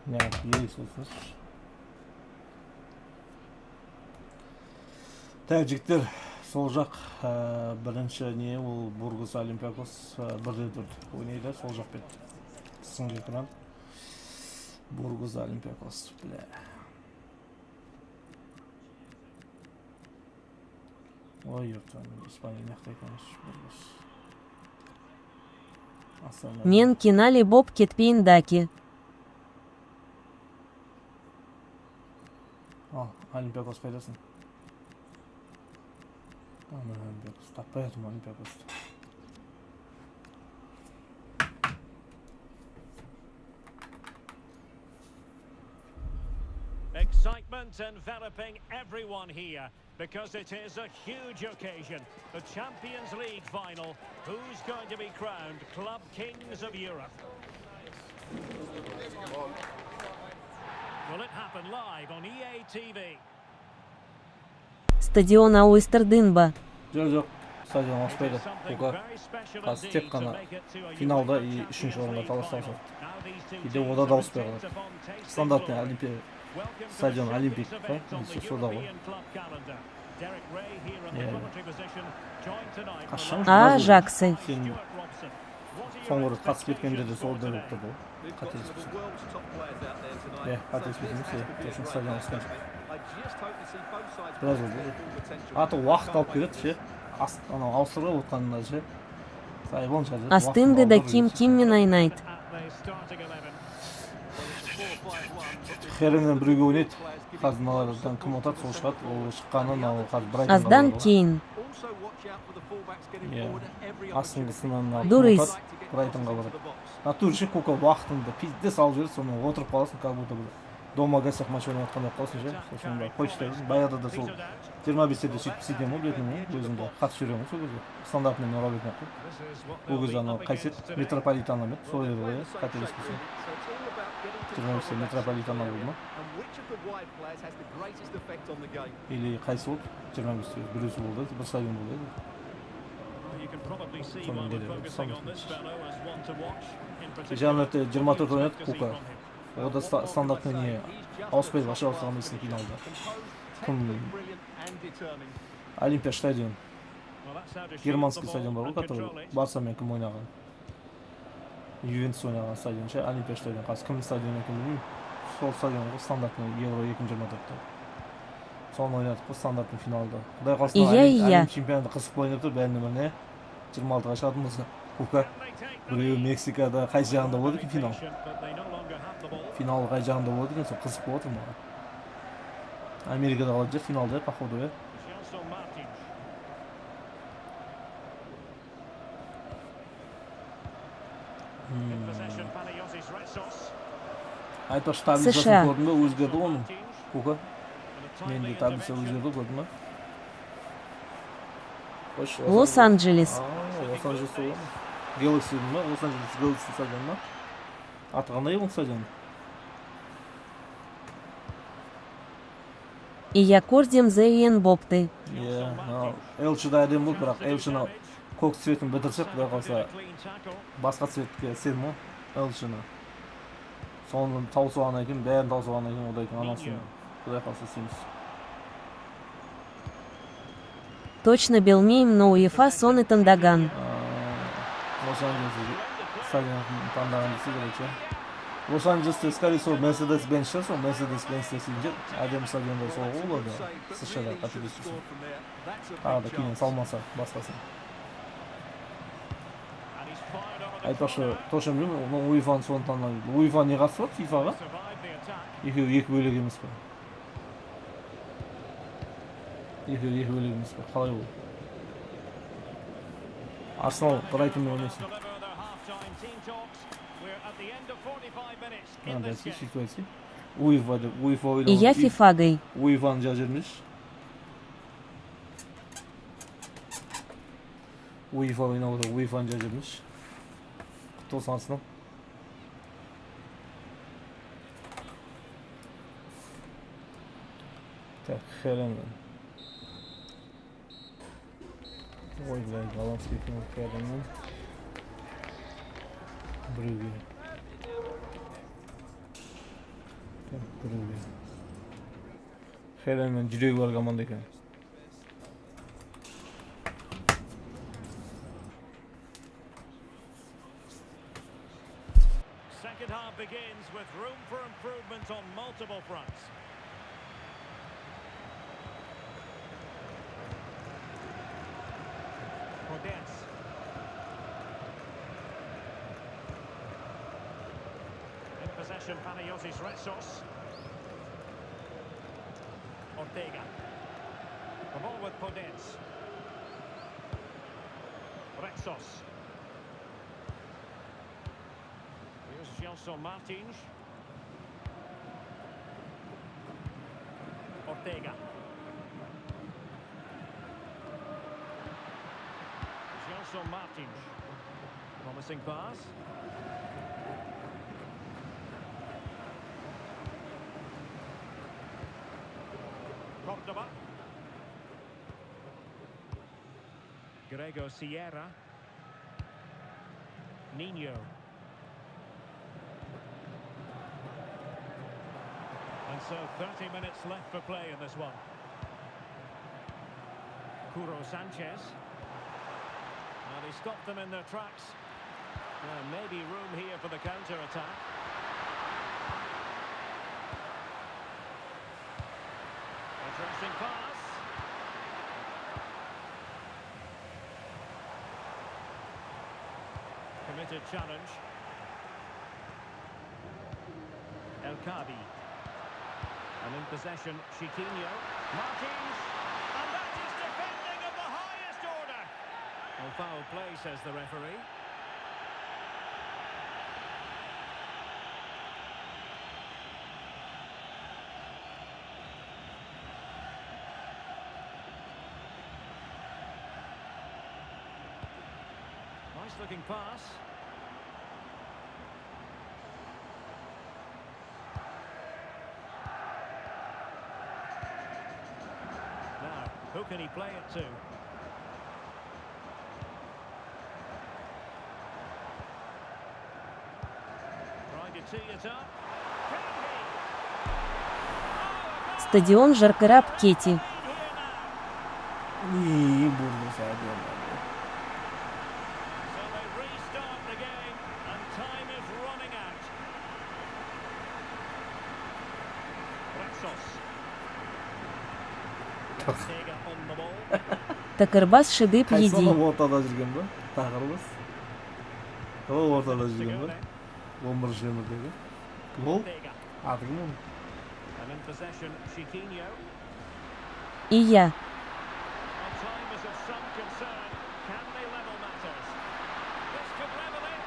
Не, ей солсыз. Так, жігіттер, сол жақ бірінші не, ол Бургас Олимпиакос 1-4 ойнайды, сол жақ бет. Сыңғы екран. Бургас Олимпиакос, бля. Ой, ертен, Испания нақтай көміш, Бургас. Мен кинали Боб Кетпейндаки. Олимпиакос қайдасың? Олимпиакос, таппай атым Олимпиакосты. Excitement enveloping everyone here because it is a huge occasion. The Champions League final. Who's going to be crowned Club Kings of Europe? Will it happen live on EA TV? Стадион Ауистердынба. Жоқ, стадион ашпайды. Оға қазір тек қана финалда и үшінші орынға таласталса. Кейде ода дауыспай қалады. Стандартный Олимпия стадион Олимпик, сода ғой. А, Жаксы. Сен соңғы рет қатысып кеткенде де сол да болып тұрды ғой. Қателеспесем. Қателеспесем, точно стадион асқан жоқ. Біраз болды. Аты уақыт алып келеді, ше. Ауыстырып отқанында, ше. Айбол жазады. Астынды да Ким Минайнайт. Херенен біреуге ойнайды. Қазір мыналардан кім отады, сол шығады. Ол шыққаны, қазір Брайтонға Аздан Кейн. астыңғысынан Дурис. Брайтонға барады. Натурше көке уақытыңды пиздес алып жібереді, сонымен отырып қаласың, как будто бір дома гостях матч ойнап жатқандай қаласың, ше. Сосын бәрі почтайды. Баяғыда да сол 25-те сөйтіп істеген ғой, білетінім ғой, өзімді қатысып жүремін сол кезде. Стандартмен орап еткен ғой. Ол кезде анау қайсет метрополитан ма еді, сол еді ғой, қателеспесем. 25-те метрополитан болды ма? Или қайсы болды? 25-те біреусі болды, бір стадион болды еді. Жаңырты 24 ойнады Кука. Ода стандартный не ауыспайды, вообще ауыстырғанбайсың финалда. Олимпия стадион. Германский стадион бар ғой, который Барсамен кім ойнаған. Ювентус ойнаған стадион, ше, Олимпия стадион. Қазір кімнің стадионы екенін білмеймін. Сол стадион ғой, стандартный Евро 2024-те. Соны ойнадық қой стандартный финалда. Құдай қаласына Олимп чемпионаты қызық ойнап тұр, бәрінің біріне 26-ға шығатынбыз. Кука. Біреу Мексикада қай жағында болды екен финал? Финал қай жағында болды екен, сол қызық болып отыр маған. Америкада қалады жер финалда, походу, е. Айтпақшы таблицасын көрдің бе, өзгерді оның. Кука. Менде таблица өзгерді, көрдің бе? Лос-Анджелес. Лос-Анджелес ол ма? Galaxy ма? Лос-Анджелес Galaxy стадион ма? Аты қандай ол стадион? Iya ko'rdim zeyen bo'pti. Elchida әдем болды, бірақ Elchini көк цветін бітірсек, құдай қалса басқа цветке седім ғой, Elchini. Соны тауысып алған екен, бәрін тауысып алған екен, одан кейін анасын құдай қалса сеніміз. Точно белмейм, но UEFA соны тандаган. Тандаган десе керек, Лос-Анджелесте, скорее всего, Mercedes-Benz шығар, сол Mercedes-Benz десейінше, әдемі стадионда сол болады, США-да қателеспесем. Тағы да кейін салмаса басқасы. Айтпақшы, точно білмеймін, UEFA-ны соны таңдайды. UEFA не қатысы бар, FIFA-ға? Екеуі екі бөлек емес пе? Екеуі екі бөлек емес пе? Қалай ол? Арсенал Брайтонмен ойнайсың. Дәлсе, сөйтіп айтсы. UEFA ойлауын. Iya FIFA-гай. UEFA-ны жазып жүрмеш. UEFA ойнауы да UEFA-ны жазып жүрмеш. Құтты болсын Арсенал. Так, Хеленмен. Ой, блядь, голландский фильм Хеленмен. Брюгге. Хеленмен жүрегі бар команда екен. Second half begins with room for improvement on multiple fronts. Podence. In possession, Panayotis Retsos. Ortega. The ball with Podence. Retsos. Here's Gelson Martins. Ortega. Gelson Martins. Promising pass. Cordoba. Grego Sierra. Nino. And so 30 minutes left for play in this one. Kuro Sanchez. And he stopped them in their tracks. Maybe room here for the counter-attack. Interesting pass. Committed challenge. El Kabi. And in possession, Chiquinho. Martins. And that is defending of the highest order. Well, foul play, says the referee. Nice looking pass. Now, who can he play it to? Trying to tee it up. Стадион Жаркараб Кети. İyi buldu zaten. So they restart the game and time is running out. Retsos. Ortega on the ball. Takırbas шыдып Қайсы еди. ортада жүрген ба? Тағырбыз. Ол ортада жүрген ба? 11 жемірдегі. Ол? Ortega. Аты кім ол? And in possession, Chiquinho. Iya. Well, time is of some concern. Can they level matters? This could level it.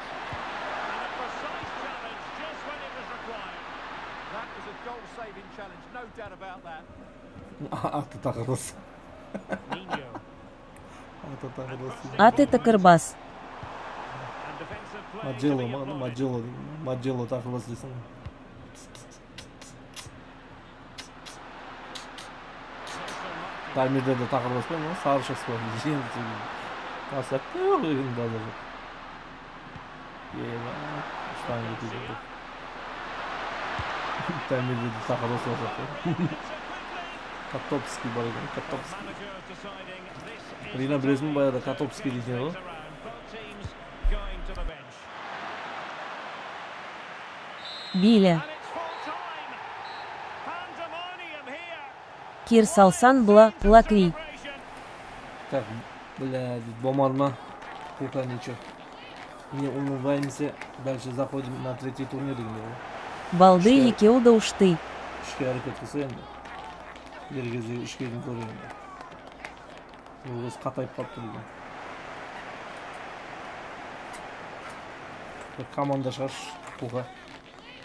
And a precise challenge just when it was required. That was a goal-saving challenge, no doubt about that. Аты тағырбыз. Nino. Аты тағырбыз. Аты Такырбас. And defensive play. Маджело, Маджело деген. Маджело тағырбыз дейсің. Таймерде де тақыр баспаймын, сары шас бар. Тасап, деген базар жоқ. Штан кетеді. Таймерде де тақыр баспаймын. Котовский бар екен, Котовский. Рина білесің баяғыда Котовский дейтін ғой. Биля. Кир салсан бла лакри. Так, блядь, бомарма. Пока ничего. Не умываемся. Дальше заходим на третий турнир. Балды екеуді ұшты. Үшке әрекет қылса енді. Ергезе үшкеден көрейін. Бұл қыз қатайып қапты деген. Команда шығар. Пока.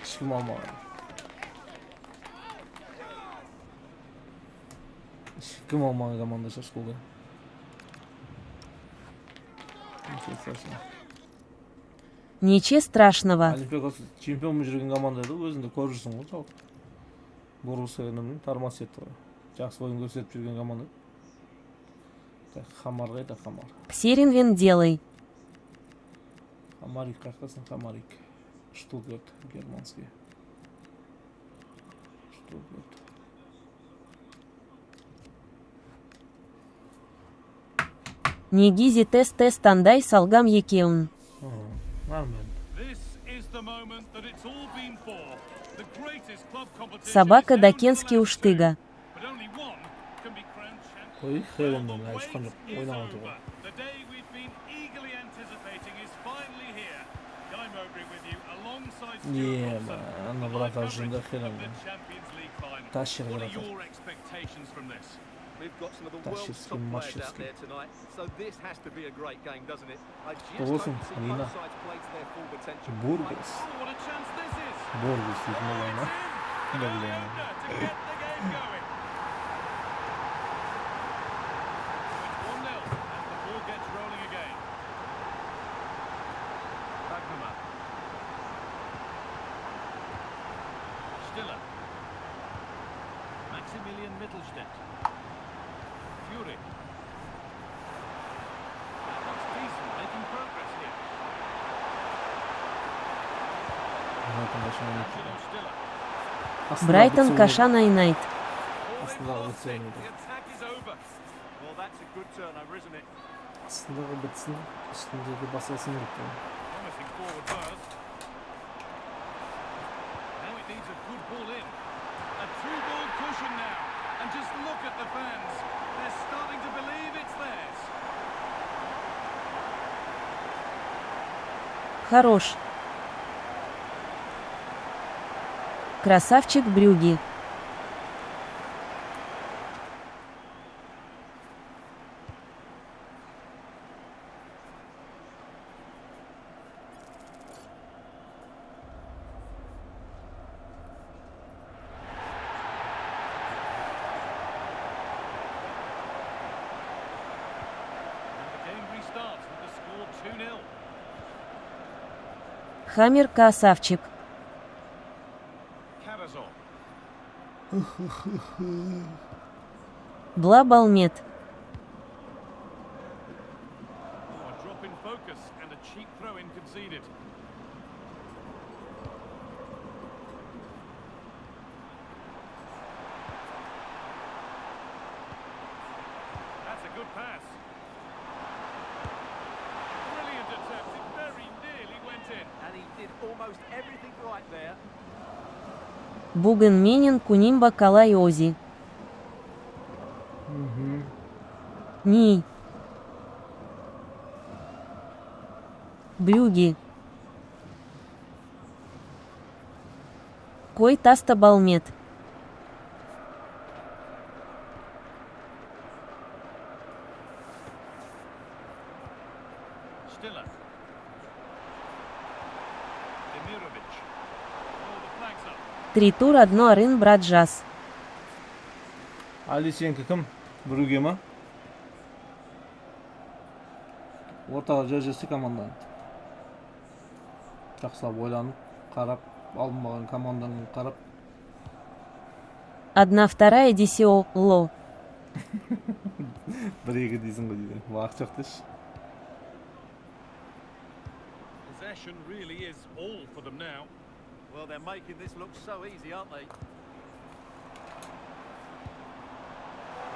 Ешкім алмаған. Кім алмаған команда шығар пока. Ничего страшного. Олимпиакос чемпион жүрген команда еді, өзінде көріп жүрсің ғой жалпы. Боруссияның тармас етті ғой. Жақсы ойын көрсетіп жүрген команда. Так, Хамар қайда Хамар. Ксеринвен делай. Хамарик қаққасын Хамарик. Штутгарт, германский. Штутгарт. Негизи тест тандай салгам екеуін. Нормально. Собака дакенский уштыга. Ой, херенмен, ешқам жоқ. Ойнаған тұға. Не, ана бірақ ажында херенмен. Ташер бірақ. Ташерский, Машерский. Olsun, Nina. Burgos. Burgos, dedim olayına. Ne bile yani. Брайтон Кашан Айнайт. Aslında bitsin, üstündeki basılsın gitti. Хорош. Красавчик Брюги. Хаммер красавчик. Бла балмет. Буген Менин Кунимба Калай Ози. Ни. Брюги. Кой таста балмет. Три тур, одно арын, брат Жас. Алисенко кім? Брюге ма? Ортаға жәржесі команданың. Жақсылап ойланып, қарап, алынбаған команданың қарап. 1/2 Дисио Ло. Bir-iki deysin qoy deydi. Vaqt yo'qdish. Possession really is all for them now. Well, they're making this look so easy, aren't they?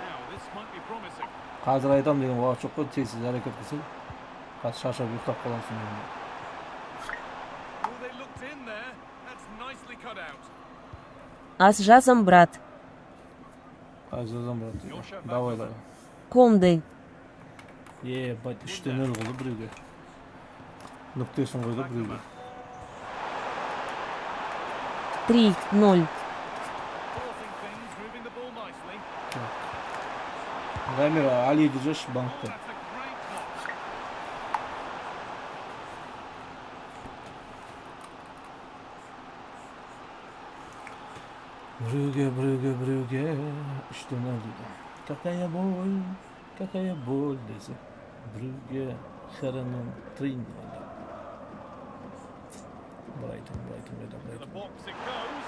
Now, this might be promising. Hozir aytam dedim, vaqt yo'q, tezsiz harakat qilsin. Qaz shashab yuqtab qolarsin endi. Oh, they looked in there. That's nicely cut out. А с жазом, брат. Azizam brат. Давай, давай. Комды. Ебать, 3-0 bo'ldi birovga. Nuqtasini qo'ydi birovga. 3-0. Forcing things, moving the ball nicely. Ramiro Ali идешь банкта. That's a great block. Birovga 3-0 dedi. Какая боль desa. Birovga xiranin trin oldi. Brighton. To the box it goes.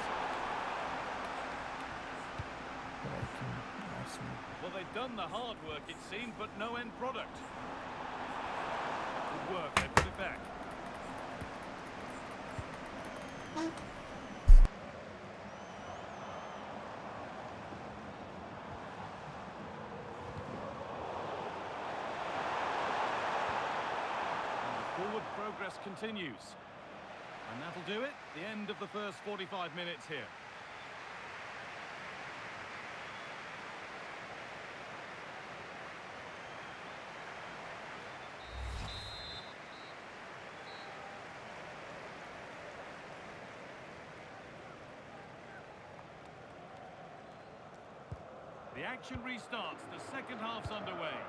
Well, they've done the hard work, it seemed, but no end product. Good work, they put it back. And the forward progress continues. And that'll do it. The end of the first 45 minutes here. The action restarts. The second half's underway.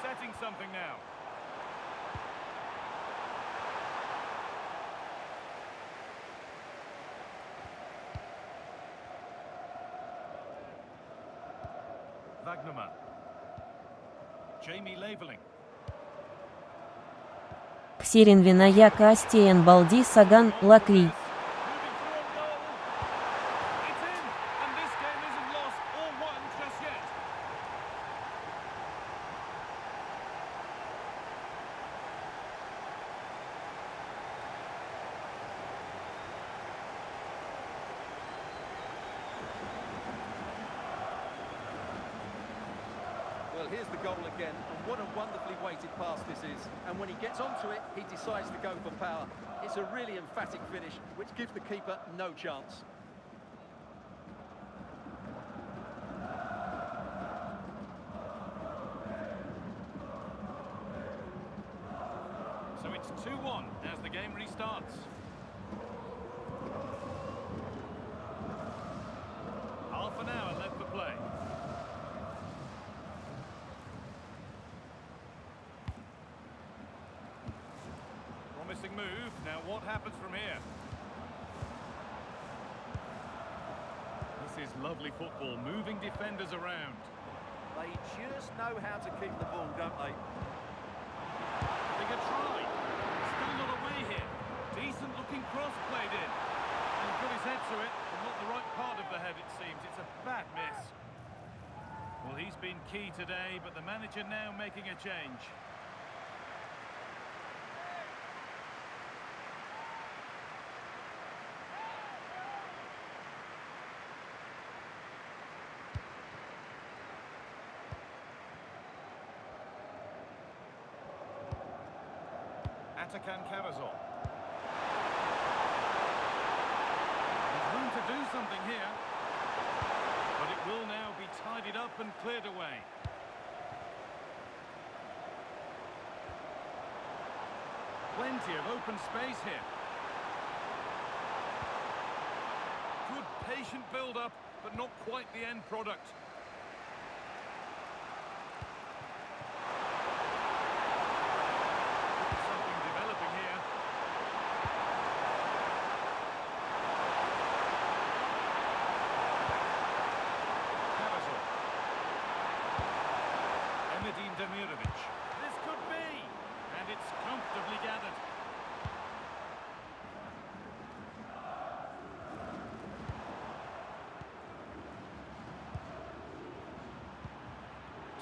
Setting something now. Wagnerman. Jamie labelling. Ксерин Виная Кастиен Балди Саган Лакри. Well, here's the goal again, and what a wonderfully weighted pass this is. And when he gets onto it, he decides to go for power. It's a really emphatic finish, which gives the keeper no chance. So it's 2-1 as the game restarts. Half an hour left for play. Promising move. Now what happens from here? This is lovely football, moving defenders around. They just know how to keep the ball, don't they? Having a try. Still not away here. Decent looking cross played in. And got his head to it, but not the right part of the head it seems. It's a bad miss. Well, he's been key today, but the manager now making a change. Atakan Karazor. There's room to do something here, but it will now be tidied up and cleared away. Plenty of open space here. Good patient build-up, but not quite the end product.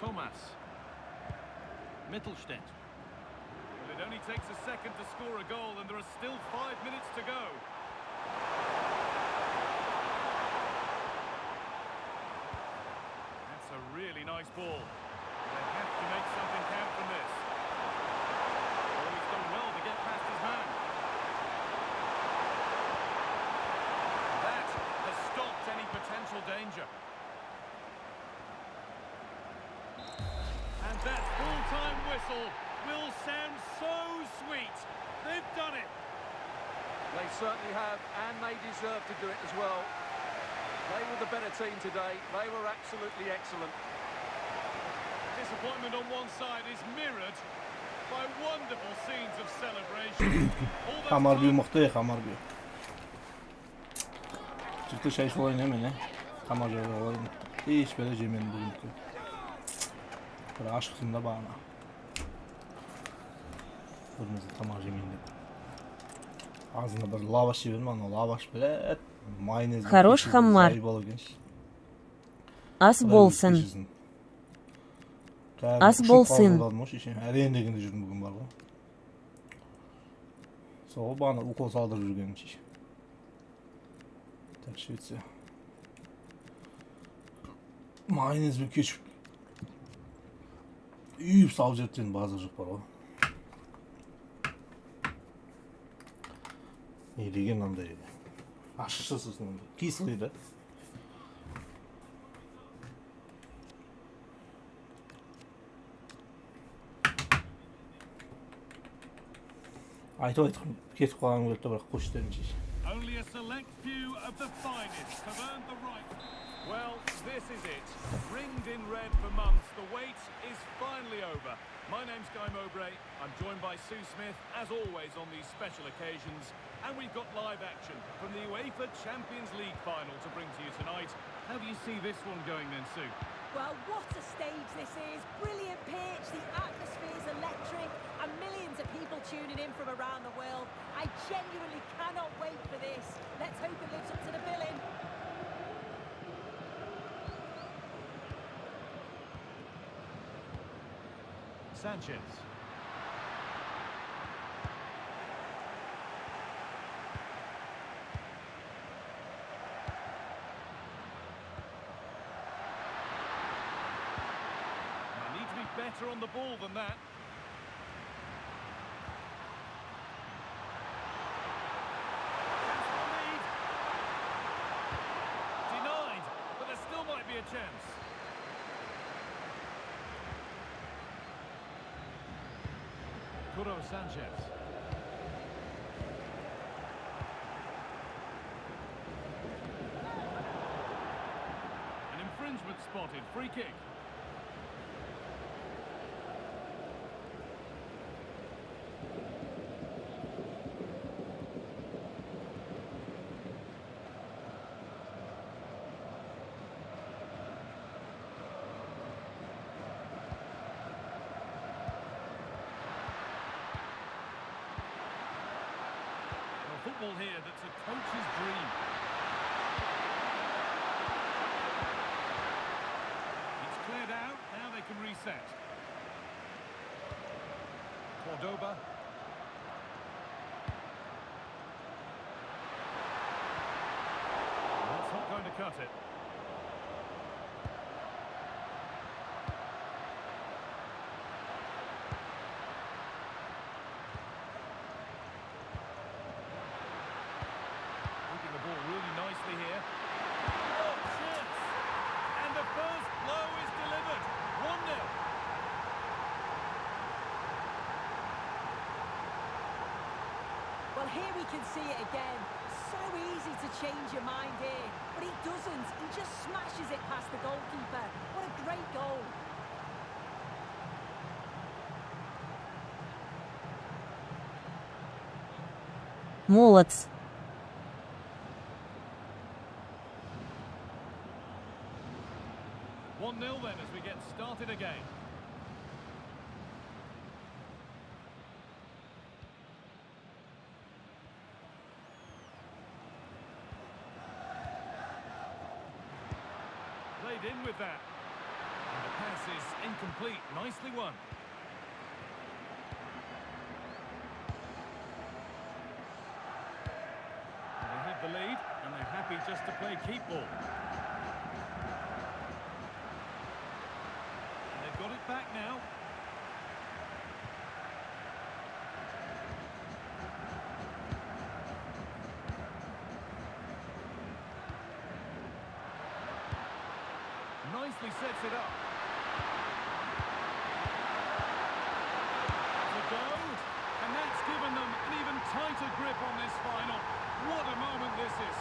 Thomas. Mittelstädt. Well, it only takes a second to score a goal, and there are still 5 minutes to go. That's a really nice ball. They have to make something count from this. Oh, he's done well to get past his man. That has stopped any potential danger. And that full-time whistle will sound so sweet. They've done it. They certainly have, and they deserve to do it as well. They were the better team today. They were absolutely excellent. Disappointment on one side is mirrored by wonderful scenes of celebration. Hamar bir muhtaya hamar bir. Çıktı şey şu oyun hemen ne? Hamar bir oyun. Hiç böyle cemen bugünkü. Bir aşkım da bana. Kırmızı tamam ceminde. Ağzına bir lavaş yiyorum ama lavaş böyle mayonez. Хорош хаммар. Ас болсын. Ас болсын. Әрендегенде жүрдім бүгін бар ғой. Сол бана укол салдырып жүргенім шеше. Так Швеция. Майонезбен кешіп үйіп салып жіберген базар жоқ бар ғой. Не деген андай ащы сосын кислый да. Айтып кетіп қалғым келді бірақ қойшыдарын шеше. Only a select few of the finest have earned the right. Well, this is it. Ringed in red for months. The wait is finally over. My name's Guy Mowbray. I'm joined by Sue Smith, as always on these special occasions. And we've got live action from the UEFA Champions League final to bring to you tonight. How do you see this one going then, Sue? Well, what a stage this is. Brilliant pitch, the atmosphere's electric, and millions of people tuning in from around the world. I genuinely cannot wait for this. Let's hope it lives up to the billing. Sanchez. They need to be better on the ball than that. Denied, but there still might be a chance. Sanchez. An infringement spotted. Free kick. Football here that's a coach's dream. It's cleared out, now they can reset. Cordoba. That's not going to cut it. Here. Oh, chance! And the first blow is delivered. 1-0. Well, here we can see it again. So easy to change your mind here, but he doesn't. He just smashes it past the goalkeeper. What a great goal. Молодц. 1-0 then as we get started again. Played in with that. And the pass is incomplete. Nicely won. They have the lead, and they're happy just to play keep ball. And they've got it back now. Nicely sets it up. To go, and that's given them an even tighter grip on this final. What a moment this is.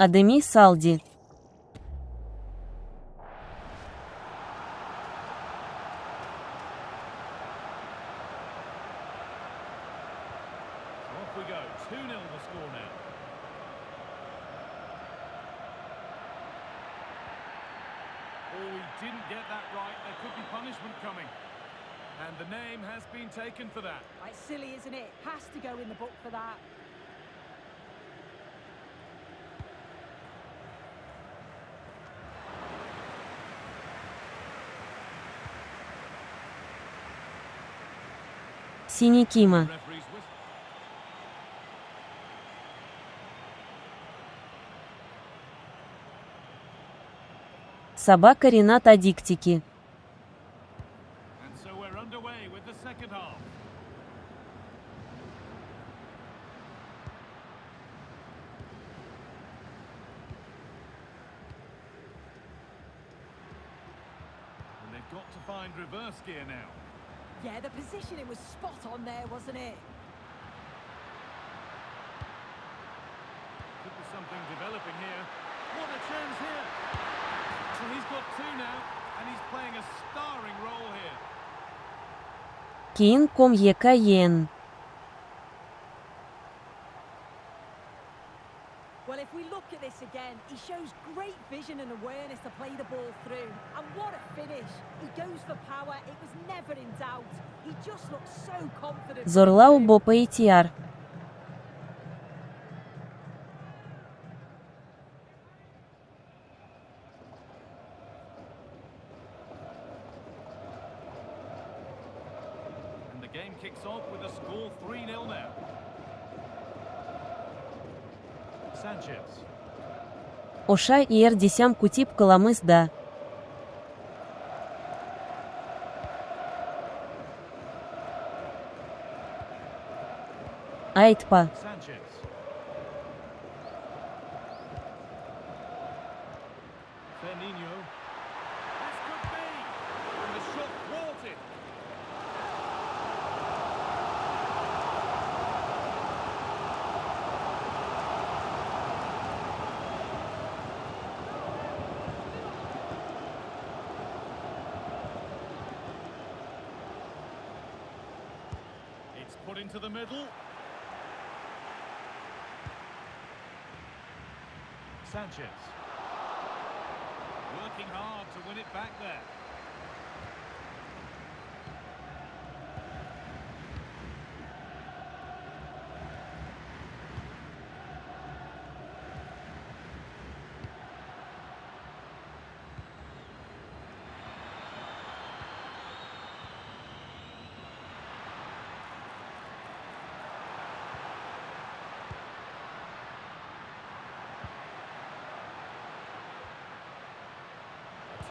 Адеми Салди. Off we go. 2-0 the score now. Oh, he didn't get that right. There could be punishment coming. And the name has been taken for that. It's silly, isn't it? Has to go in the book for that. Синикима. Referee's whistle. Собака Ренат Адиктики. And so we're underway with the second half. And they've got to find reverse gear now. Yeah, the positioning was spot on there, wasn't it? Could be something developing here. What a chance here. So he's got two now, and he's playing a starring role here. Кин ком ЕКЕН. Well, if we look at this again, he shows great vision and awareness to play the ball through. And what a finish. He goes for power. It was never in doubt. He just looks so confident. Зорлау Бопа ИТР. And the game kicks off with a score 3-0 now. Sanchez. Оша ИР десям кутип каламыс да. Айтпа. Sanchez. Firmino. This could be. And the shot thwarted. It's put into the middle. Sanchez. Working hard to win it back there.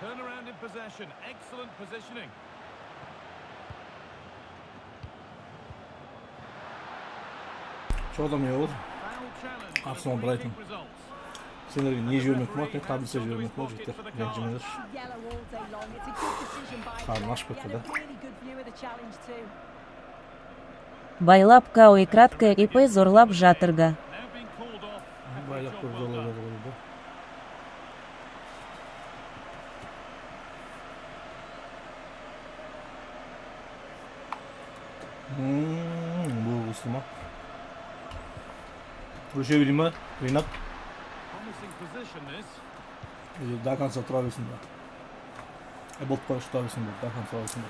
Turnaround in possession. Excellent positioning. Что там я вот? Foul challenge. and a Arsenal free Brighton. kick results. Сендерге не жібермек болот, мен таблица жібермек болот, жігіттер. Мен жібермеш. Yellow all day long. It's a good decision by Karnı him. açıp He had atıyor a really good view of the challenge too. Байлап кау и краткая ИП зорлап жатырга. Now being called off. and good Байлап job, көріп well жолы done. болды. Бұл ұсыма. Ұрыше берейін ба? Ринат? Promising position this. До конца тұра берсін ба. Айбол тұра берсін ба. До конца тұра берсін ба.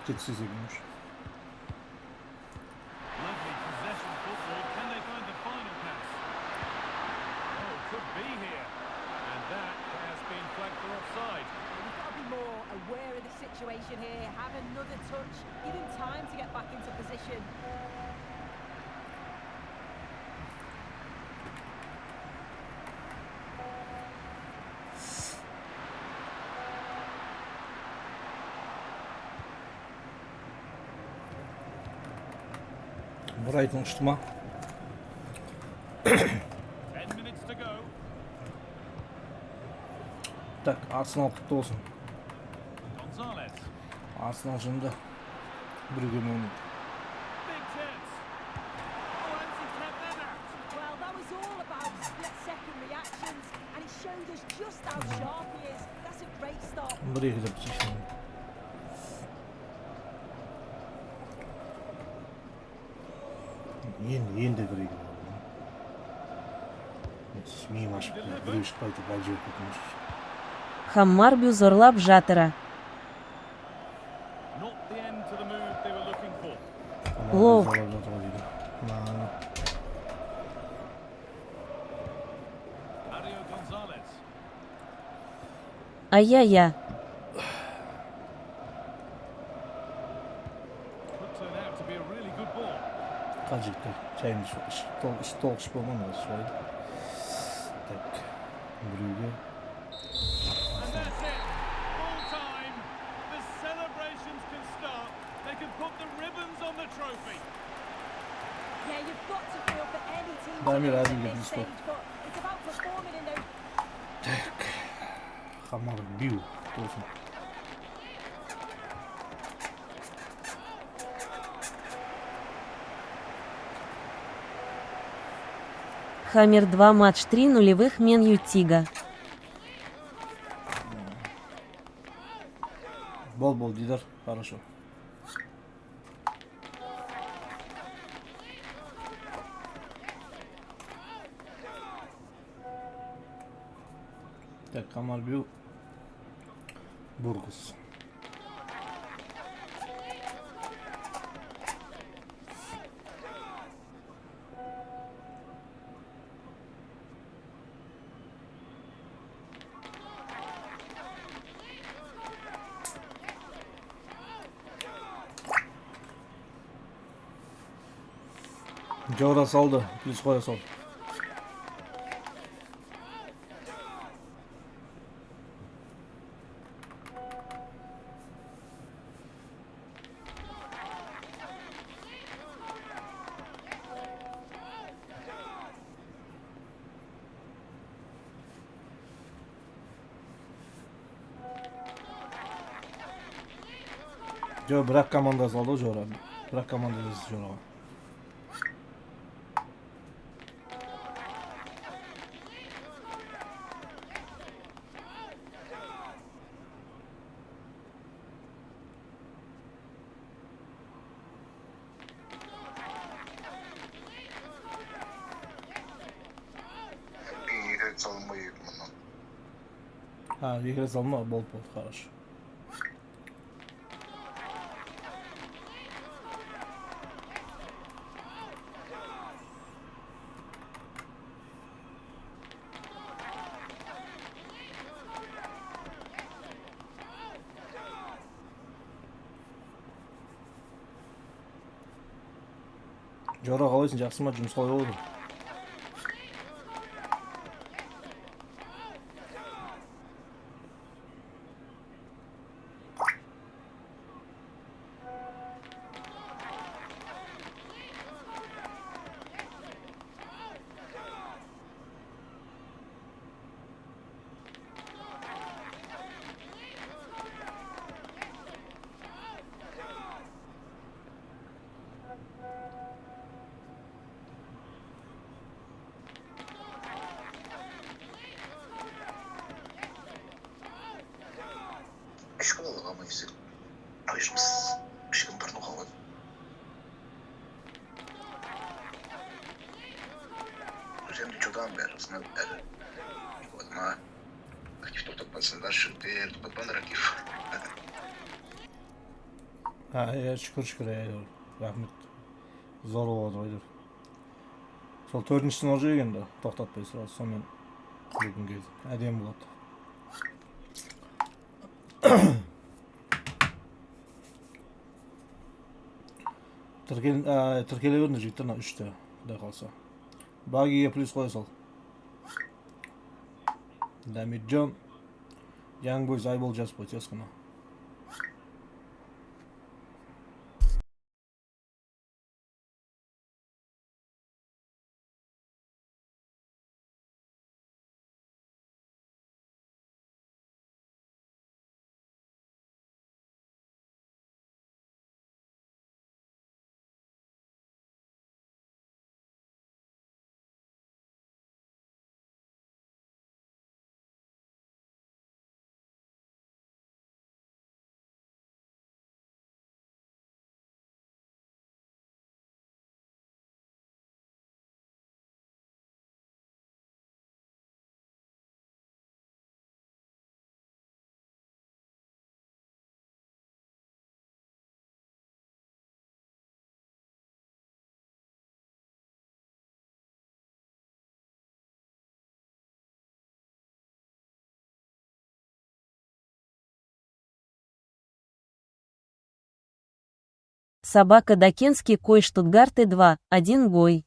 Жетісіз егін ұш. Lovely possession football. touch. Give him time to get back into position. Brighton uçtu mu? 10 minutes to go. Tak, Arsenal kutlu olsun. Gonzalez. Arsenal şimdi bir gün oynadı. Big chance. Oh, and he kept that out. Well, that was all about split-second reactions, and it showed us just how sharp he is. That's a great start. Buraya kadar bir şey şimdi. Енді бір егін алды. Миым ашып біреу шықпайды, бәл жеп кетмеш. Хаммарбю зорлап жатыры. Not the end to the move they were looking for. Лов. Mario Gonzalez. Ай-я-я. Could turn out to be a really good ball. Qanchalik chayimiz to'g'ish bo'lmadi shoydi. Tak. Birovga And that's it. Full time. The celebrations can start. They can put the ribbons on the trophy. Yeah, you've got to feel for any team to Damir lose Azim at gibi this stop. stage, but it's about performing in those. tak. Hamar biu olsun. Хаммер 2 матч 3 нулевых меню Тига. Bol Didar, хорошо. Так, Hamar biu Burgos. Jora saldı. Biz koya sal. Jo bırak komanda saldı Jora. Bırak komanda Jora. Игры залма бол хорошо. Жора қалайсың, жақсы ма, жұмыс қалай болды? школаға мынысы айшымыз ешкім тұрну қалады. Өземді жодан бәрі сынады бәрі. Ма актив тоқтатпасын, дальше тер тоқтатпан актив. Шүкір, рахмет. Зор болады ойдыр. Сол төртіншісін оржы егенді тоқтатпай сразу, сонымен бүгін келді. Әдем болады. Тіркеле беріңдер жігіттер, мына 3-те, құдай қалса. Багиге плюс қоя сал. Дамиржан. Young boys Aybol жазып қойды, ясқына. Собака Дакенский кой Штутгарты 2, 1 гой.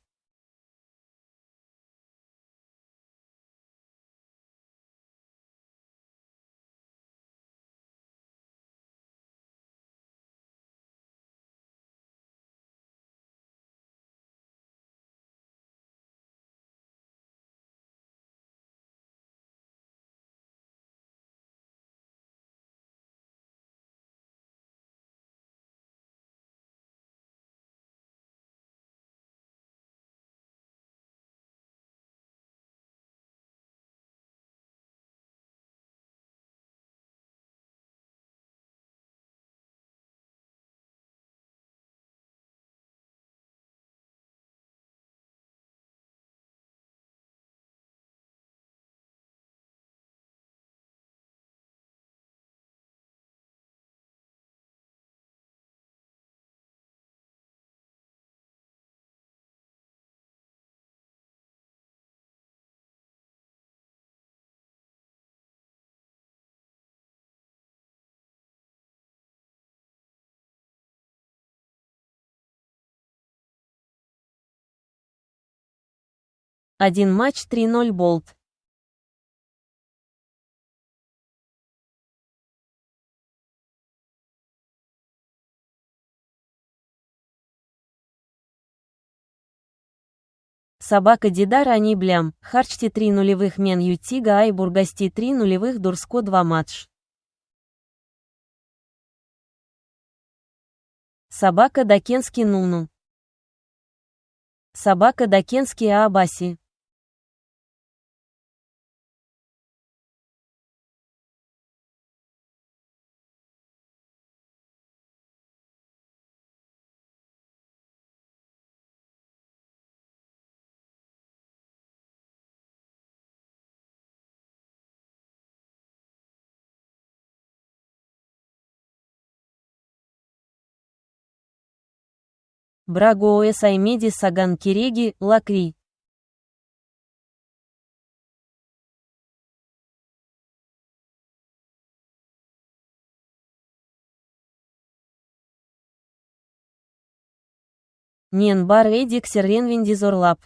Один матч 3-0 болт. Собака Дидар они блям, харчти 3 нулевых мен ютига айбургасти 3 нулевых дурско 2 матч. Собака Дакенский нуну. Собака Дакенский Абаси. Браго Саймеди Саган Киреги, Лакри. Нен бар Эдик Серенвиндизорлап.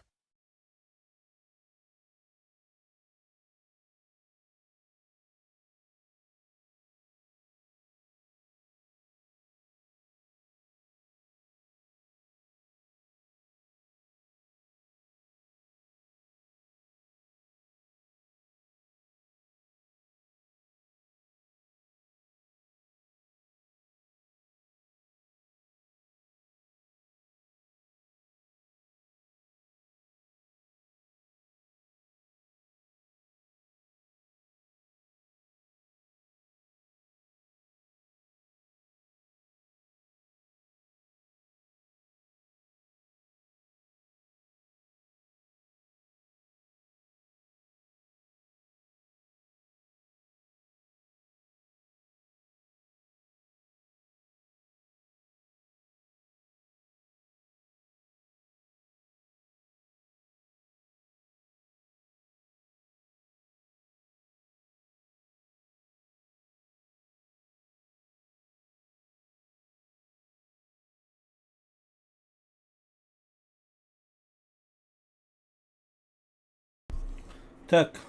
Так.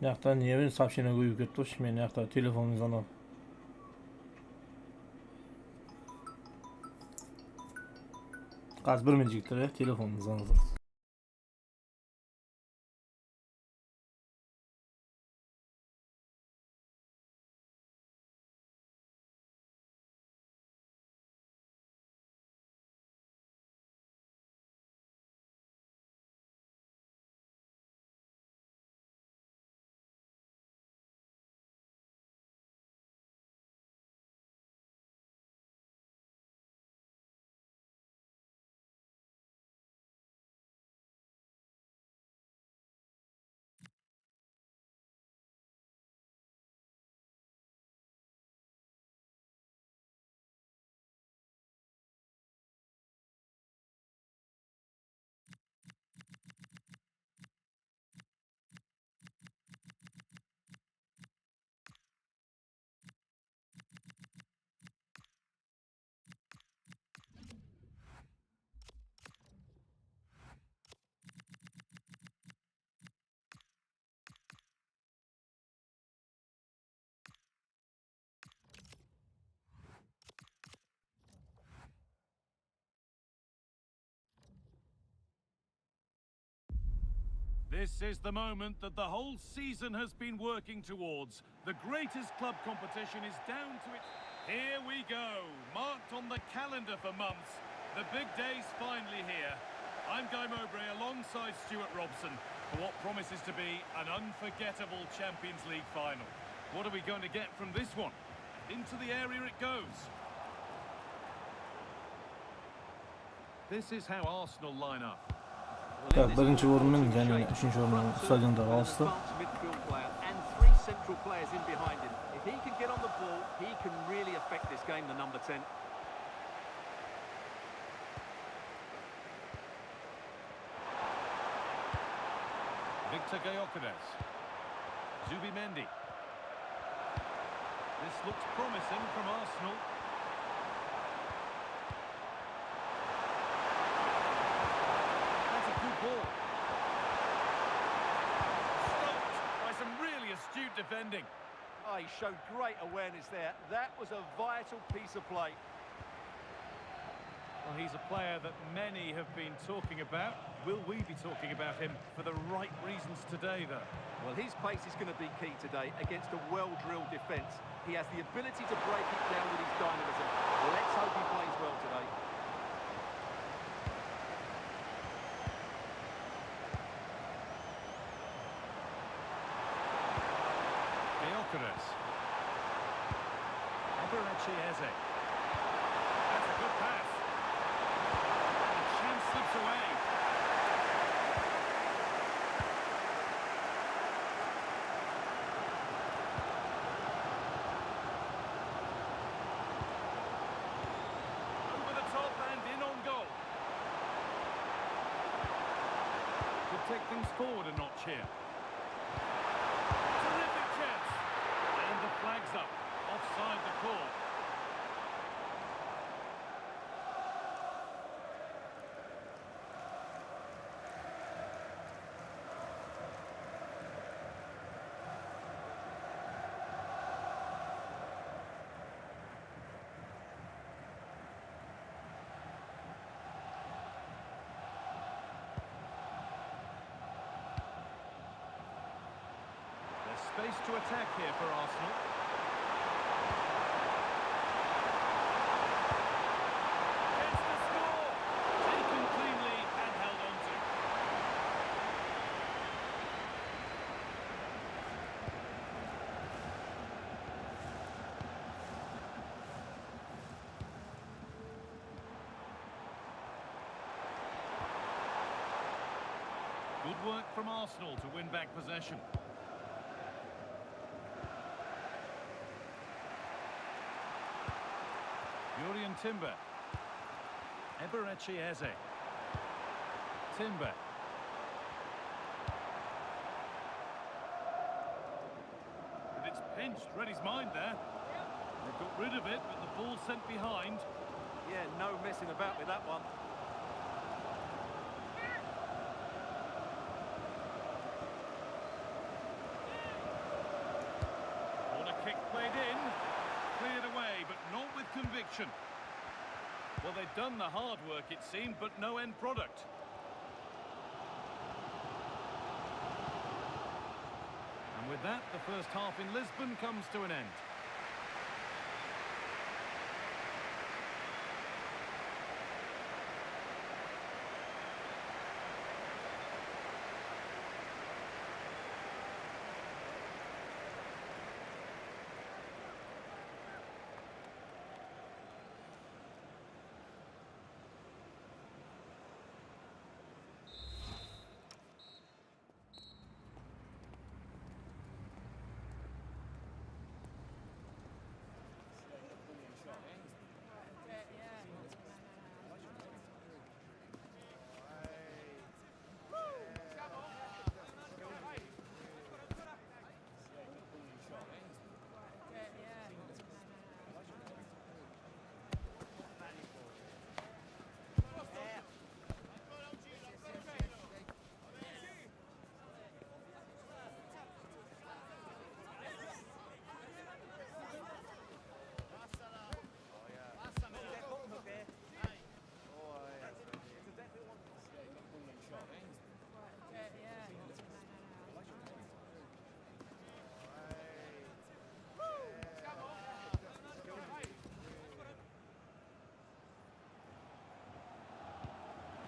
Yaxta niye beni сообщение koyup ketdi? Men yaxta telefonunuzdan al. Qaz bir minutlikdir telefonunuzdan al. This is the moment that the whole season has been working towards. The greatest club competition is down to its... Here we go, marked on the calendar for months. The big day's finally here. I'm Guy Mowbray alongside Stuart Robson for what promises to be an unforgettable Champions League final. What are we going to get from this one? Into the area it goes. This is how Arsenal line up. Tak, birinchi o'rinning, ya'ni 3-o'rinning stadionda olsa. And three central players in behind him. If he can get on the ball, he can really affect this game, the number 10. Victor Gyökeres. Zubimendi. This looks promising from Arsenal. That's a good ball. Stopped by some really astute defending. Oh, he showed great awareness there. That was a vital piece of play. Well, he's a player that many have been talking about. Will we be talking about him for the right reasons today, though? Well, his pace is going to be key today against a well-drilled defence. He has the ability to break it down with his dynamism. Let's hope he plays well today. Gyökeres. Eze. That's a good pass. The chance slips away. Over the top and in on goal. Could take things forward a notch here. Terrific chance. And the flag's up. Offside the call. There's space to attack here for Arsenal. Good work from Arsenal to win back possession. Yurian Timber. Eberechi Eze. Timber. And it's pinched, read his mind there. They've got rid of it, but the ball sent behind. Yeah, no messing about with that one. played in, cleared away, but not with conviction. Well, they've done the hard work, it seemed, but no end product. And with that, the first half in Lisbon comes to an end.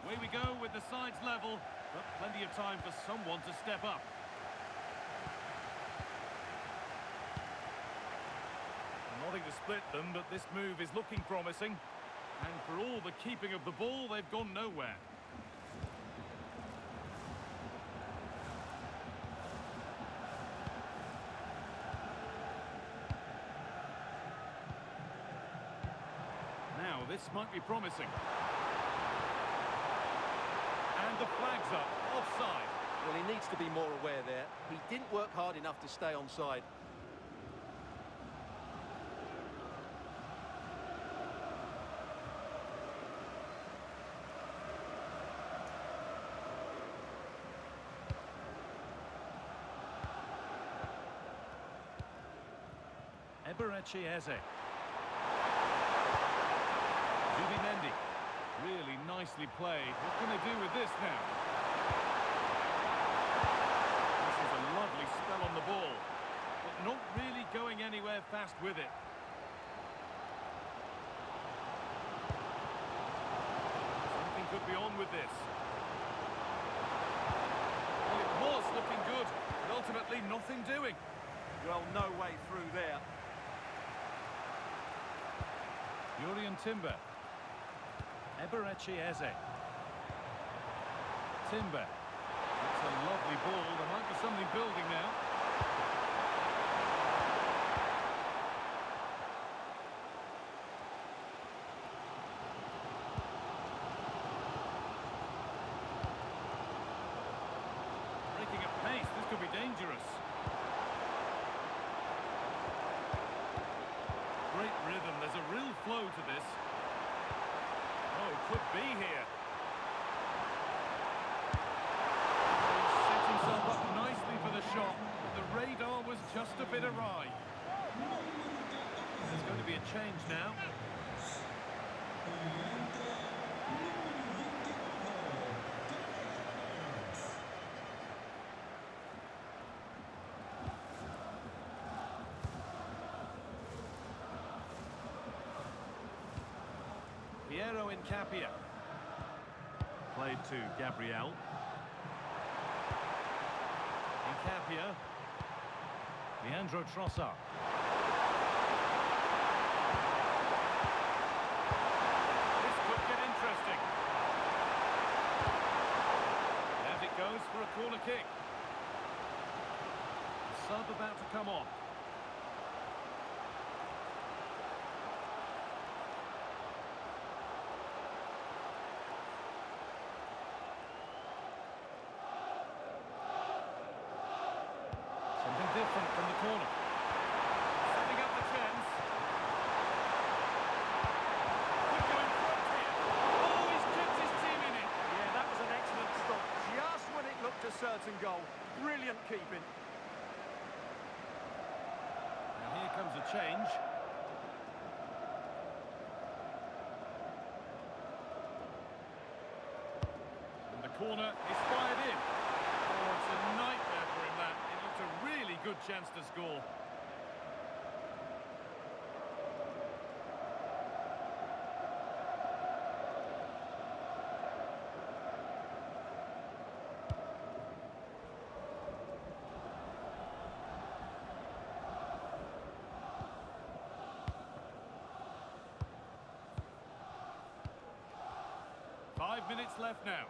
Away we go with the sides level, but plenty of time for someone to step up. Nothing to split them, but this move is looking promising. And for all the keeping of the ball, they've gone nowhere. Now, this might be promising. And the flag's up, offside. Well, he needs to be more aware there. He didn't work hard enough to stay onside. Really nicely played. What can they do with this now? This is a lovely spell on the ball, but not really going anywhere fast with it. Something could be on with this. Well, it was looking good, but ultimately nothing doing. Well, no way through there. Yurian Timber. Eberechi Eze. Timber. It's a lovely ball. There might be something building now. Breaking at pace. This could be dangerous. Great rhythm. There's a real flow to this. Oh, could be here. He set himself up nicely for the shot, but the radar was just a bit awry. There's going to be a change now. Piero Incapia. Played to Gabriel. Incapia. Leandro Trossard. This could get interesting. As it goes for a corner kick. The sub about to come on. Different from the corner. Setting up the chance. Could go in front here. Oh, he's kept his team in it. Yeah, that was an excellent stop. Just when it looked a certain goal. Brilliant keeping. And here comes a change. And the corner is fired in. Oh, it's a nightmare for him, that. It looked a really good chance to score. Minutes left now.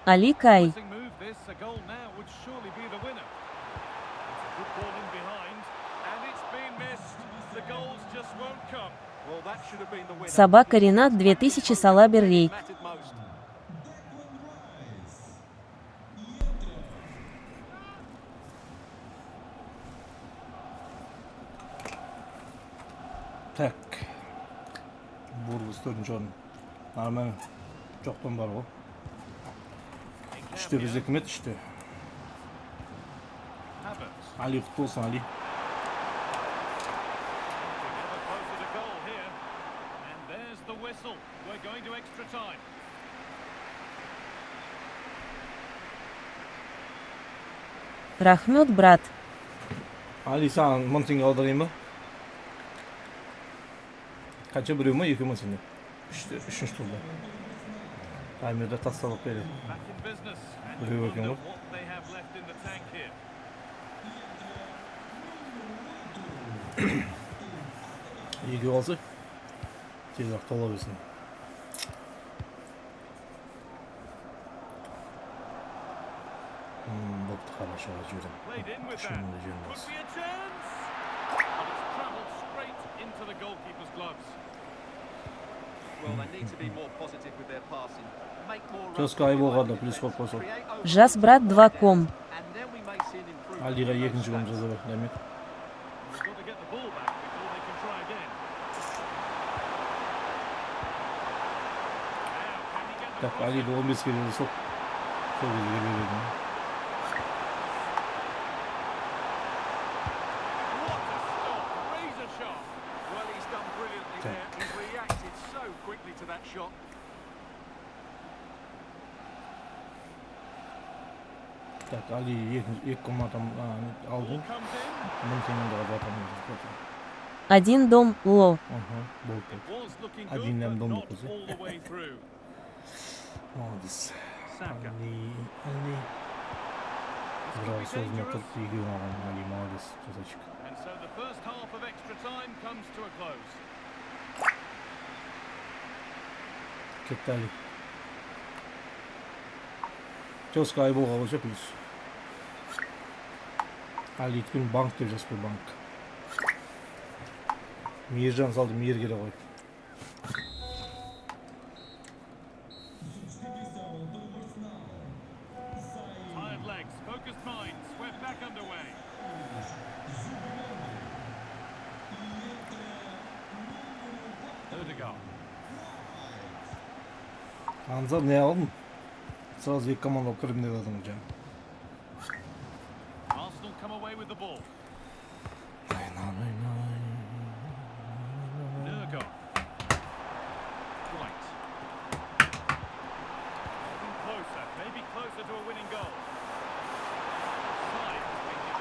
Ali Kai. Move this, a goal now would surely be the winner. It's a good ball in behind, and it's been missed. The goals just won't come. Well, that should have been the winner. Собака Ренат 2000 Салабер Рейк. Так. Бургус 4-нчі орын. Армен жоқтан бар ғой. Үште біз екімет, үште. Али құтты болсын, Али. Рахмет, брат. Али, саған 1000 теңге аударайын ба? Kaça bürüyor mu? Yıkımın şimdi. Üçüncü turda. Taymirde tasarruf verir. Bürüyor bakayım. İyi ki olsa. Tez vakti olabilirsin. Boktu хорошо acıyorum. Şunu da cümlesi. Just Aybol Zhubatkhan, please hold close. Жас брат 2.com. Ali'ye ikinci gol жаза demek. Так, Ali de 15 kere sok. Çok iyi geliyor. Так, Ali ilk komutan aldı. Bunun senin de atamıyoruz. Один дом Ло. Одиннен дом dokuzu. Молодец. Ali. Biraz söz metot iyi olan Ali молодец. Красавчик. And so the first half of extra time comes to a close. Кетті Ali. Just Aybol olacak mıyız? Ali İtkün bank diyeceğiz bu bank. Meyircan saldı, Meyir geri koy. Tired legs, focused minds, we're back underway. Anzal ne aldın? Sırası ilk komanda kırım ne lazım hocam? Arsenal come away with the ball.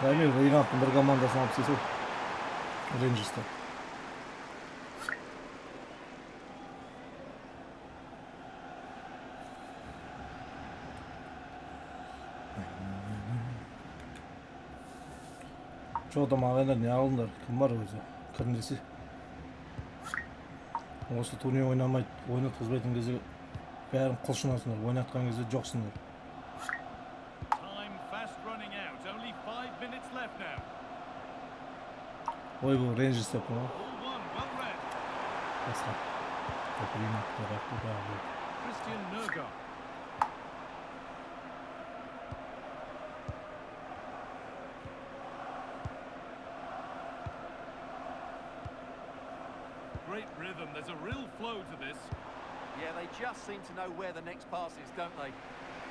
Daimir, Reynat'ın bir komandasını hapsisi. Rangers'ta. Çoğu da mağabeler ne alınlar? Kim var o yüzden? Kırmızı. Осы турнир ойнамайды, ойнаткызбайтын кезде бәрін құлшынасыңдар, ойнатқан кезде жоқсыңдар. Ой, бұл Рейнджерс деп қой. Басқа. Great rhythm, there's a real flow to this. Yeah, they just seem to know where the next pass is, don't they?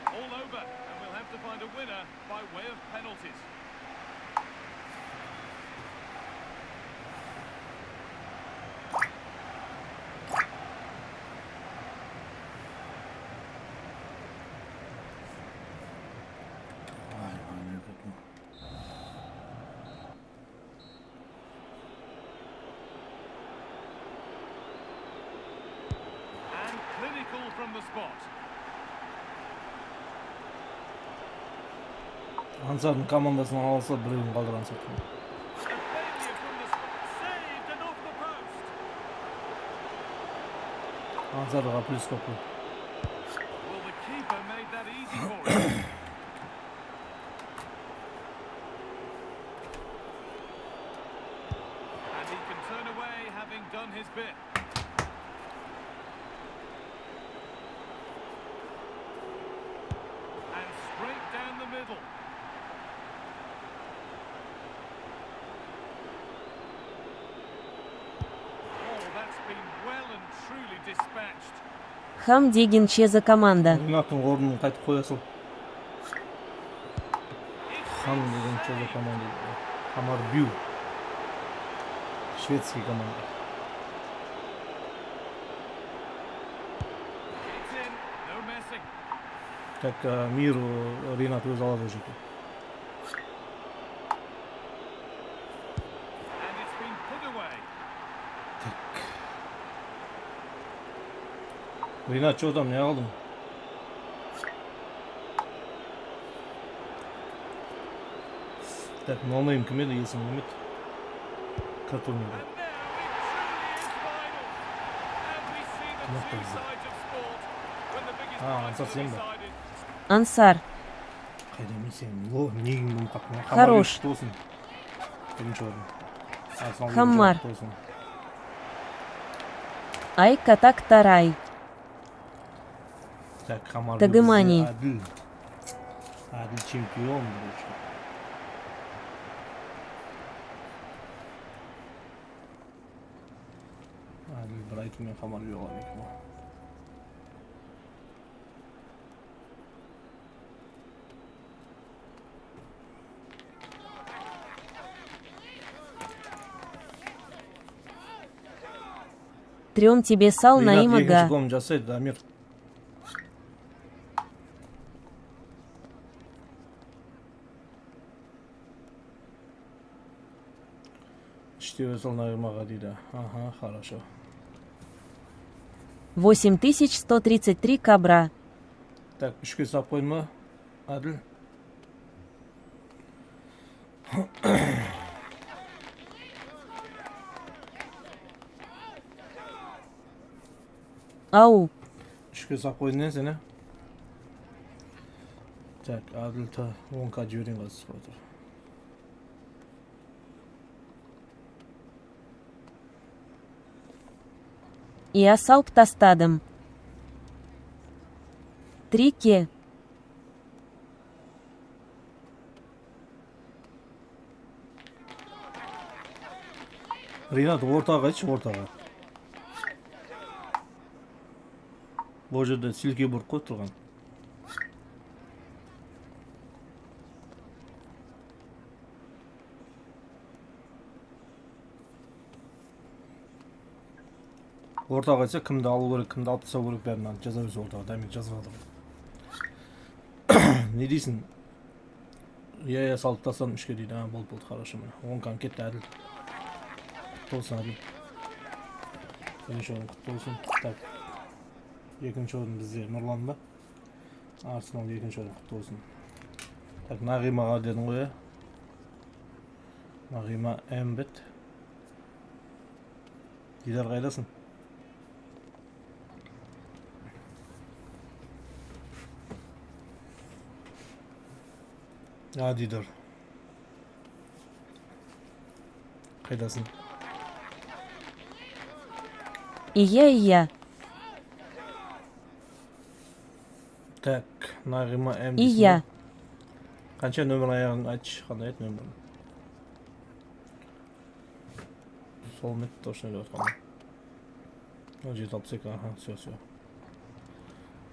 All over, and we'll have to find a winner by way of penalties. And clinical from the spot. Ансардың командасынан алса біреуін қалдырған сияқты. A failure from the spot. Saved and off the post. Ансарға плюс көп қой. Well, the keeper made that easy for him. And he can turn away having done his bit. And straight down the middle. Oh, that's been well and truly dispatched. Хам деген чеза команда. Ринаттың орнын қайтып қоя сал. Хам деген чеза команда. Хамар Бю. Шведский команда. It's in, no messing. Так, миру Ринат өз алады уже. And it's been put away. Ринат, что там, не алдың? Так, нолнайым кім еді, есім кім еді? Картонында. And now it truly is final. And we see the two sides of sport when the biggest prize Ансар is сен ба? decided. Ансар. Қайда мен сен? О, негің бұл қақма. Хорош. Тосын. Бірінші орын. Хаммар. Тосын. Ай катак тарай. Так, Хамар. Тагымани. Адil. Адil чемпион. Адил бір айтымен Хамар жоғар екен. Трем тебе сал на Ринат имага. екінші голын жасайды, Дамир. Четыре сал на имага дейді. Ага, хорошо. 8133 кабра. Так, үшке сап қойын ма? Аділ. Ау. Үшке сап қойын не сені? Так, Аділ та 10к жіберен қазыз қойдыр. Я салп тастадым. 3К. Ринат, ортаға айтшы, ортаға. Бұл жерде сілке бұрып қой тұрған. Ортаға айтса, кімді алу керек, кімді алып тастау керек бәрін жаза өзі ортаға. Дәмек жазғады. Не дейсің? Я салып тастадым үшке дейді. Болды, хорошо міне. 10к кетті, әділ. Құтты болсын, әділ. Бірінші орын құтты болсын. Так. Екінші орын бізде Нұрлан ба? Арсенал екінші орын құтты болсын. Так, Нағимаға дедің ғой, Нағима Әмбет. Дидар қайдасың? Дидар. Қайдасың? И я. Так, Нағима Әмбет. И я. Қанша нөмір аяғын айтшы, қандай еді нөмірін? Сол мет, точно деп отқанмын. 762, аха, все.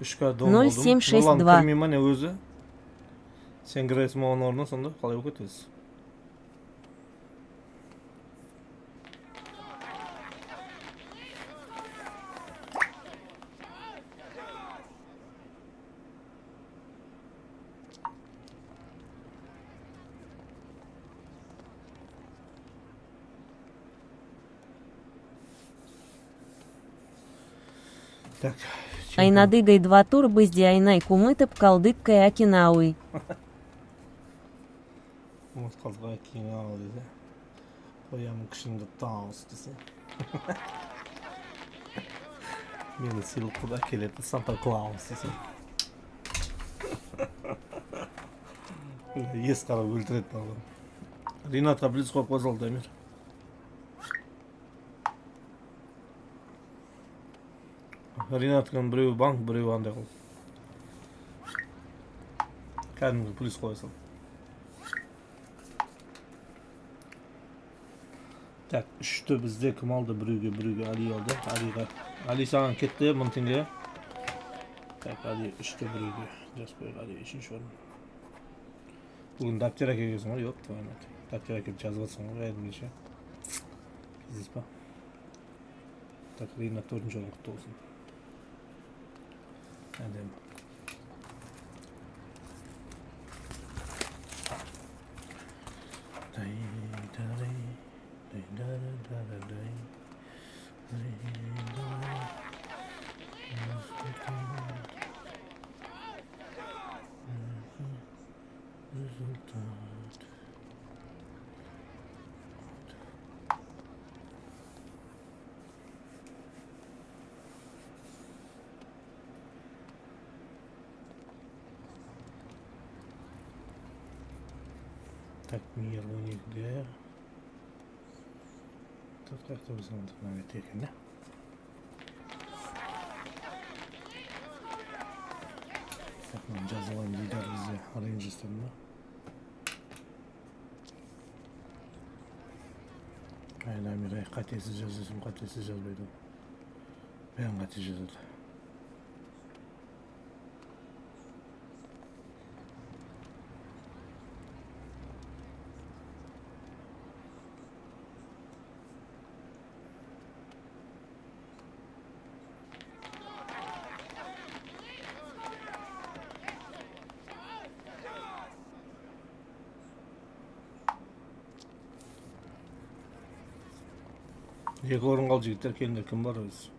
3к дом болдым. 0762. Нұрлан кірмей ма не өзі? Sen giresiz mağın oruna sonunda kalay yok etiriz. Так. Айнадыгай два тур бызди айнай кумытып калдыккай акинауи. Umut kaldığa kiyin al dedi. Koyamın kışında dans dese. Meni silkuda keleti Santa Claus dese. Yes kara öldüret bağlı. Rinat kabliz koyup kozaldı Emir. Ринаттың біреуі банк, біреуі андай қылды. Кәдімгі плюс қойсам. Так, үшті бізде кім алды? Біреуге Али алды. Али саған кетті, 1000 теңге. Так, Али үшті біреуге. Жас қойық, Али үшінші орын. Бүгін даптер әкелгенсің ғой? Жоқ, твайын аты. Даптер әкеліп жазып атсың ғой, әдімгеше. Кездеспа. Так, Ринат 4-ші орын құтты болсын. Әдем. Так, мир у них где? Тут как-то взнос на теке, да? Так, нам жазылған лидер бізде рейнджерстен ба? Айна Мирай қатесі жазысын, қатесі жазбайды. Бән қате жазады. Екі орын қалды жігіттер, келіңдер, кім бар өзі?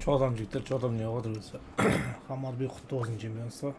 Чоң адам жігіттер, чоң адам не қадыр өзі. Хамарбек құтты болсын чемпионство.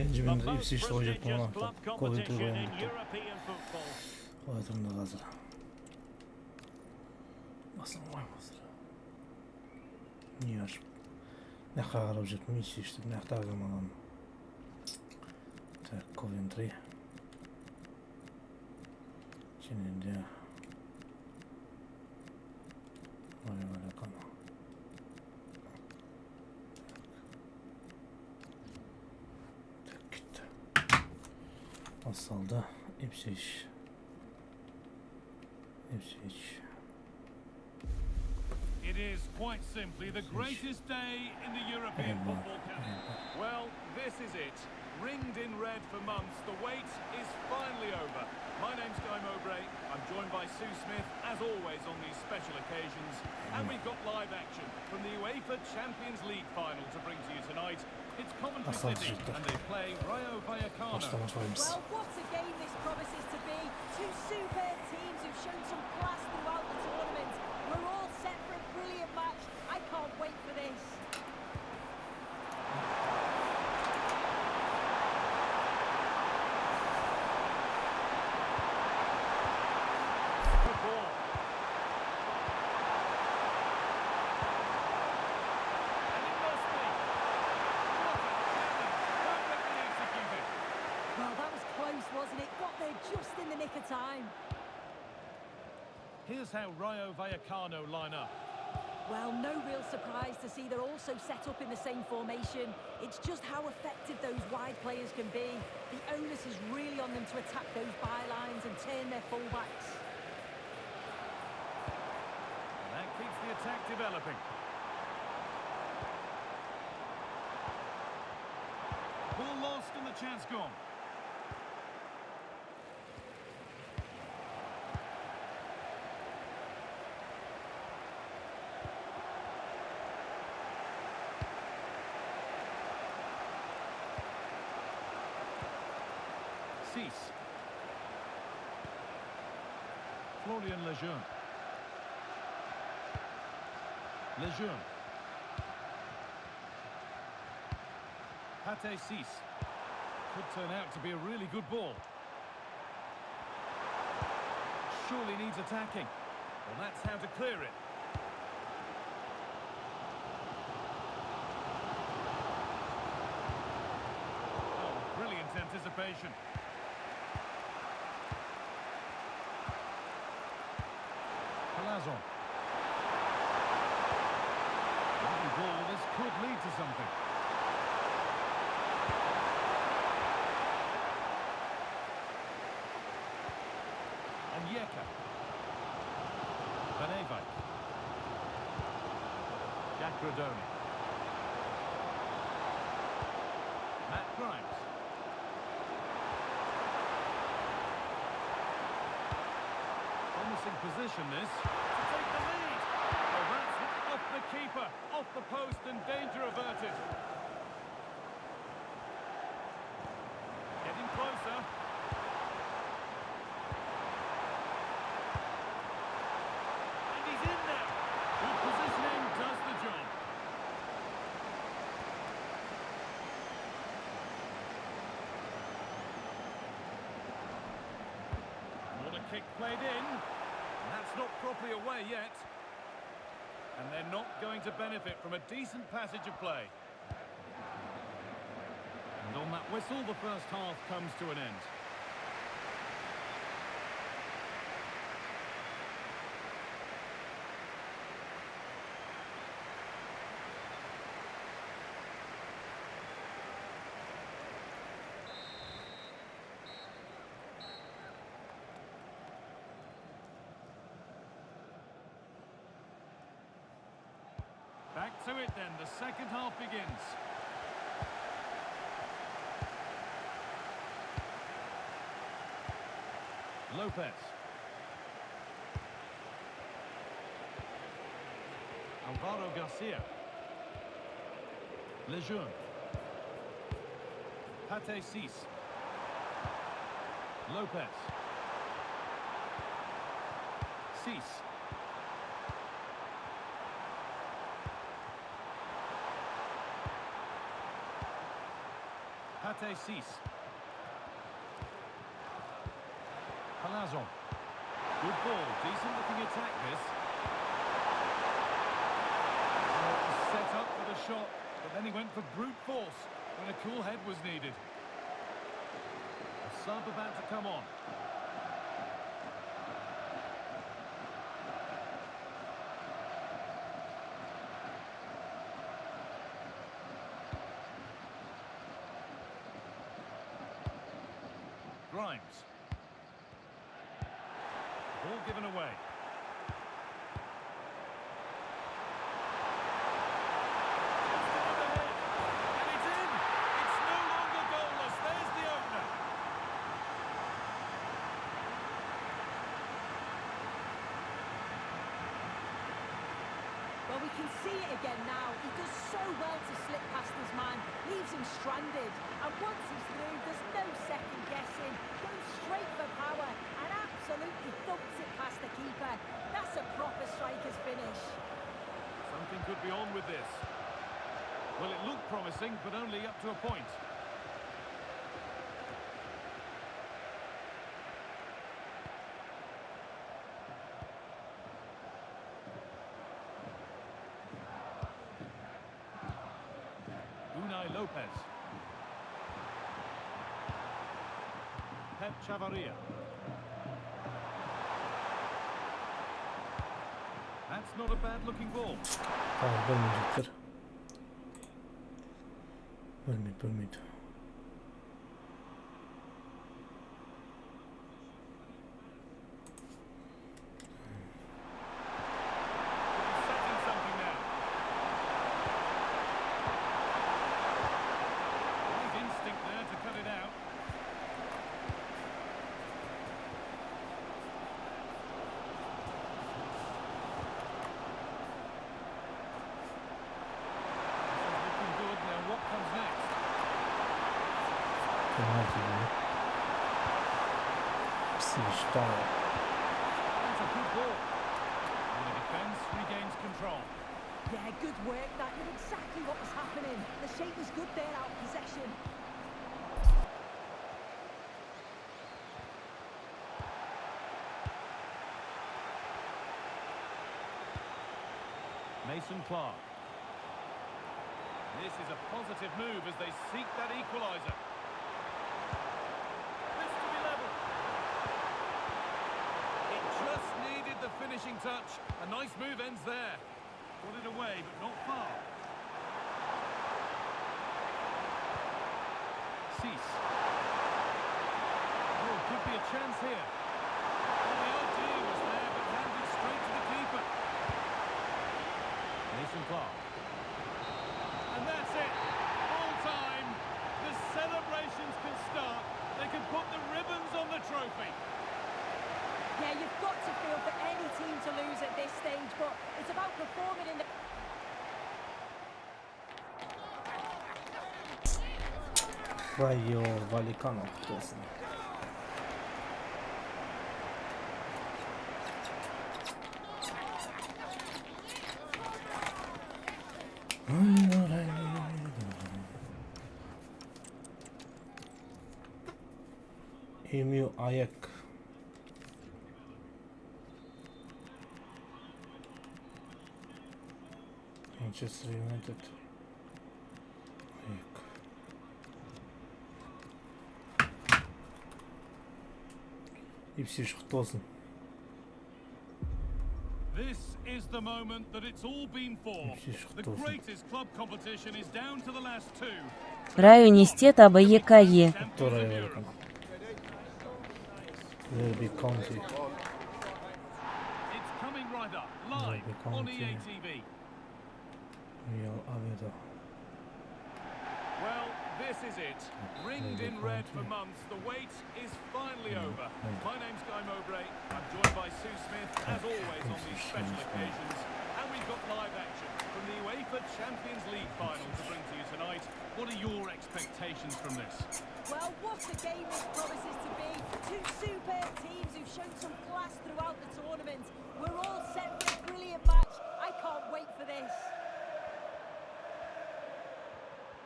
Bence The ben de most hepsi işte olacak prestigious bana. club Coventry competition in koyalım. European football. Koyalım da hazır. Nasıl var hazır? Niye açıp? Ne kadar olacak mı hiç işte ne kadar zaman. Tak Coventry. Şimdi de Rio Vacano. Tak gitti. Asalda hepsi iş. Hepsi iş. It is quite simply the greatest day in the European football calendar. Well, this is it. Ringed in red for months, the wait is finally over. My name's Guy Mowbray. I'm joined by Sue Smith, as always on these special occasions. And we've got live action from the UEFA Champions League final to bring to you tonight. It's Coventry City, and they play Rio Vacano. Well, what a game this promises to be. Two superb teams who've shown some class throughout the tournament. We're all set for a brilliant match. I can't wait for this. Good ball. And it must be. What a challenge. Perfectly executed. Well, that was close, wasn't it? Got there just in the nick of time. Here's how Rio Vacano line up. Well, no real surprise to see they're also set up in the same formation. It's just how effective those wide players can be. The onus is really on them to attack those bylines and turn their fullbacks. And that keeps the attack developing. Ball lost and the chance gone. Cease. Florian Lejeune. Lejeune. Pate Cease. Could turn out to be a really good ball. Surely needs attacking. Well, that's how to clear it. Oh, brilliant anticipation. Palazzo. Lovely ball. This could lead to something. And Yeka. Van Eyck. Jack Rodoni. Matt Grimes. Promising position this to take the lead. Well, that's off the keeper, off the post, and danger averted. Getting closer. And he's in there. Good positioning does the job. What a kick played in. That's not properly away yet. And they're not going to benefit from a decent passage of play. And on that whistle, the first half comes to an end. Back to it then, the second half begins. Lopez. Alvaro Garcia. Lejeune. Pate Cease. Lopez. Cease. Palazzo. Good ball, decent looking attack this. Set up for the shot, but then he went for brute force when a cool head was needed. A sub about to come on. Grimes. Ball given away. And it's in! It's no longer goalless. There's the opener. Well, we can see it again now. He does so well to slip past his man, leaves him stranded. And once he's through, there's no second guessing. Goes straight for power and absolutely thumps it past the keeper. That's a proper striker's finish. Something could be on with this. Well, it looked promising, but only up to a point. Lopez. Pep Chavaria. That's not a bad looking ball. Bölmeyecektir. Bölmeydi. That's a good ball. And the defence regains control. Yeah, good work. That knew exactly what was happening. The shape was good there out of possession. Mason Clark. This is a positive move as they seek that equaliser. This to be level. It just needed the finishing touch. A nice move ends there. Put it away, but not far. Cease. Oh, could be a chance here. Well, the idea was there, but handed straight to the keeper. Mason Clark. And that's it. Full time. The celebrations can start. They can put the ribbons on the trophy. Yeah, you've got to feel for any team to lose at this stage, but it's about performing in the... Rio Vacano diyorsun. Emu ayak. Manchester United. Ayak. This is the moment that it's all been for. The greatest club competition is down to the last two. Раю нестет абаекае. It's coming right up, live on EA TV. Well, this is it. Ringed in red for months. The wait is finally over. My name's Guy Mowbray. I'm joined by Sue Smith, as always, on these special occasions. And we've got live action from the UEFA Champions League final to bring to you tonight. What are your expectations from this? Well, what a game this promises to be. Two superb teams who've shown some class throughout the tournament. We're all set for a brilliant match. I can't wait for this.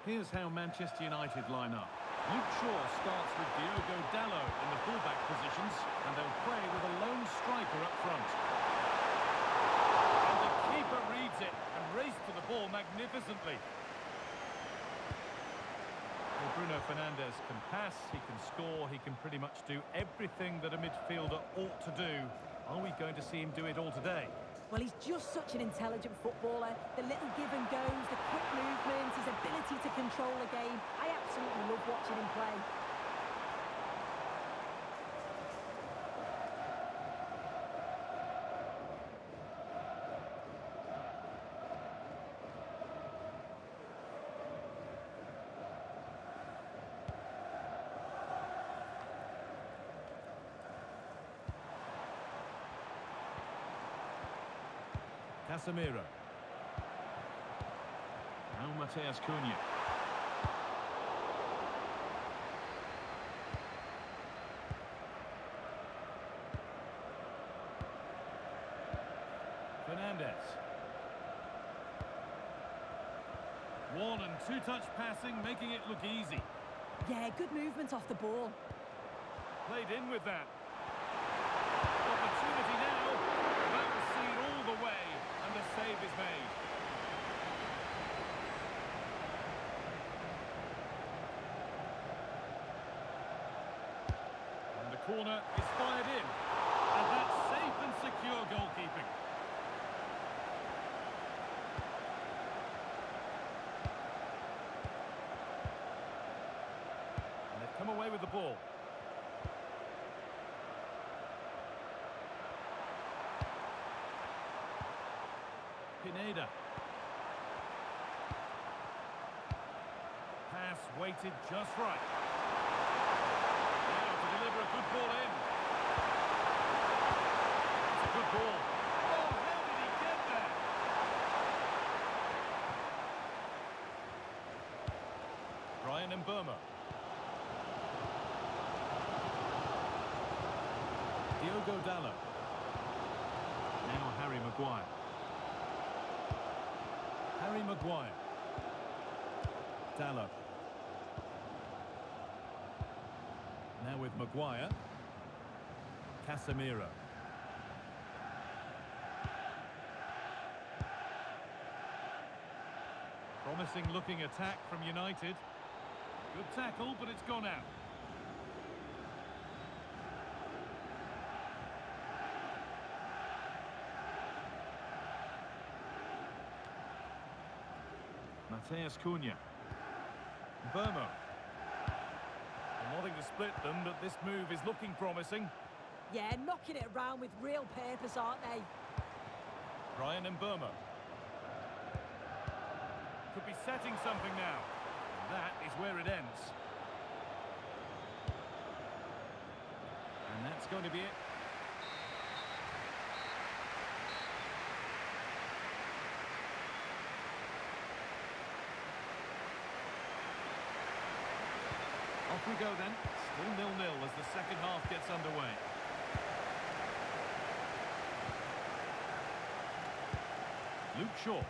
Here's how Manchester United line up. Luke Shaw starts with Diogo Dalot in the fullback positions, and they'll play with a lone striker up front. And the keeper reads it and raced to the ball magnificently. Well, Bruno Fernandes can pass, he can score, he can pretty much do everything that a midfielder ought to do. Are we going to see him do it all today? Well, he's just such an intelligent footballer. The little give and goes, the quick movements, his ability to control a game. I absolutely love watching him play. Casemiro. Now Mateus Cunha. Fernandes. One and two-touch passing, making it look easy. Yeah, good movement off the ball. Played in with that. Opportunity now. That was seen all the way, and the save is made. And the corner is fired in. And that's safe and secure goalkeeping. And they've come away with the ball. Pineda. Pass weighted just right. Now to deliver a good ball in. It's a good ball. Oh, how did he get there? Brian Mbeumo. Diogo Dalot. Now Harry Maguire. Harry Maguire. Dalot. Now with Maguire. Casemiro. Promising looking attack from United. Good tackle, but it's gone out. Mateus Cunha. Mbeumo. Wanting to split them, but this move is looking promising. Yeah, knocking it around with real purpose, aren't they? Brian Mbeumo. Could be setting something now. That is where it ends. And that's going to be it. Off we go then. Still 0-0 as the second half gets underway. Luke Shaw.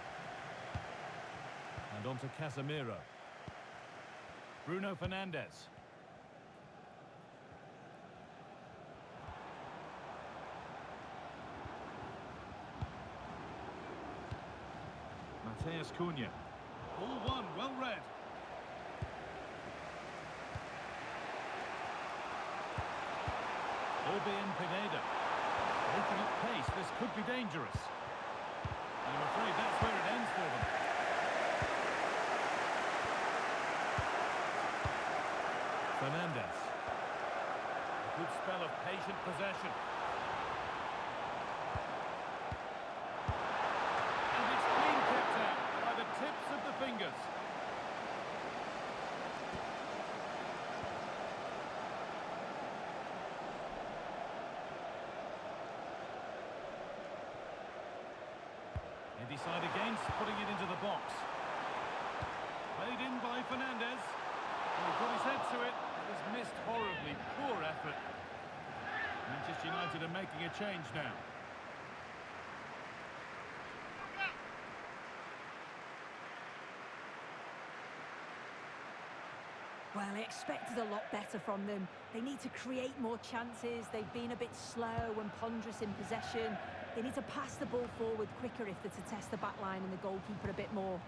And on to Casemiro. Bruno Fernandes. Mateus Cunha. All one, well read. Pineda. Making up pace, this could be dangerous. And I'm afraid that's where it ends for them. Fernandes. A good spell of patient possession. And it's been kept out by the tips of the fingers. They decide against putting it into the box. Played in by Fernandes. He got his head to it. It was missed horribly. Poor effort. Manchester United are making a change now. Well, I expected a lot better from them. They need to create more chances. They've been a bit slow and ponderous in possession. They need to pass the ball forward quicker if they're to test the back line and the goalkeeper a bit more.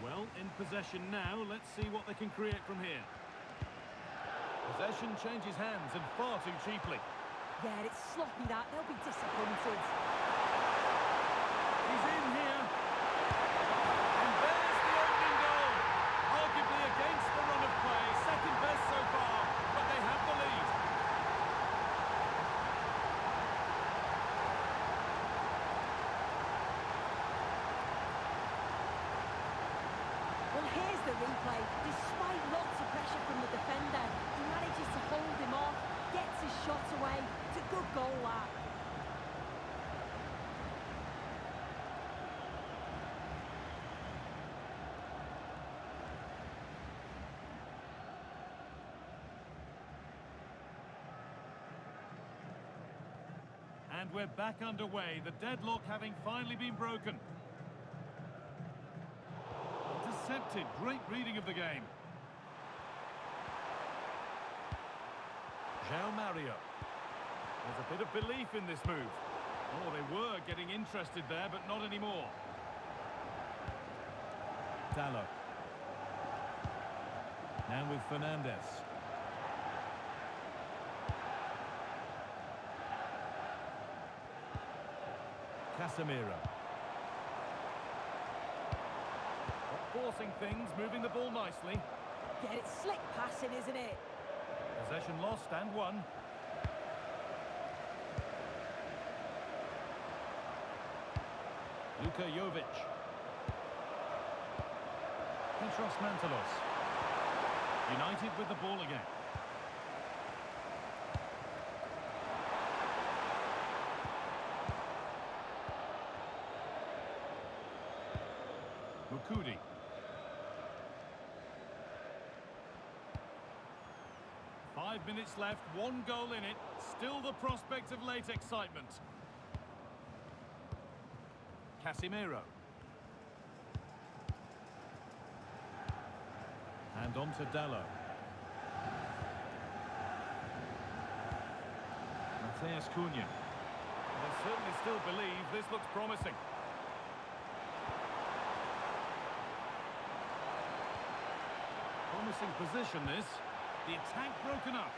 Well, in possession now, let's see what they can create from here. Possession changes hands and far too cheaply. Yeah, it's sloppy that. They'll be disappointed. He's in here. And there's the opening goal. Arguably against the run of play. Second best so far, but they have the lead. Well, here's the replay. Despite lots of pressure from the defender, he manages to hold him off, gets his shot away. It's a good goal, that. And we're back underway, the deadlock having finally been broken. Intercepted, great reading of the game. João Mario. There's a bit of belief in this move. Oh, they were getting interested there, but not anymore. Dallo. Now with Fernandez. Casemiro. Forcing things, moving the ball nicely. Yeah, it's slick passing, isn't it? Possession lost and won. Luka Jovic. Petros Mantalos. United with the ball again. Mukudi. Five minutes left, one goal in it. Still the prospect of late excitement. Casemiro. And on to Dallo. Mateus Cunha. They certainly still believe this looks promising. Promising position this. The attack broken up.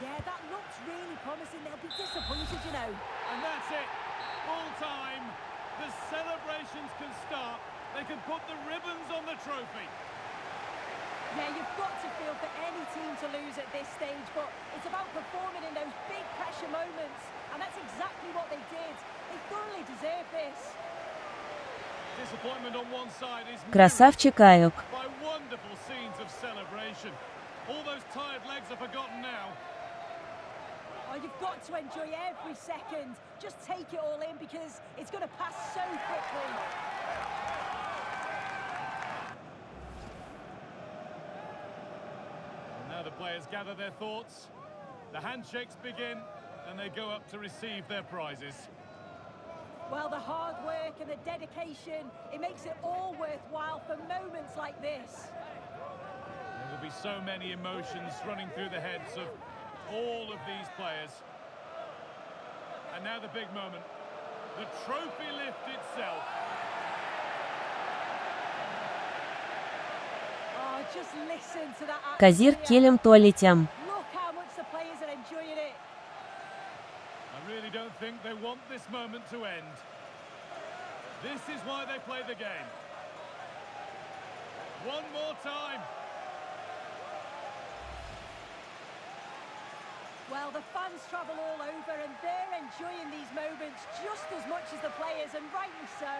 Yeah, that looks really promising. They'll be disappointed, you know. And that's it. Full time. The celebrations can start. They can put the ribbons on the trophy. Yeah, you've got to feel for any team to lose at this stage, but it's about performing in those big pressure moments, and that's exactly what they did. They thoroughly deserve this. Disappointment on one side is Красавчик Айок. by wonderful scenes of celebration. All those tired legs are forgotten now. Oh, you've got to enjoy every second. Just take it all in because it's going to pass so quickly. And now the players gather their thoughts. The handshakes begin, and they go up to receive their prizes. Well, the hard work and the dedication, it makes it all worthwhile for moments like this. There will be so many emotions running through the heads of all of these players. And now the big moment. The trophy lift itself. Oh, just listen to that Казир atmosphere. келем туалетям. Look how much the players are enjoying it. I really don't think they want this moment to end. This is why they play the game. One more time. Well, the fans travel all over and they're enjoying these moments just as much as the players, and rightly so.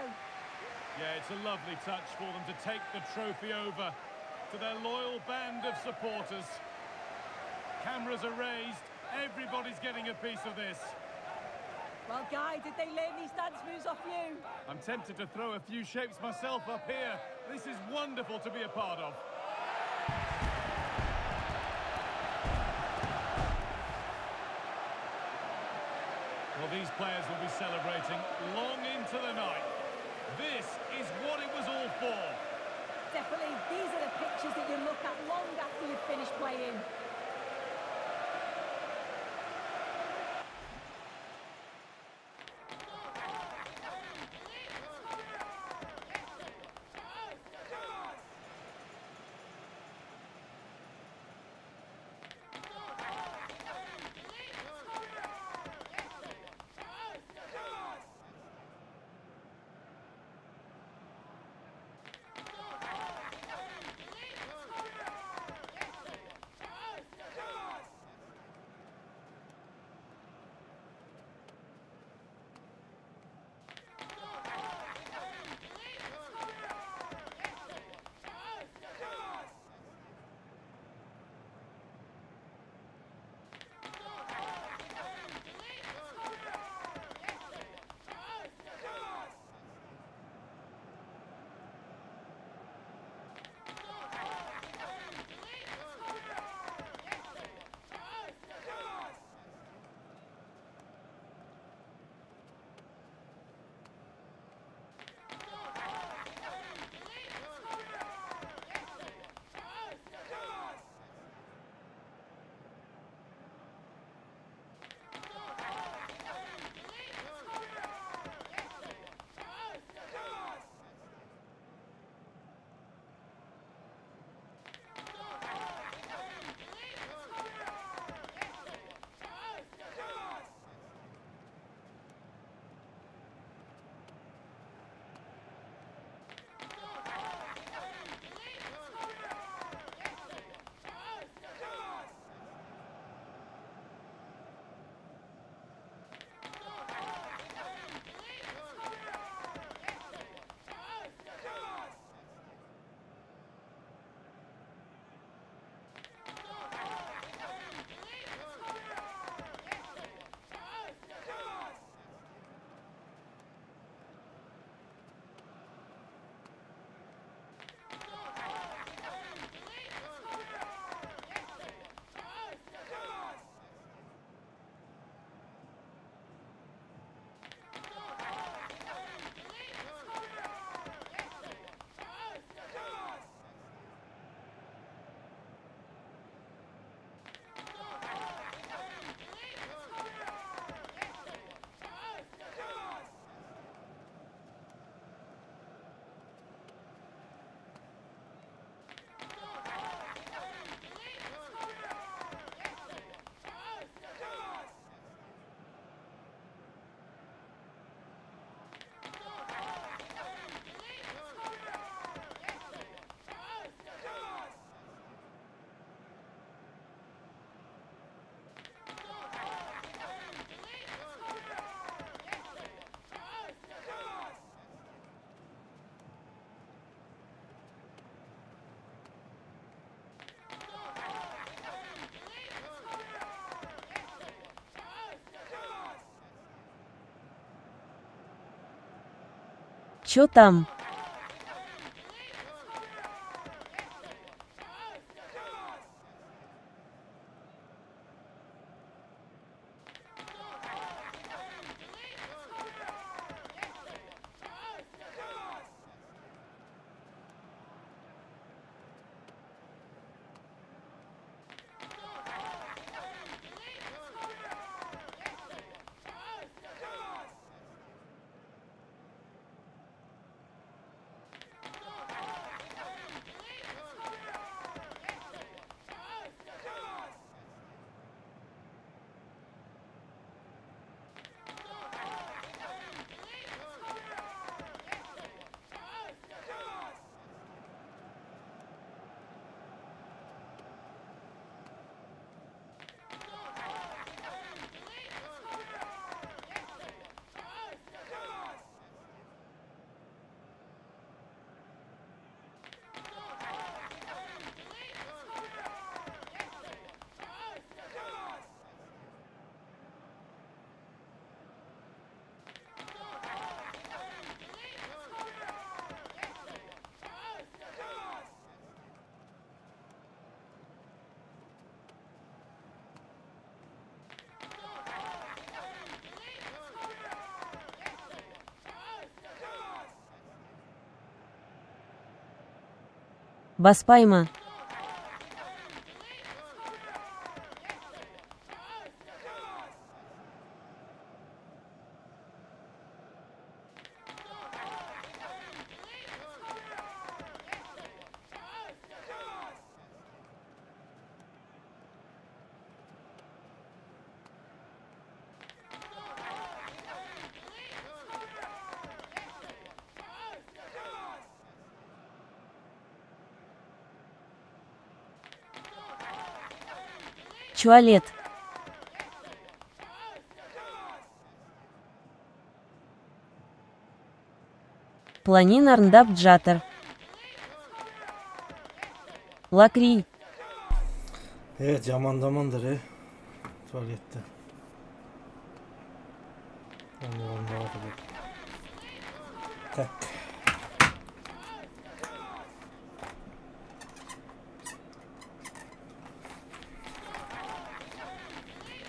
Yeah, it's a lovely touch for them to take the trophy over to their loyal band of supporters. Cameras are raised. Everybody's getting a piece of this. Well, Guy, did they learn these dance moves off you? I'm tempted to throw a few shapes myself up here. This is wonderful to be a part of. Well, these players will be celebrating long into the night. This is what it was all for. definitely. These are the pictures that you look at long after you've finished playing. Чё там? Баспайма. Туалет. Планин арндап джатер. Лакри. Evet, yamandamandır tuvalette. Tak.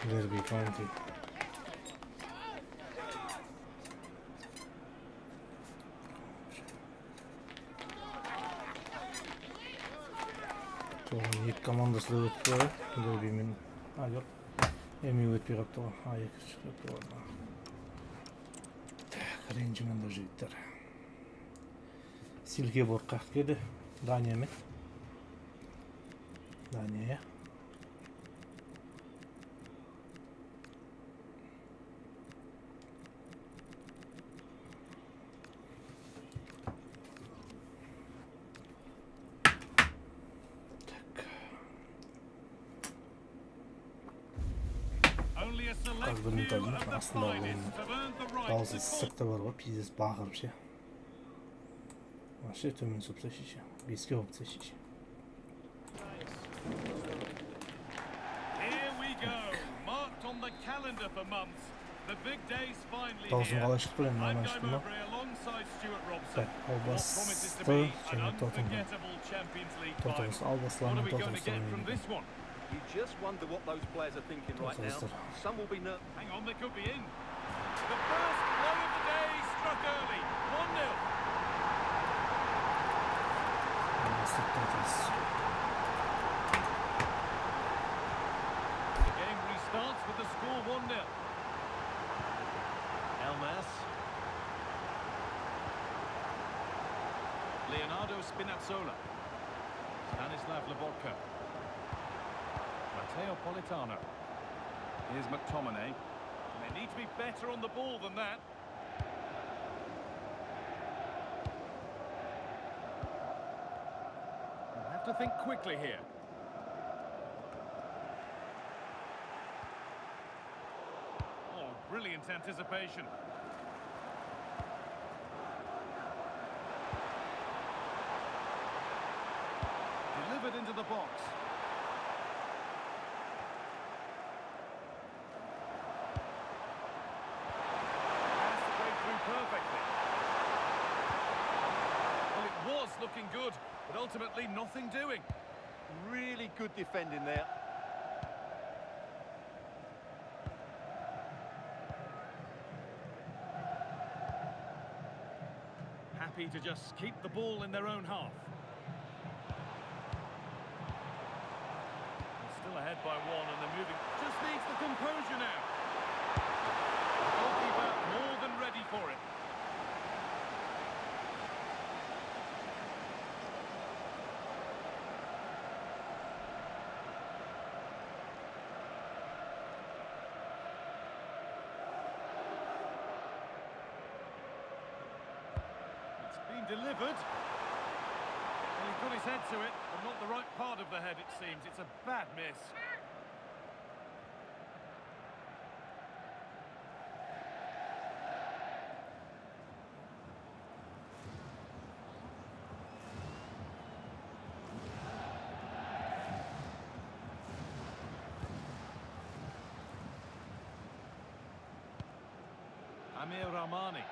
Derby County. Екі командасы да өтіп тұр. Дербимен. Жоқ. Эми өтпей қалыпты ғой. А2 шығып тұр. Ренжімен де жігіттер. Силке борқақ кеді. Даниямен. Дания. Как бы не должен остановить. Bazı sıkta var, pizes bağırım şey. Şey tümün supsa şişe. Biski hopsa şişe. Dalsın alışık böyle anlaştım mı? Tak, albastı. Şimdi Tottenham. Tottenham albaslarının Tottenham'ı. You just wonder what those players are thinking right now. Some will be nervous. Hang on, they could be in. The first blow of the day struck early. 1-0. The game restarts with the score 1-0. Elmas. Leonardo Spinazzola. Stanislav Lobotka. Matteo Politano. Here's McTominay. They need to be better on the ball than that. They'll have to think quickly here. Oh, brilliant anticipation. Delivered into the box. Perfectly. Well, it was looking good, but ultimately nothing doing. Really good defending there. Happy to just keep the ball in their own half. They're still ahead by one and they're moving. Just needs the composure now. The goalkeeper more than ready for it. Delivered. Well, he got his head to it, but not the right part of the head, it seems. It's a bad miss. Amir Rahmani.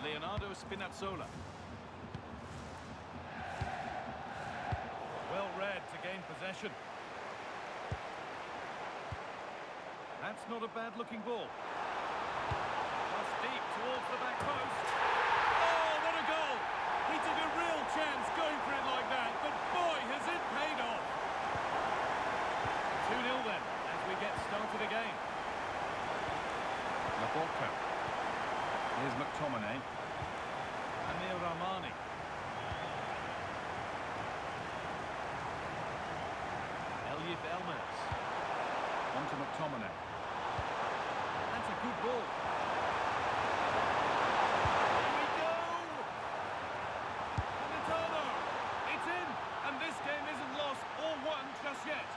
Leonardo Spinazzola. Well read to gain possession. That's not a bad looking ball. That's deep towards the back post. Oh, what a goal! chance going for it like that, but boy, has it paid off. 2-0 then, as we get started again. Zaroботka. Here's McTominay. Amir Rahmani. Elif Elmas. On to McTominay. That's a good ball. Here we go! Natano. It's in, and this game isn't lost or won just yet.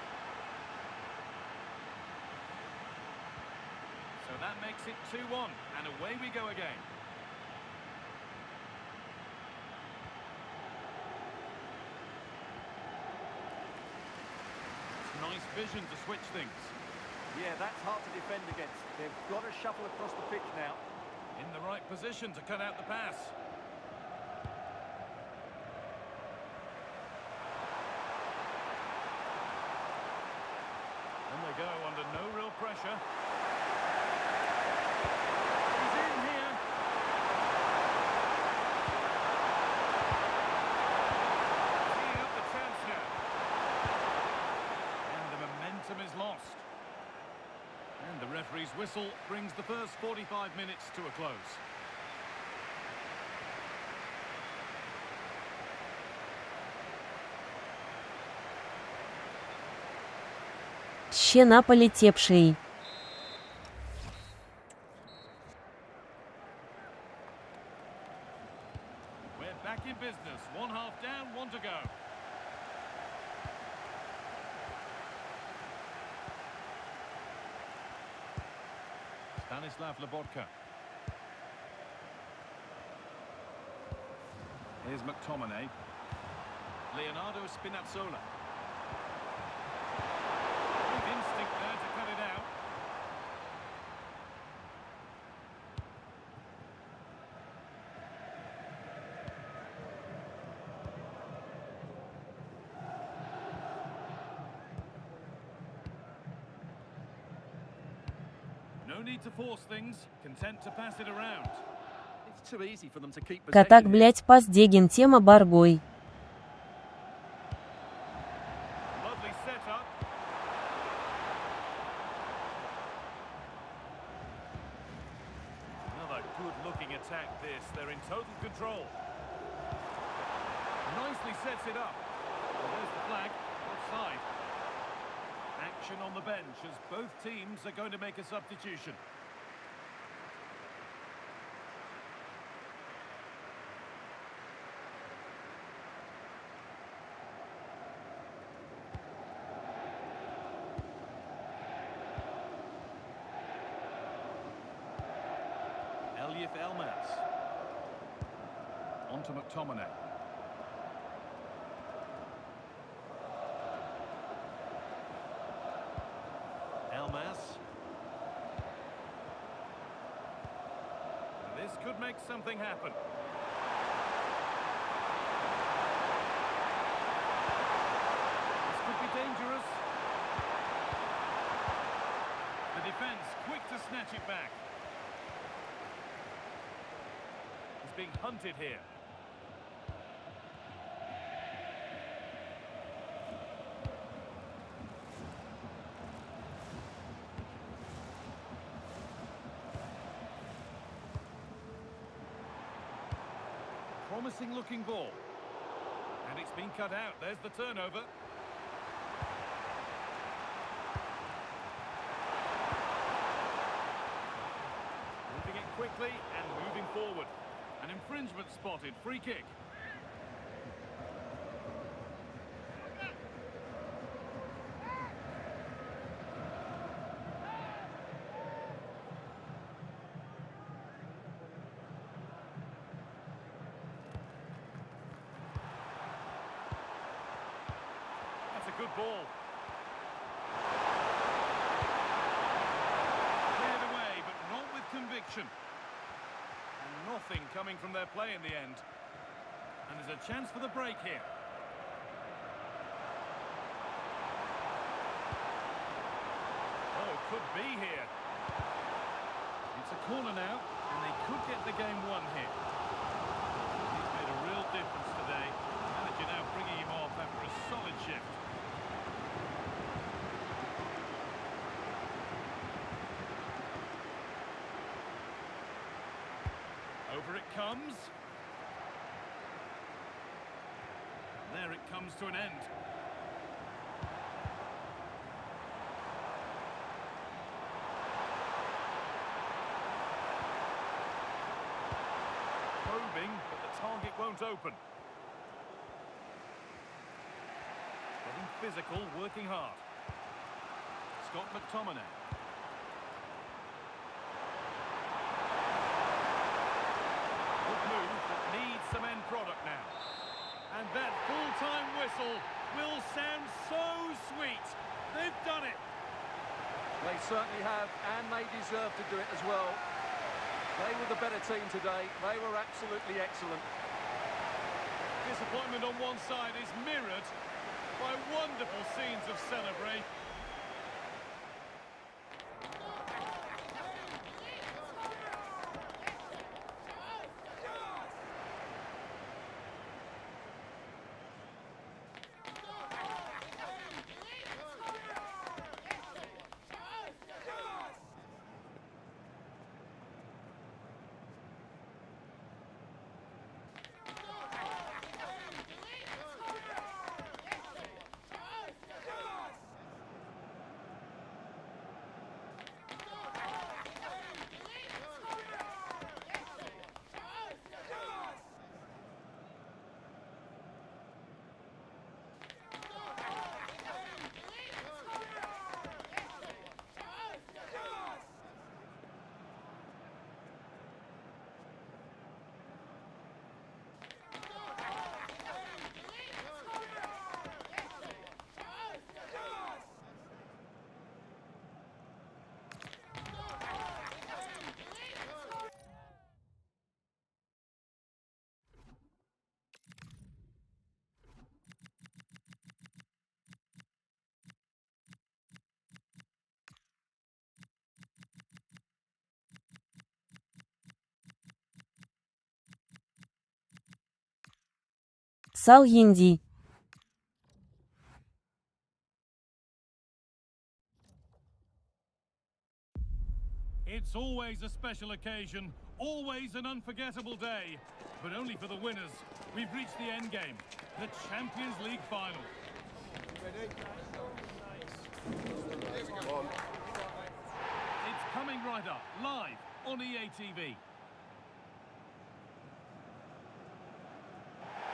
So that makes it 2-1, and away we go again. Nice vision to switch things. Yeah, that's hard to defend against. They've got to shuffle across the pitch now. In the right position to cut out the pass. And they go under no real pressure. He's in here. Teeing up the chance now. And the momentum is lost. And the referee's whistle brings the first 45 minutes to a close. Щена полетевший. We're back in business. One half down, one to go. Stanislav Zarobotka. Here's McTominay. Leonardo Spinazzola. Good instinct there to cut it out. No need to force things, content to pass it around. It's too easy for them to keep Катак, possession. блять, пас Дегин, тема Баргой. Lovely setup. Another good-looking attack this. They're in total control. Nicely sets it up. Well, there's the flag. Offside. Action on the bench as both teams are going to make a substitution. Elif Elmas. On to McTominay. Elmas. This could make something happen. This could be dangerous. The defense quick to snatch it back. He's being hunted here. Promising looking ball. And it's been cut out. There's the turnover. Moving it quickly and moving forward. An infringement spotted. Free kick. Good ball. Cleared away, but not with conviction. And nothing coming from their play in the end. And there's a chance for the break here. Oh, could be here. It's a corner now, and they could get the game won here. He's made a real difference today. manager now bringing him off after a solid shift. Over it comes. There it comes to an end. Probing, but the target won't open. Getting physical, working hard. Scott McTominay. Good move, but needs some end product now. And that full-time whistle will sound so sweet. They've done it. They certainly have, and they deserve to do it as well. They were the better team today. They were absolutely excellent. Disappointment on one side is mirrored by wonderful scenes of celebration. Sal Yendi. It's always a special occasion, always an unforgettable day, but only for the winners. We've reached the end game, the Champions League final. It's coming right up, live on EA TV.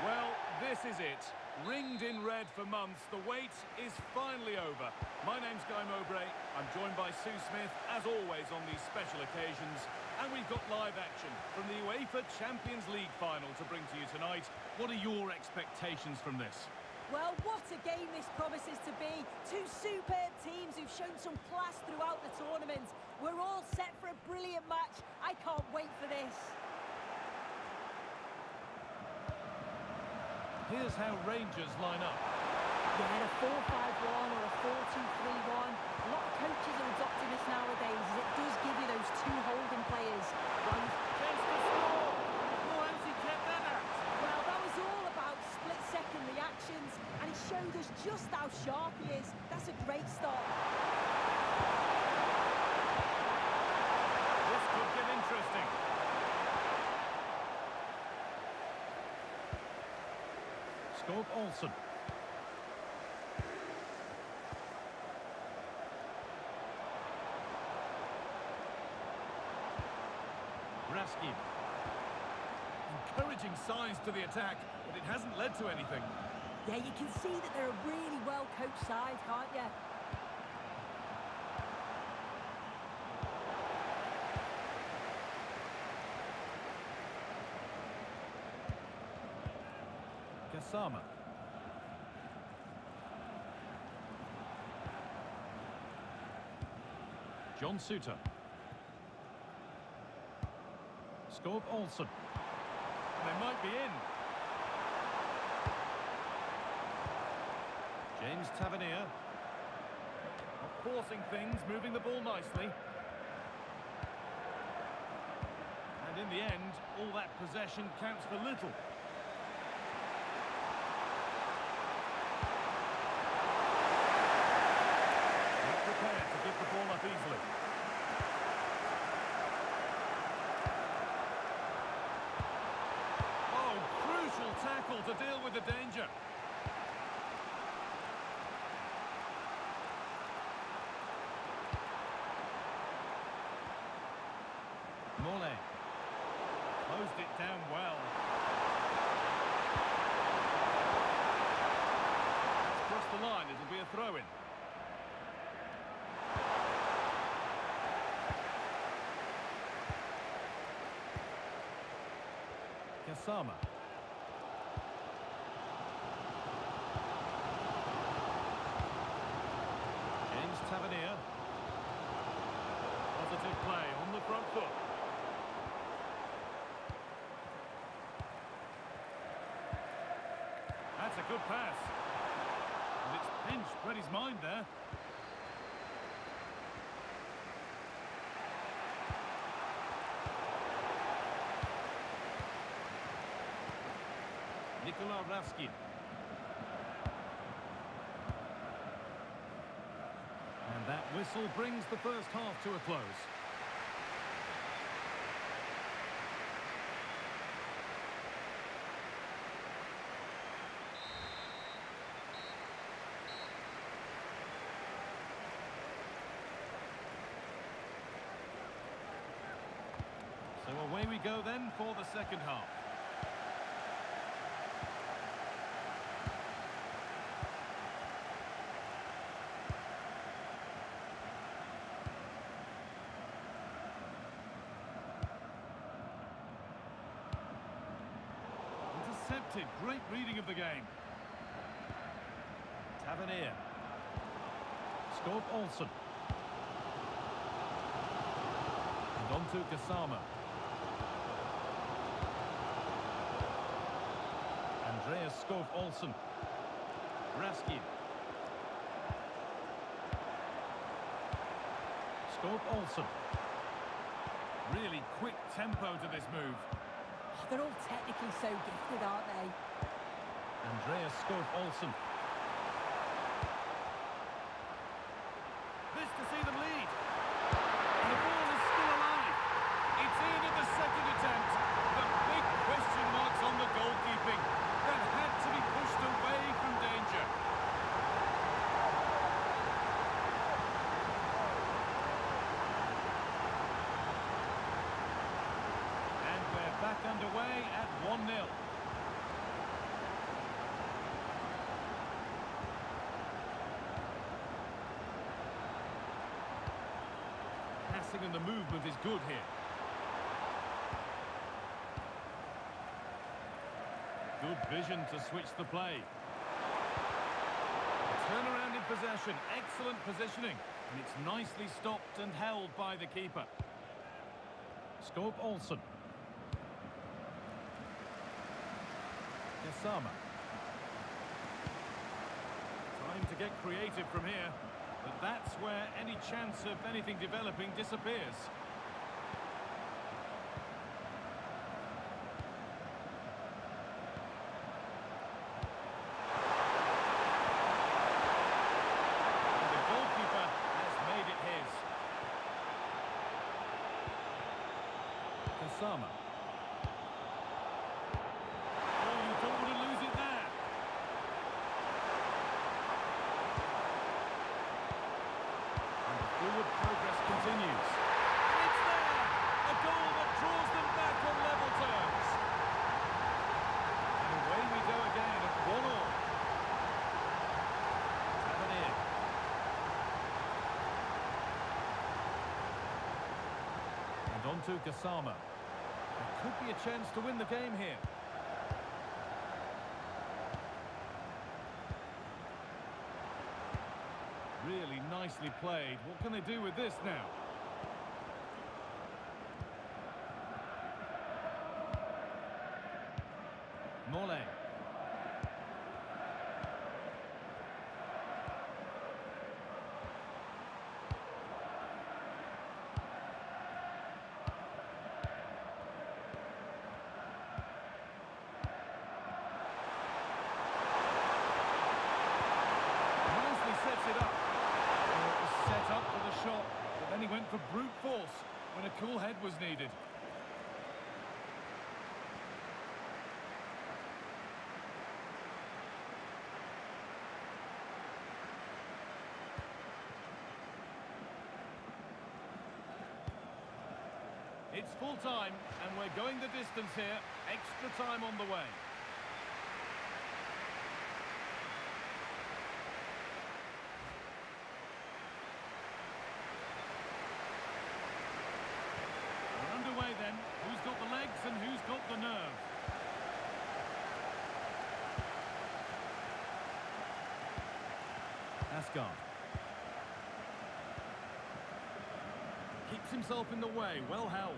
Well, this is it. Ringed in red for months, the wait is finally over. My name's Guy Mowbray. I'm joined by Sue Smith, as always on these special occasions. And we've got live action from the UEFA Champions League final to bring to you tonight. What are your expectations from this? Well, what a game this promises to be. Two superb teams who've shown some class throughout the tournament. We're all set for a brilliant match. I can't wait for this. Here's how Rangers line up. Yeah, a 4-5-1 or a 4-2-3-1. A lot of coaches are adopting this nowadays, as it does give you those two holding players. Chance to score! Oh, how's he kept that out? Well, that was all about split-second reactions, and he showed us just how sharp he is. That's a great start. This could get interesting. Skog Olsen. Raskin. Encouraging signs to the attack, but it hasn't led to anything. Yeah, you can see that they're a really well-coached side, can't you? Gassama. John Suter. Skog Olsen. They might be in. James Tavernier. Not forcing things, moving the ball nicely. And in the end, all that possession counts for little. closed it down well. That's crossed the line. It'll be a throw-in. Kasama. Tavernier. Positive play on the front foot. That's a good pass. And it's pinched Freddie's mind there. Nikola Raskin. And that whistle brings the first half to a close. So away we go then for the second half. Intercepted, great reading of the game. Tavernier. Scope Olsen. And on to Kasama. Andreas Skov Olsen. Raskin. Skov Olsen. Really quick tempo to this move. They're all technically so gifted, aren't they? Andreas Skov Olsen. This to see them lead. And the ball is still alive. It's in at the second attempt. The big question marks on the goalkeeping. That had to be pushed away from danger. And we're back underway at 1-0. Passing and the movement is good here. Good vision to switch the play. Turnaround in possession, excellent positioning. And it's nicely stopped and held by the keeper. Skov Olsen. Kasama. Trying to get creative from here. But that's where any chance of anything developing disappears. Kasama. Oh, you don't want to lose it there. And the forward progress continues. And it's there! A goal that draws them back on level terms. And away we go again at 1-1. Tavernier. And on to Kasama. There could be a chance to win the game here. Really nicely played. What can they do with this now? Mole. Shot, but then he went for brute force when a cool head was needed. It's full time, and we're going the distance here. Extra time on the way. We're underway then. Who's got the legs and who's got the nerve? Asgard. Keeps himself in the way, well held.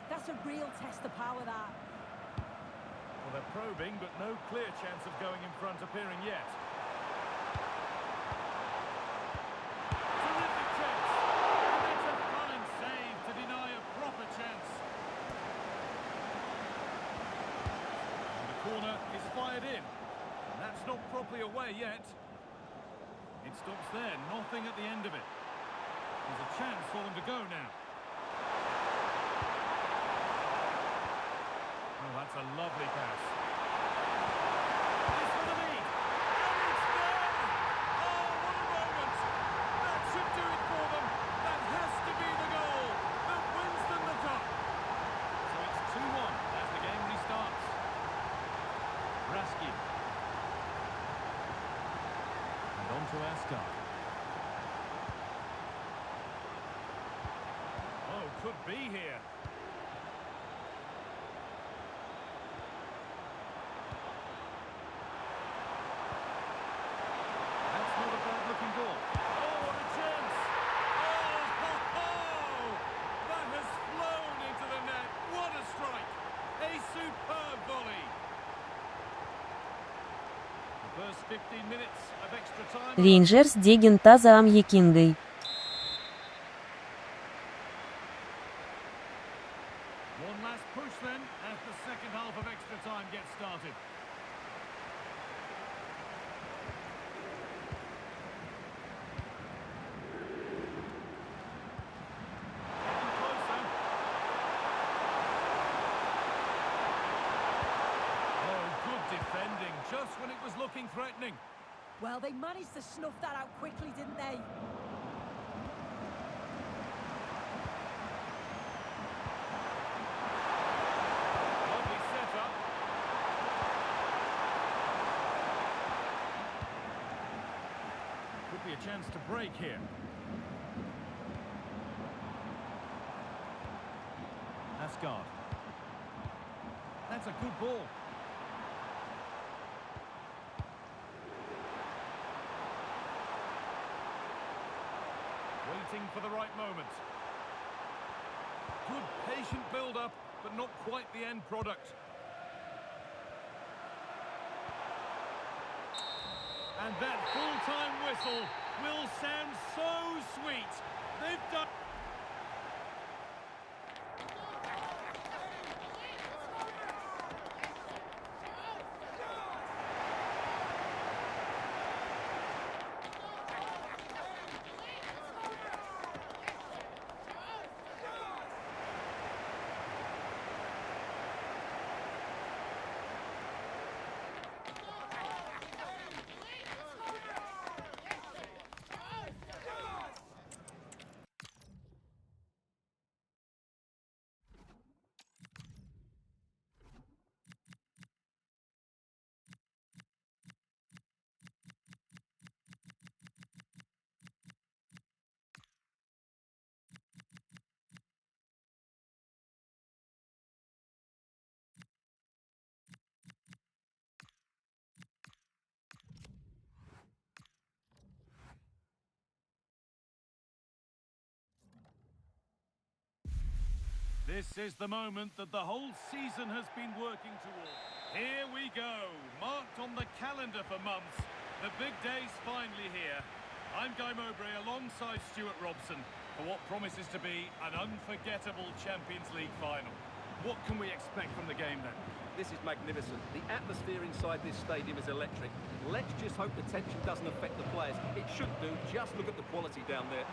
That's a real test of power, that. Well, they're probing, but no clear chance of going in front appearing yet. Terrific chance! And that's a fine save to deny a proper chance. And the corner is fired in. And that's not properly away yet. It stops there, nothing at the end of it. There's a chance for them to go now. Oh, that's a lovely pass. It's for the lead. And it's there! Oh, what a moment! That should do it for them. That has to be the goal that wins them the cup. So it's 2-1 as the game restarts. Raskin. And on to Asgard. Oh, could be here. That's not a bad-looking ball. Oh, what a chance! Oh, ho, ho! That has flown into the net. What a strike! A superb volley. The first 15 minutes of extra time. Rangers деген таза амьекингой. One last push then as the second half of extra time gets started. Getting closer. Oh, good defending, just when it was looking threatening. Well, they managed to snuff that out quickly, didn't they? Lovely setup. Could be a chance to break here. Asgard. That's a good ball. Waiting for the right moment. Good patient build-up, but not quite the end product. And that full-time whistle will sound so sweet. They've done... This is the moment that the whole season has been working towards. Here we go, marked on the calendar for months. The big day's finally here. I'm Guy Mowbray alongside Stuart Robson for what promises to be an unforgettable Champions League final. What can we expect from the game then? This is magnificent. The atmosphere inside this stadium is electric. Let's just hope the tension doesn't affect the players. It should do. Just look at the quality down there.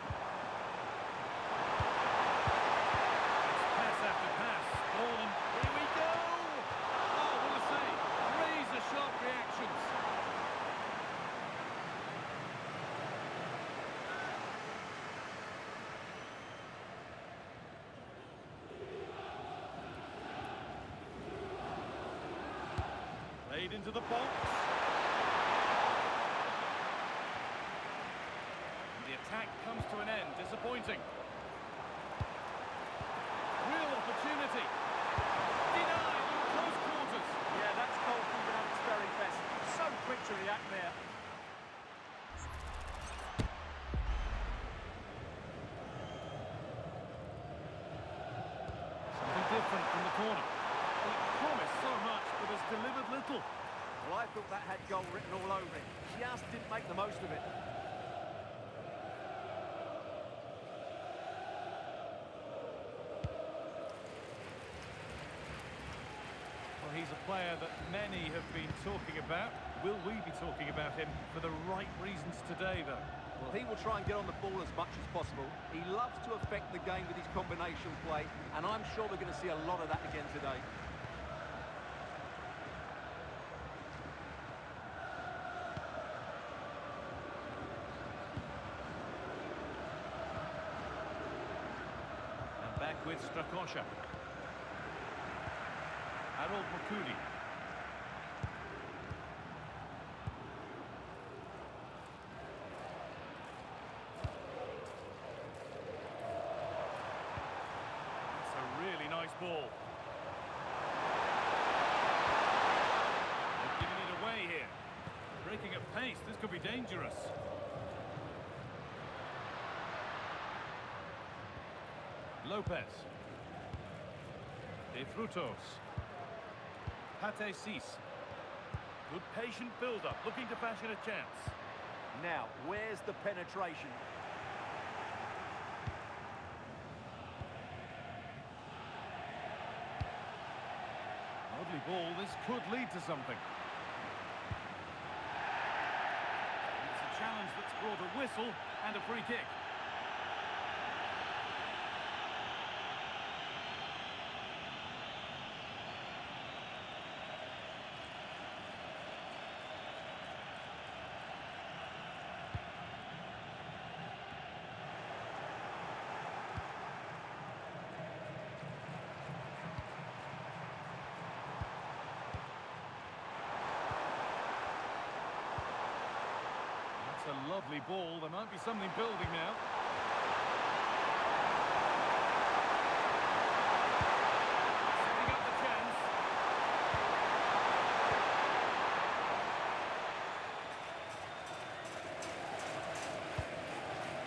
Pass after pass, ball and here we go! Oh, what a save! Razor-sharp reactions. played into the box. And the attack comes to an end. Disappointing. Real opportunity. Denied in close quarters. Yeah, that's goalkeeping at its very best. So quick to react there. Something different from the corner. Well, it promised so much, but has delivered little. Well, I thought that had goal written all over it. Just didn't make the most of it. Well, he's a player that many have been talking about. Will we be talking about him for the right reasons today, though? Well, he will try and get on the ball as much as possible. He loves to affect the game with his combination play, and I'm sure we're going to see a lot of that again today. And back with Strakosha. Harold Mukudi. That's a really nice ball. They're giving it away here. Breaking at pace, this could be dangerous. Lopez. De Frutos. Pate Cis. Good patient build-up, looking to fashion a chance. Now, where's the penetration? Lovely ball, this could lead to something. It's a challenge that's brought a whistle and a free kick. A lovely ball. There might be something building now. Setting up the chance.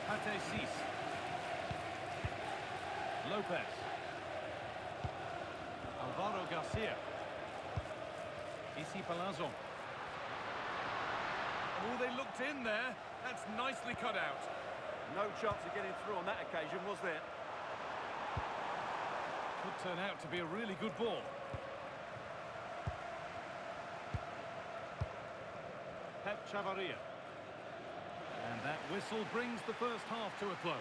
Pate Cis. Lopez. Alvaro Garcia. Isi Palazzo. Oh, they looked in there. That's nicely cut out. No chance of getting through on that occasion, was there? Could turn out to be a really good ball. Pep Chavarria. And that whistle brings the first half to a close.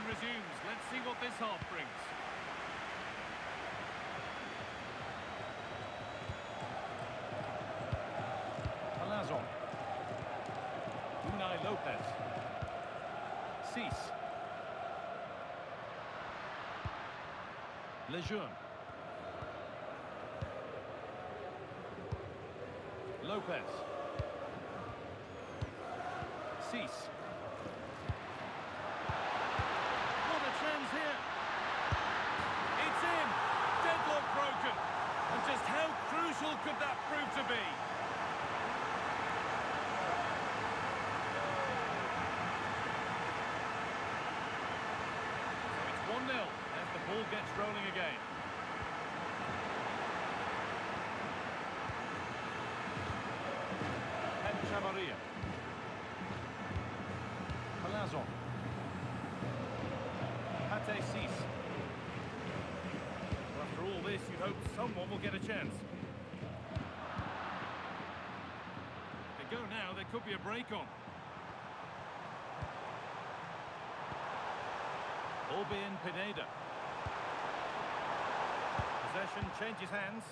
Resumes. Let's see what this half brings. Palazzo. Unai Lopez. Cis. Lejeune. Lopez. Cis. Chance here. It's in. Deadlock broken. And just how crucial could that prove to be? So it's 1-0 as the ball gets rolling again. Pep Chavarria. Palazzo. Pate Cis. Well, after all this, you'd hope someone will get a chance. If they go now, there could be a break on. Albin Pineda. Possession changes hands.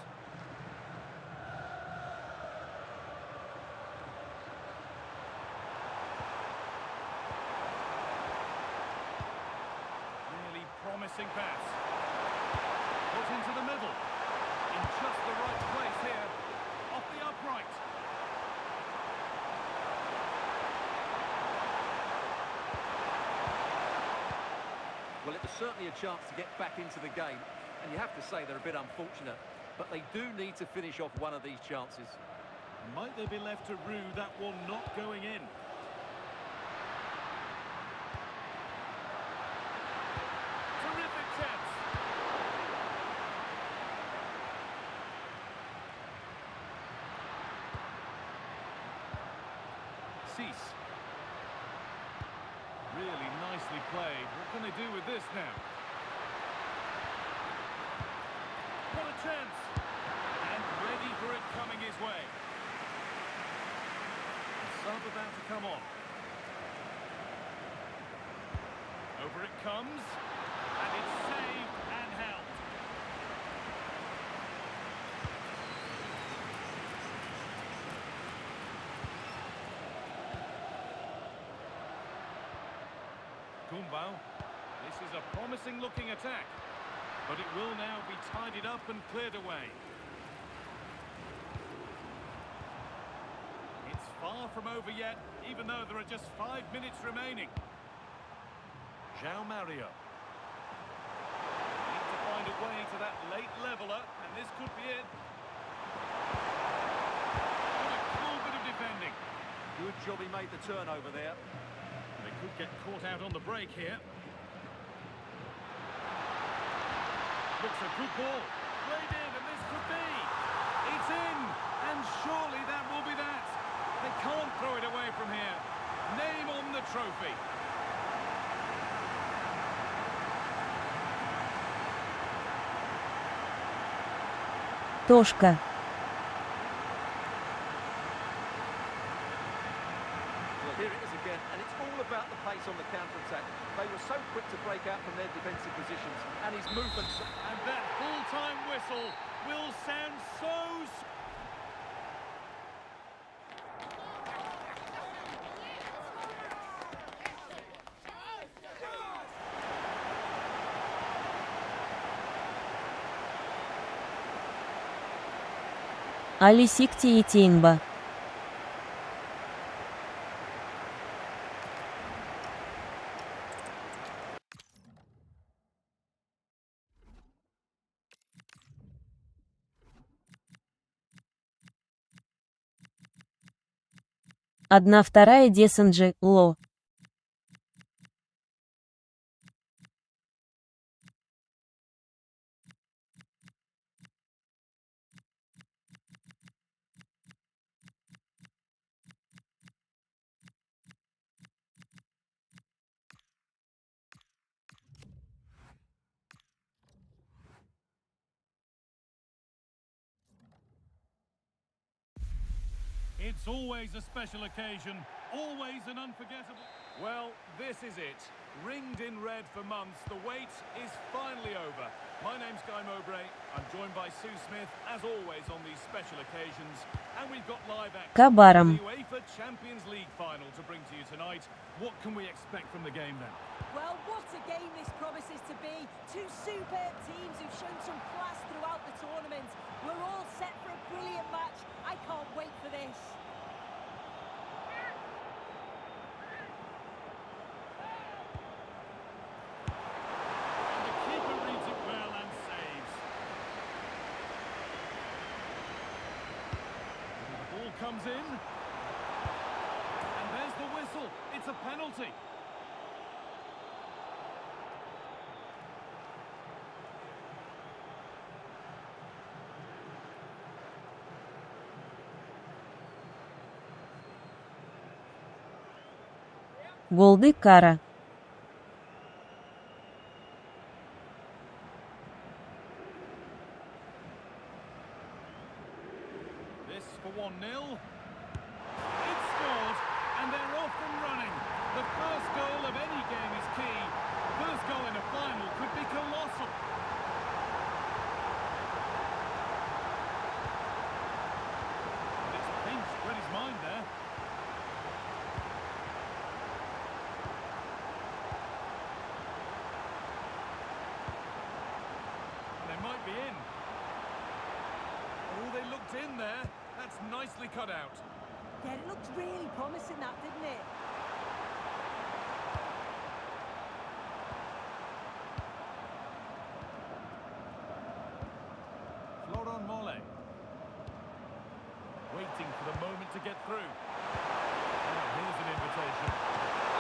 promising pass. Put into the middle. In just the right place here. Off the upright. Well, it was certainly a chance to get back into the game, and you have to say they're a bit unfortunate, but they do need to finish off one of these chances. Might they be left to rue that one not going in? Terrific chance. Cease. Really nicely played. What can they do with this now? What a chance! And ready for it coming his way. The sub about to come on. Over it comes. And it's saved and held. Gumbau. This is a promising looking attack, but it will now be tidied up and cleared away. It's far from over yet, even though there are just 5 minutes remaining. João Mario. Need to find a way to that late leveller, and this could be it. What a cool bit of defending. Good job he made the turnover there. They could get caught out on the break here. Looks a good ball. Played in, and this could be. It's in, and surely that will be that. They can't throw it away from here. Name on the trophy. Тошка. Well, here it is again, and it's all about the pace on the counter-attack. They were so quick to break out from their defensive positions, and his movements. And that full-time whistle will sound so... Алисикти и Тейнба. Одна вторая Десенджи, Ло. It's always a special occasion, always an unforgettable... Well, this is it. Ringed in red for months, the wait is finally over. My name's Guy Mowbray. I'm joined by Sue Smith, as always on these special occasions. And we've got live action Кабаром. the UEFA Champions League final to bring to you tonight. What can we expect from the game then? Well, what a game this promises to be. Two superb teams who've shown some class throughout the tournament. We're all set for a brilliant match. I can't wait for this. The keeper reads it well and saves. The ball comes in. And there's the whistle. It's a penalty. Голды Кара. This for 1-0. It's scored, and they're off and running. The first goal of any game is key. First goal in a final could be colossal. And it's pinched, read his mind there. there. That's nicely cut out. Yeah, it looked really promising, that, didn't it? Waiting for the moment to get through. Now here's an invitation.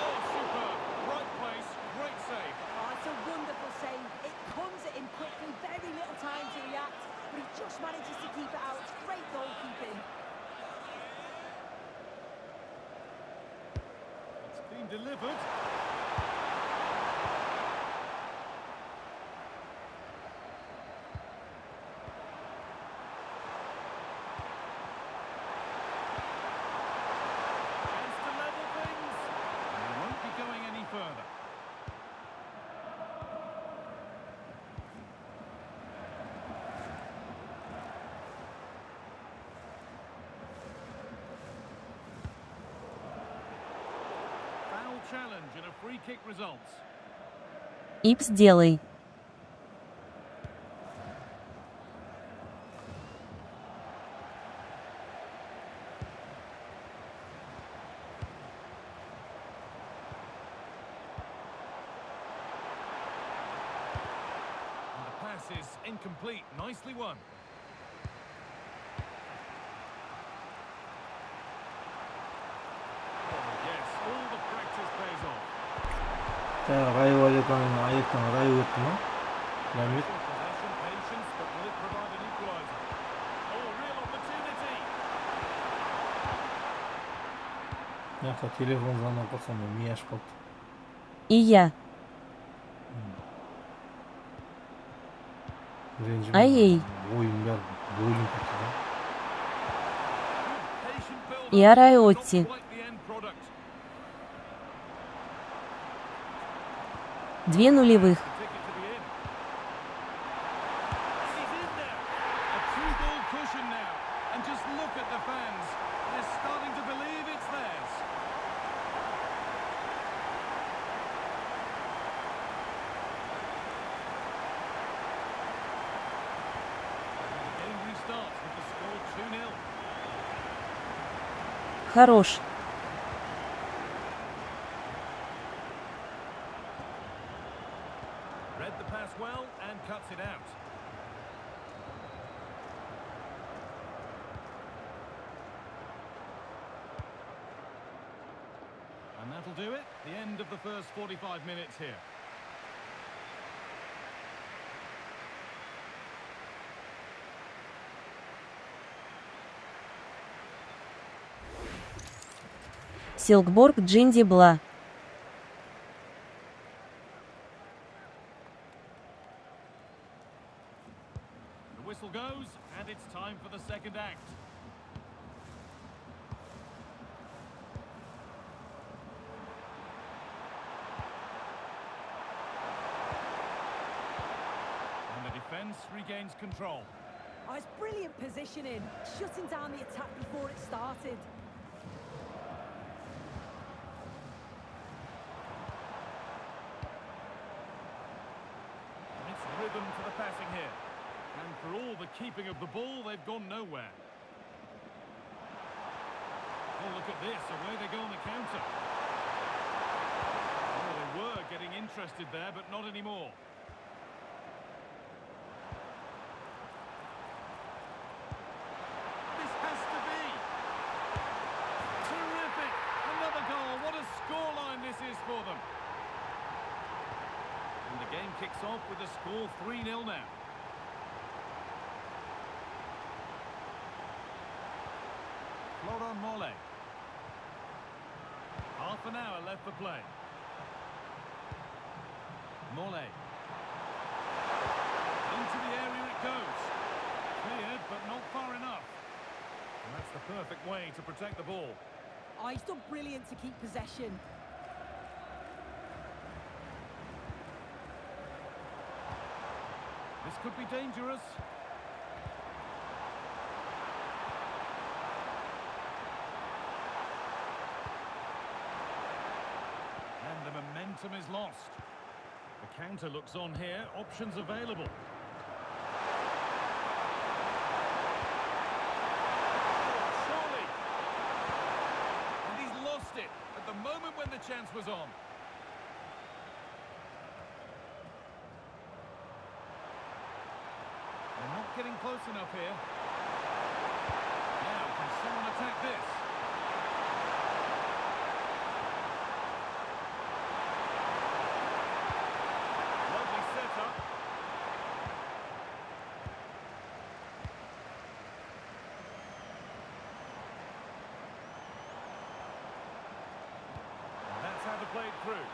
Oh, superb! Right place, great save. Oh, it's a wonderful save. It comes at him quickly, very little time to react, but he just manages to keep it out. It's great goalkeeping. It's been delivered. Challenge and a free kick results. Ипс, сделай. And the pass is incomplete. Nicely won. 자, 라이브 하려고 아이였던 라이브였구나. 라이브. Яка телефон звонок пацаны, мияш қалды. И я. Ай-ей. Ойын бәрі бөлініп кетті да. И Арайотти. Две нулевых. Хорош. Read the pass well and cuts it out. And that'll do it. The end of the first 45 minutes here. Силкборг Джинди Бла. The whistle goes and it's time for the second act. And the defense regains control. Oh, it's brilliant positioning, shutting down the attack before it started. Rhythm to the passing here. And for all the keeping of the ball, they've gone nowhere. Oh, look at this, away they go on the counter. Oh, they were getting interested there, but not anymore. This has to be terrific. Another goal. What a scoreline this is for them. And the game kicks off with the score 3-0 now. Florent Mole. Half an hour left for play. Mole. Into the area it goes. Cleared, but not far enough. And that's the perfect way to protect the ball. Oh, he's done brilliant to keep possession. This could be dangerous. And the momentum is lost. The counter looks on here. Options available. when the chance was on. They're not getting close enough here. Now, can someone attack this? Lovely setup. And that's how they played through.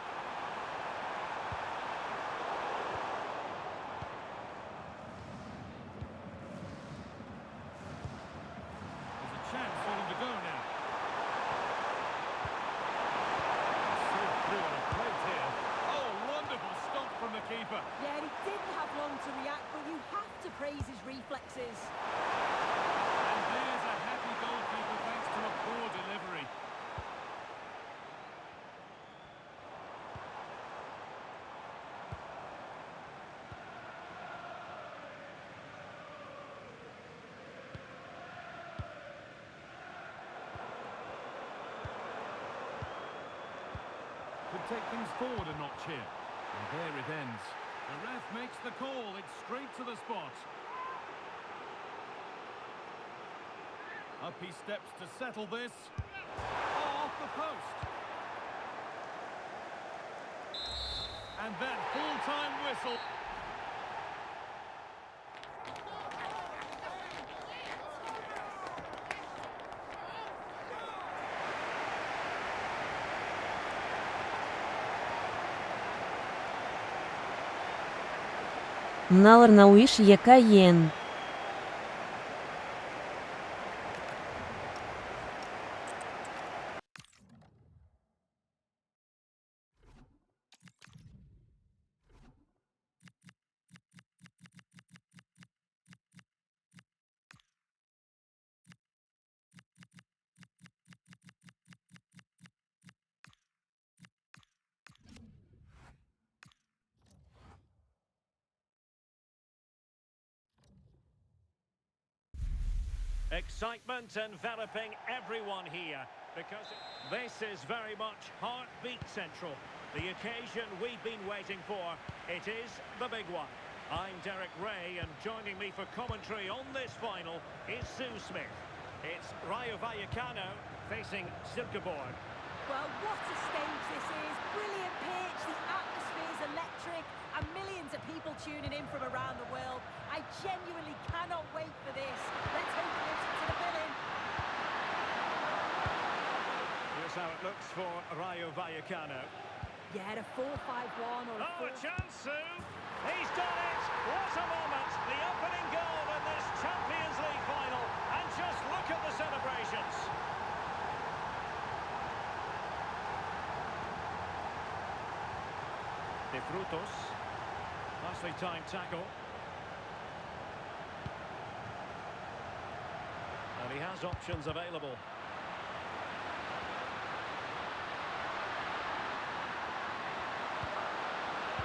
Chance for them to go now. Slid through on a plate here. Oh, wonderful stop from the keeper. Yeah, he didn't have long to react, but you have to praise his reflexes. And there's a happy goalkeeper thanks to a poor delivery. Could take things forward a notch here. And there it ends. The ref makes the call. It's straight to the spot. Up he steps to settle this. Oh, off the post. And that full-time whistle. Mnalar nauish jaka jen. Excitement enveloping everyone here because this is very much heartbeat central. The occasion we've been waiting for. It is the big one. I'm Derek Ray, and joining me for commentary on this final is Sue Smith. It's Rio Vacano facing Silkeborg. Well, what a stage this is. Brilliant pitch, the atmosphere's electric, and millions of people tuning in from around the world. I genuinely cannot wait for this. Let's hope it lives up to the billing. Here's how it looks for Rio Vacano. Yeah, a 4-5-1 or a 4... Oh, a chance, Sue! He's done it! What a moment! The opening goal in this Champions League final. And just look at the celebrations. De Frutos. Nicely timed tackle. And he has options available.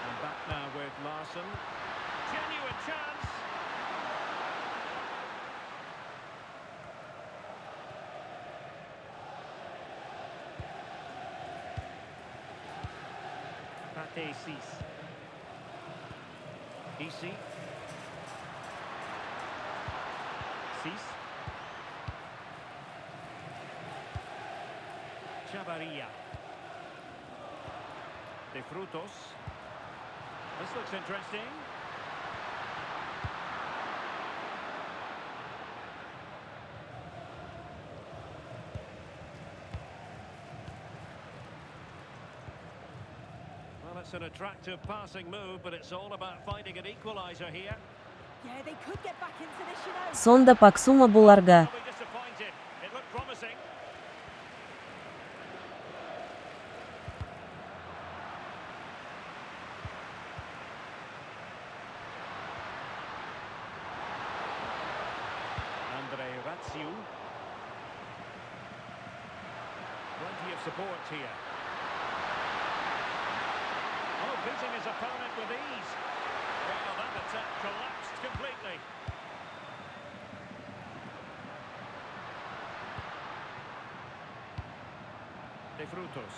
And back now with Larson. Genuine chance. Pate Cis. Isi. Cis. Chavarria. De Frutos. This looks interesting. Well, it's an attractive passing move, but it's all about finding an equaliser here. Yeah, they could get back into this, you know. Sonda paksuma bularga. They'll be disappointed. It looked promising. Plenty of support here. Oh, beating his opponent with ease. Well, that attack collapsed completely. De Frutos.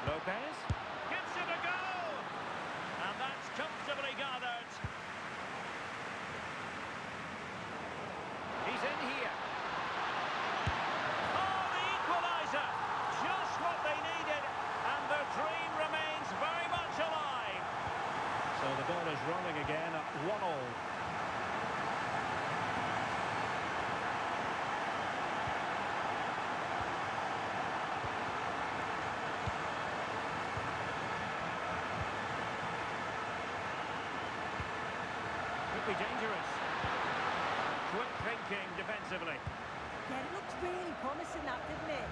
Lopez gives it a go. And that's comfortably gathered. He's in here. Oh, the equaliser. Just what they needed. And their dream remains very much alive. So the ball is rolling again at 1-1. Could be dangerous. Quick thinking defensively. Yeah, it looks really promising, that, didn't it?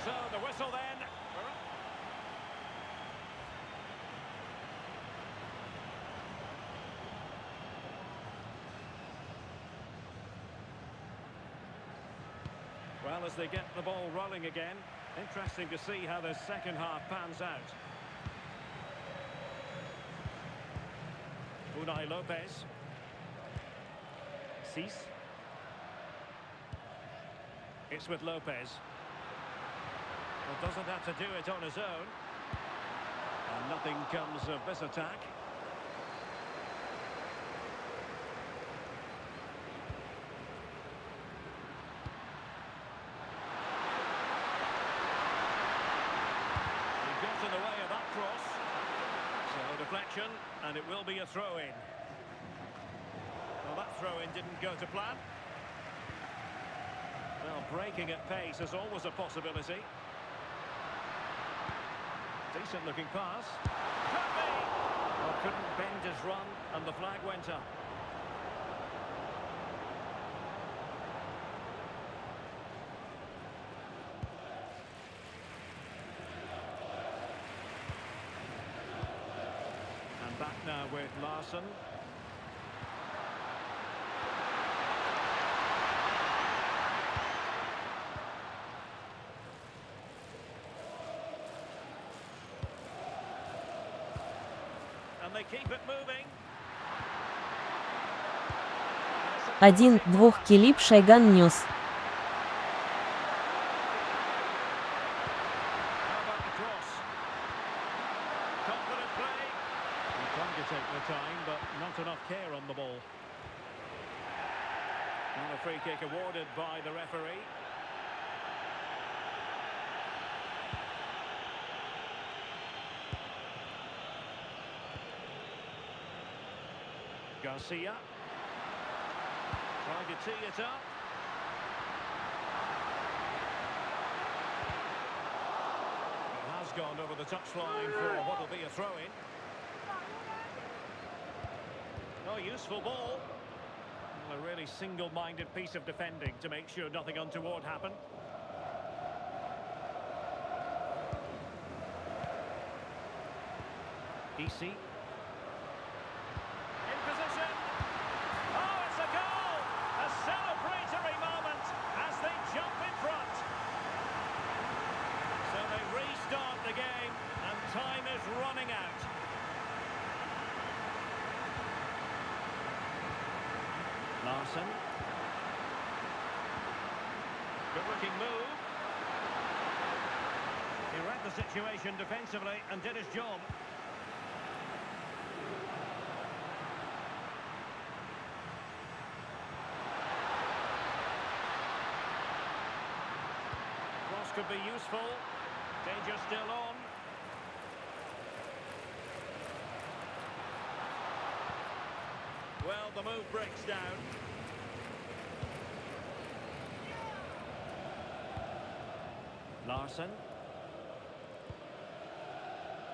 So the whistle then. Well, as they get the ball rolling again, interesting to see how the second half pans out. Unai Lopez. Cease. It's with Lopez. Well, doesn't have to do it on his own. And nothing comes of this attack. He got in the way of that cross. So deflection, and it will be a throw-in. Well, that throw-in didn't go to plan. Well, breaking at pace is always a possibility. Decent looking pass. Could be! Well, couldn't bend his run, and the flag went up. And back now with Larsson. And they keep it moving. 1-2 Килип Шайган нес. How about the cross? Confident play. He tried to take the time, but not enough care on the ball. And a free kick awarded by the referee. Garcia. Trying to tee it up. It has gone over the touchline for what will be a throw-in. Oh, useful ball. Well, a really single-minded piece of defending to make sure nothing untoward happened. EC. Celebratory moment as they jump in front. So they restart the game and time is running out. Larsson. Good looking move. He read the situation defensively and did his job. Could be useful. Danger still on. Well, the move breaks down. Larsson.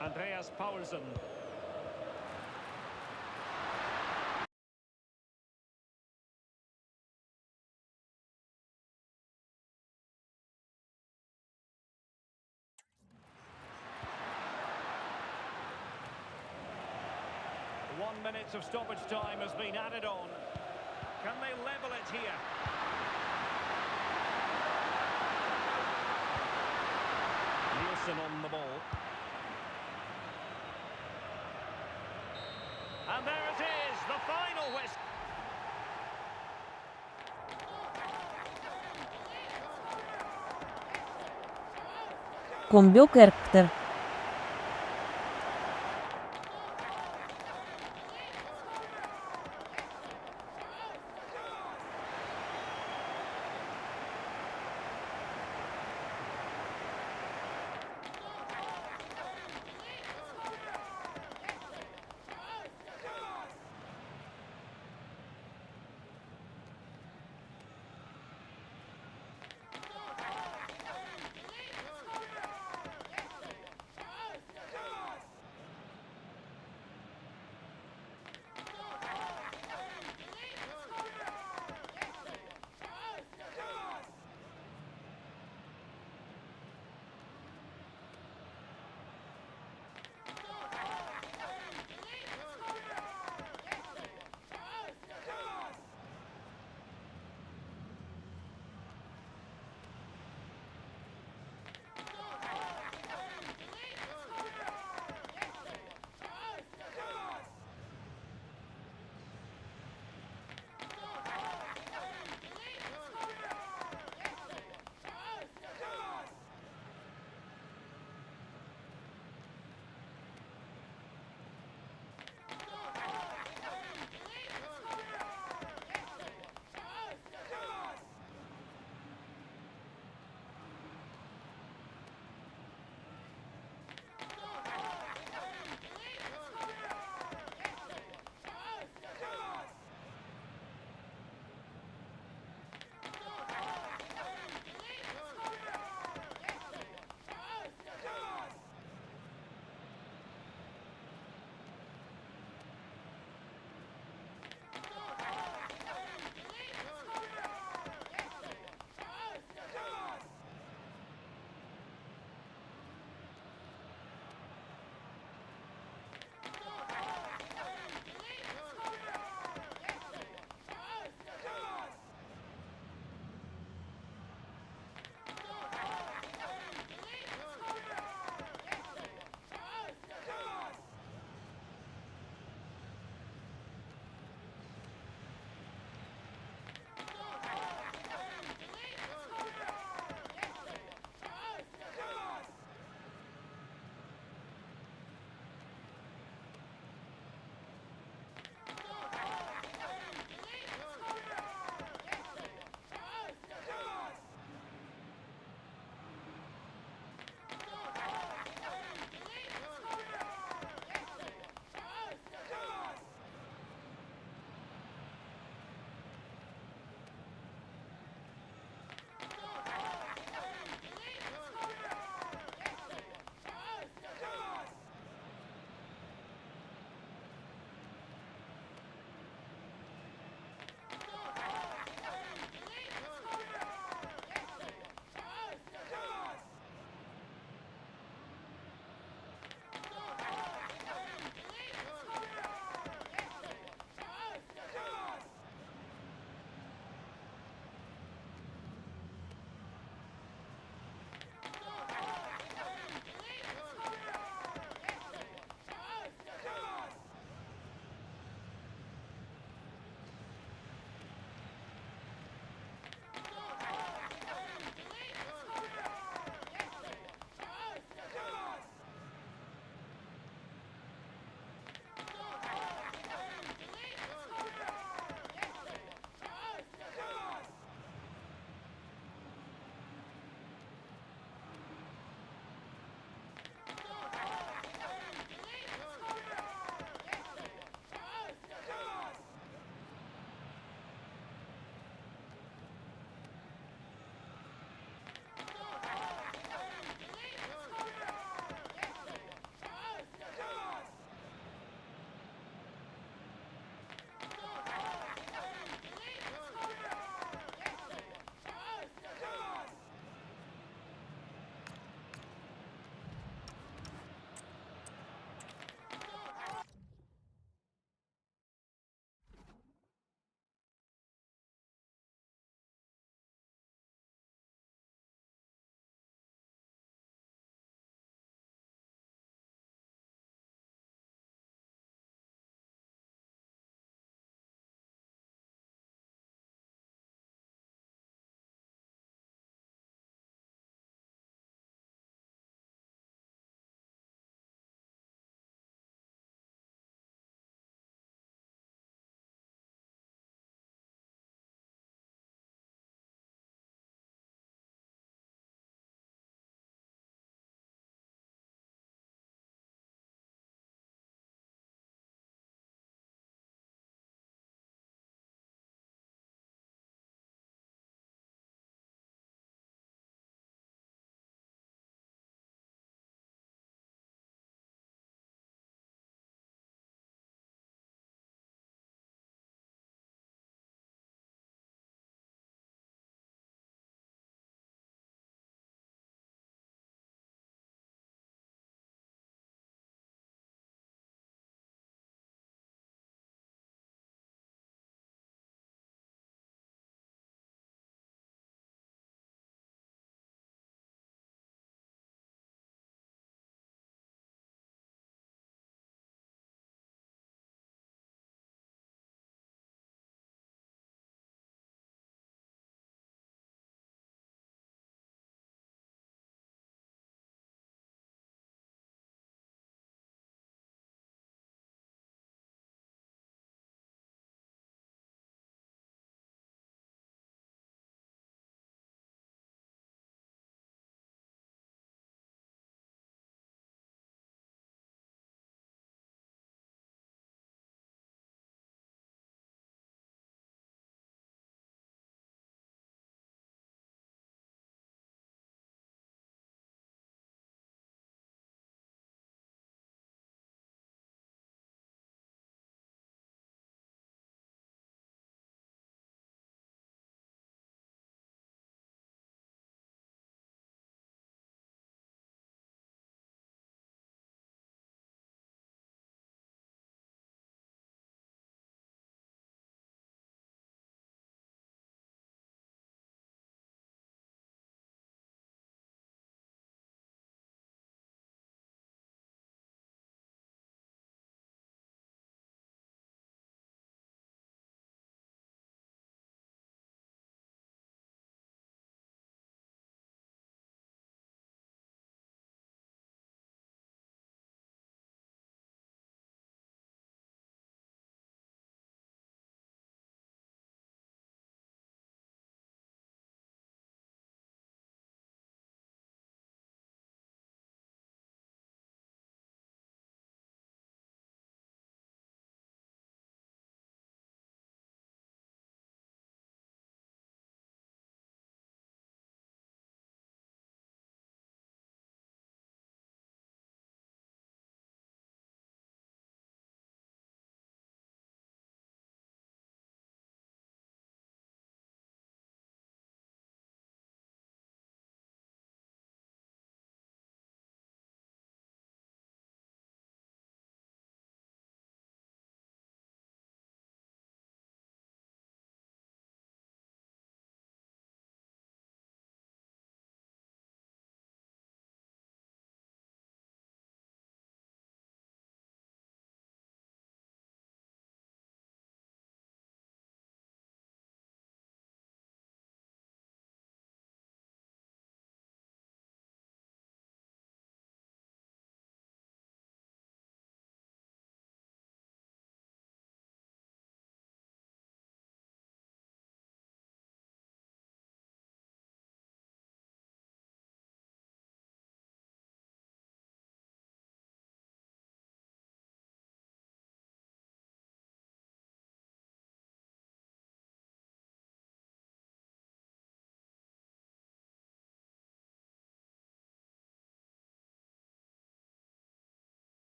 Andreas Paulsen. Minutes of stoppage time has been added on. Can they level it here? Nielsen on the ball. And there it is, the final whistle. комбек эрктер.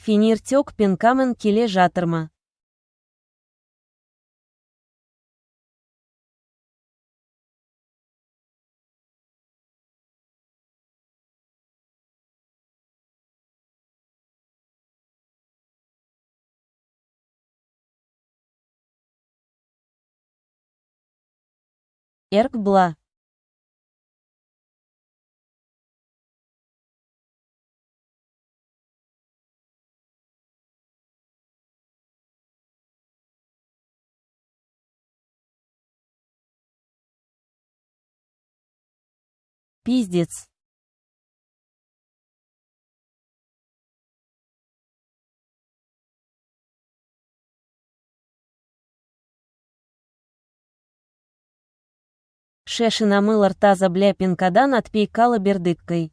Финиртек пинкамен келе жатырма. Эрк бла. Пиздец. Шешина мылар таза бля пинкадан отпейкала бердыккой.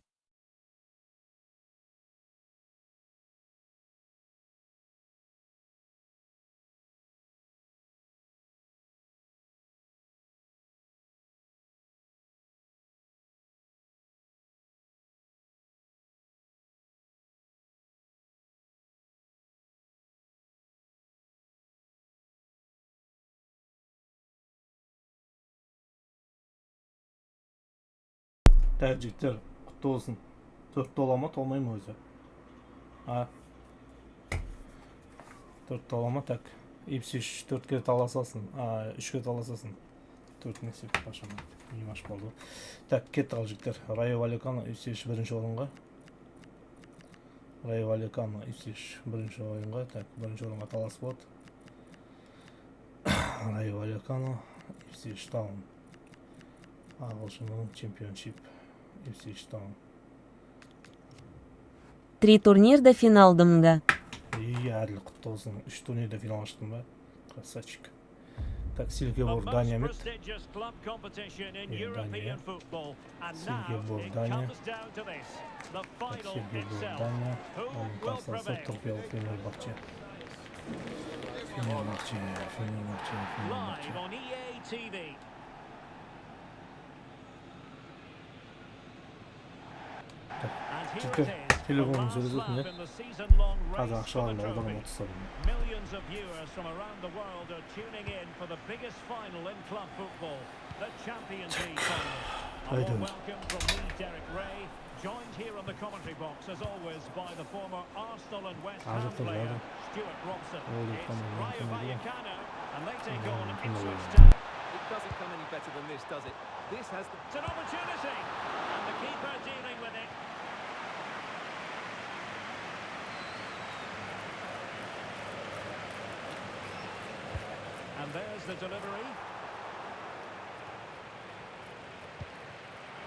Tercihler kutlu olsun. 4 dolama tolmayı mı hocam? Ha. 4 dolama tak. İpsi 4 kere talasasın. 3 kere talasasın. 4 nesi başlama. İyi maç oldu. Tak ket alacaklar. Rio Vacano İpsi birinci orunga. Rio Vacano İpsi birinci orunga. Tak birinci orunga talas bot. Rio Vacano İpsi Town. Ағылшынның чемпионшип FC Town. 3 турнирда финалдымга. Әділ құтты болсын. 3 турнирда финал аштым ба. Красавчик. Так, Силке бор Дания мет. Дания. Силке бор Дания. Так, Силке бор Дания. Оның қарсасы Туркиялық Фенербахче. Фенербахче. Çünkü telefonun sözüsünde az akşamında odanın otursam. Millions of viewers from around the world are tuning in for the biggest final in club football, the Champions League final. A warm welcome from me, Derek Ray, joined here on the commentary box as always by the former Arsenal and West Ham player Stuart Robson. It's Rio Vacano, and they take on Ipswich Town. It doesn't come any better than this, does it? This has It's an opportunity, and the keeper dealing with it. And there's the delivery.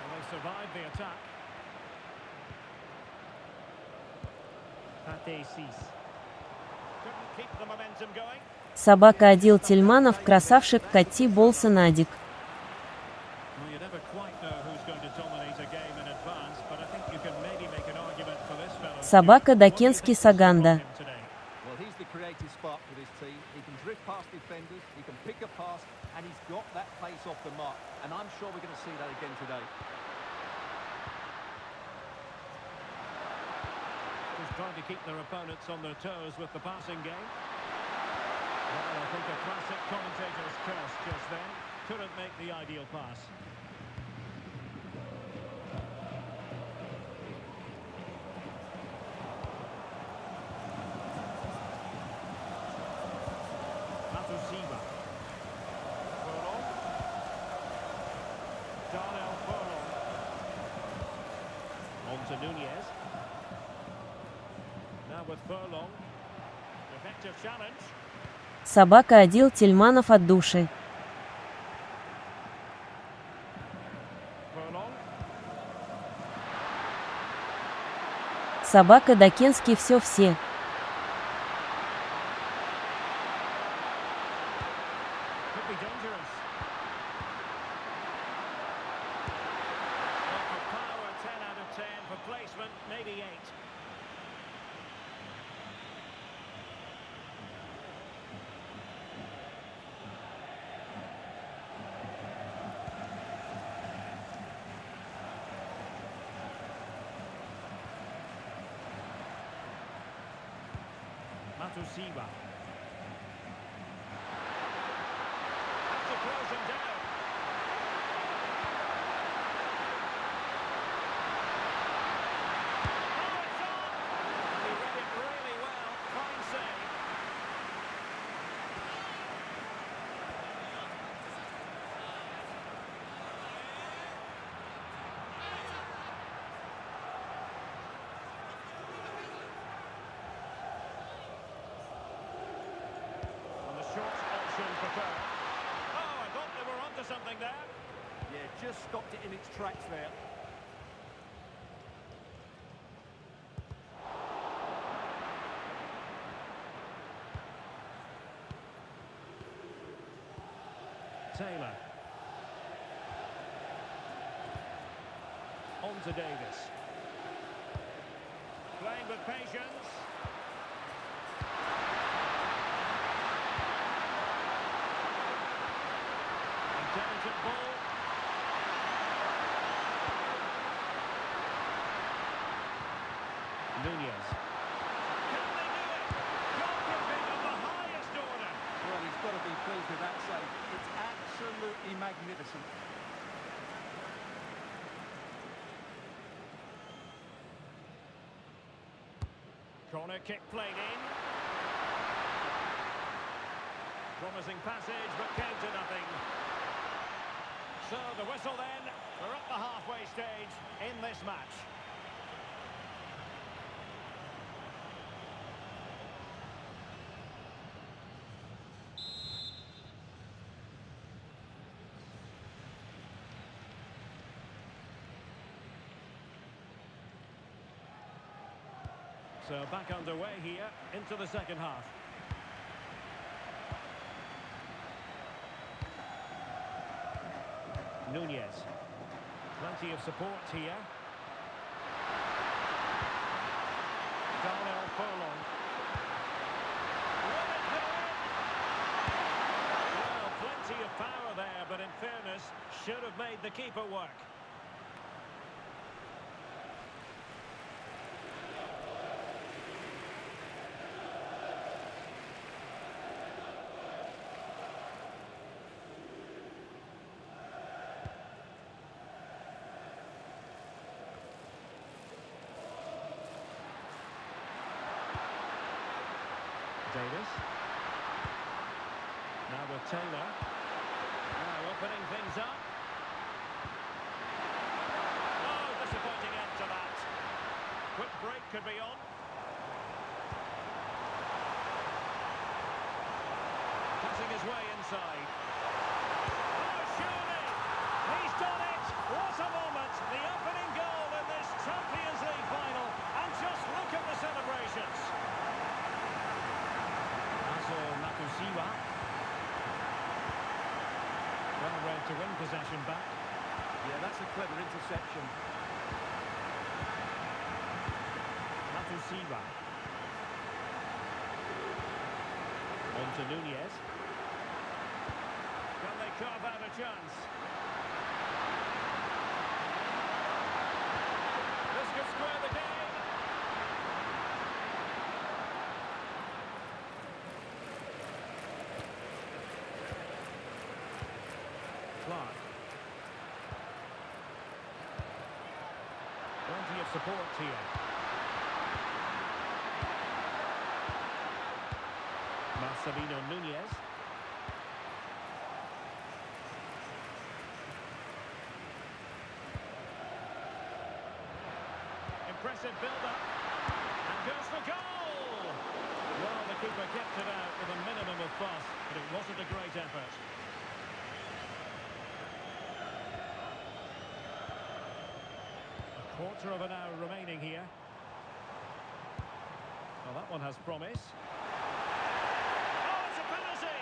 And they survived the attack. Couldn't keep the momentum going. Собака Адил Тельманов, красавчик, Кати Болсонадик. Well, you never quite know who's going to dominate a game in advance, but I think you can maybe make an argument for this fellow. Собака Дакенский Саганда. Well, he's the creative spark for this team. He can drift past defenders, he can pick a pass, and he's got that pace off the mark. And I'm sure we're going to see that again today. Just trying to keep their opponents on their toes with the passing game. Well, I think a classic commentator's curse just then. Couldn't make the ideal pass. On to Nunez. Now with Furlong. Effective challenge. Собака Адил Тельманов от души. Собака Дакенский все. Matusiwa. To close him down. Oh, it's on! He read it really well. Fine save. And the short option preferred. Oh, I thought they were onto something there. Yeah, just stopped it in its tracks there. Taylor. On to Davis. Playing with patience. Intelligent ball. Nunez. Can they do it? Goalkeeping of the highest order. Well, he's got to be pleased with that save. It's absolutely magnificent. Corner kick played in. Promising passage, but came to nothing. So the whistle then. We're at the halfway stage in this match. So back underway here into the second half. Nunez. Plenty of support here. Darnell Furlong. Will it go in? Well, plenty of power there, but in fairness, should have made the keeper work. Davis. Now with Taylor. Now opening things up. Oh, disappointing end to that. Quick break could be on. Cutting his way inside. Oh, surely! He's done it! What a moment! The opening goal in this Champions League final. And just look at the celebrations. Matusiwa. Well read to win possession back. Yeah, that's a clever interception. Matusiwa. On to Nunez. Can they carve out a chance? This could square the game. Clark. Plenty of support here. Marcelino Nunez. Impressive build-up. And goes for goal! Well, the keeper kept it out with a minimum of fuss, but it wasn't a great effort. Quarter of an hour remaining here. Well, that one has promise. Oh, it's a penalty!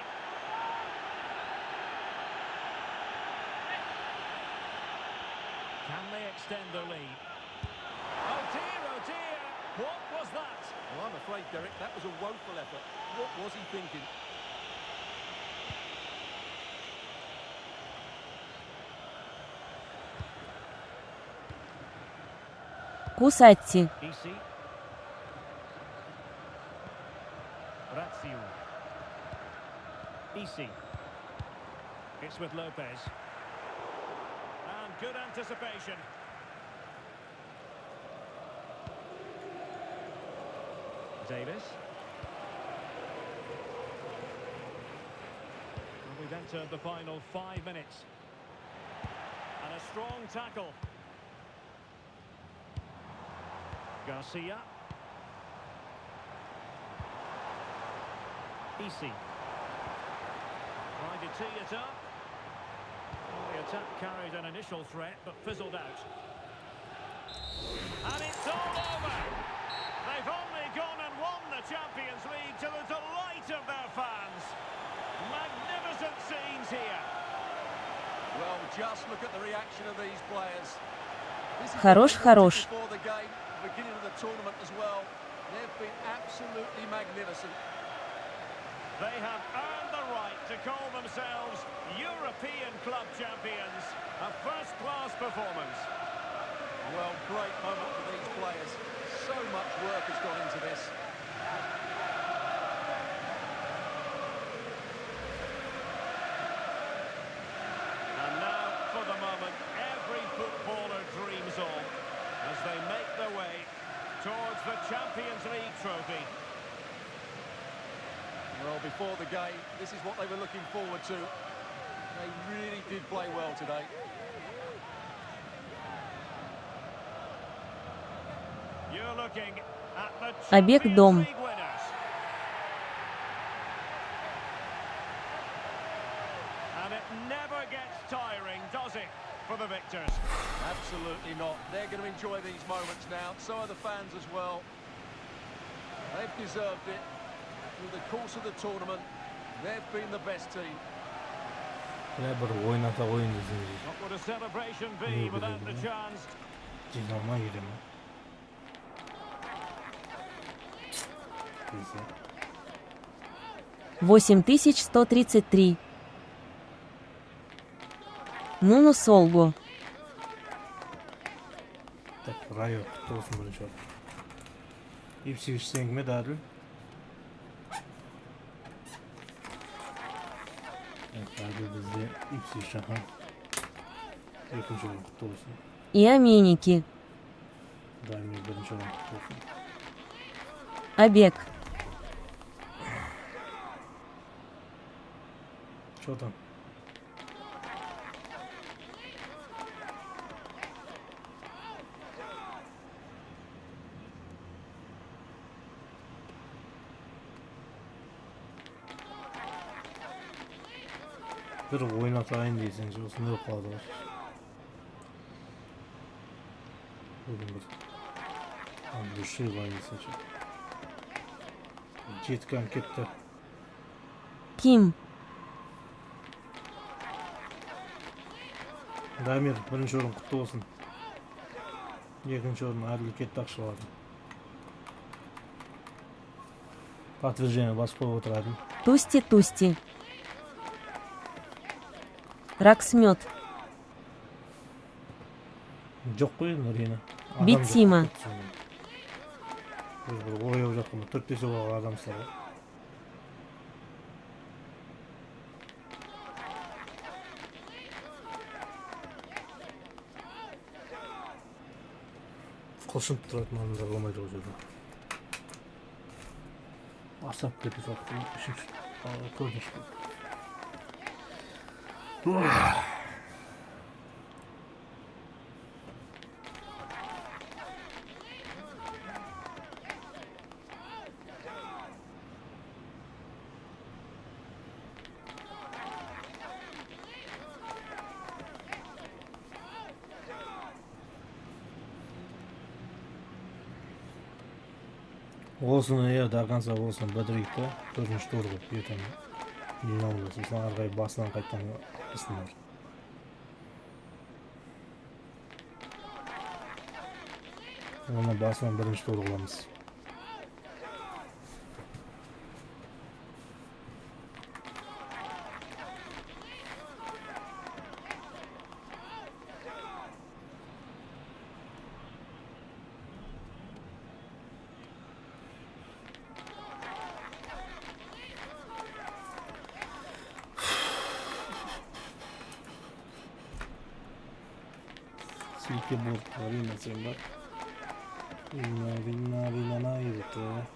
Can they extend the lead? Oh dear, oh dear! What was that? Well, I'm afraid, Derek, that was a woeful effort. What was he thinking? Кусатти. Easy. Easy. It's with Lopez. And good anticipation. Davis. And we've entered the final 5 minutes. And a strong tackle. Garcia. Easy. Trying to tee it up. Well, the attack carried an initial threat, but fizzled out. And it's all over! They've only gone and won the Champions League to the delight of their fans. Magnificent scenes here. Well, just look at the reaction of these players. This is Хорош, хорош. before the game, the beginning of the tournament as well. They've been absolutely magnificent. They have earned the right to call themselves European club champions. A first-class performance. Well, great moment for these players. So much work has gone into this. And now, for the moment, every footballer dreams on as they make their way towards the Champions League trophy. Well, before the game, this is what they were looking forward to. They really did play well today. You're looking at the Обег Champions дом. League winners. And it never gets tiring, does it, for the victors? Absolutely not. They're going to enjoy these moments now. So are the fans as well. They've deserved it. Through the course of the tournament, they've been the best team. 그래 bir oynata oyun izleyici. What would a celebration be without the chance? Cezama yedim. Neyse. 8133. Нуну Солго. Так, Rio olsun böyle çok. EA27 medali. Evet, hadi bizde EA27. Yakınca kutlu olsun. И Аменики. Daimi birinci olan kutlu olsun. Обег. Что там? Bir oynatayın deyseniz olsun ne kaldı var. Bugün bir şey var deyseniz. Жеткен кетті. Ким. Дамир бірінші орын құтты болсын. Екінші орын Әділ кетті ақшалады. Подтверждение басып қойып отыр Әділ. Тусти-тусти. Раксмет. Жоқ қой Нұрина. Битсима. Біз бір ойып жатқанда 4-5 оған адам сұрады. Құлшынып тұратын адамдар болмайды ол жерде. Асап кетіп жатты. Үшінші, төртінші. Olsun ya da kansa olsun Badrik'te төртінші турға ертең минималды сосын ары қарай басынан қайтадан астындар. Оны басынан бірінші тур қыламыз. Silke bort Rina sen bak. Rina ayırdı.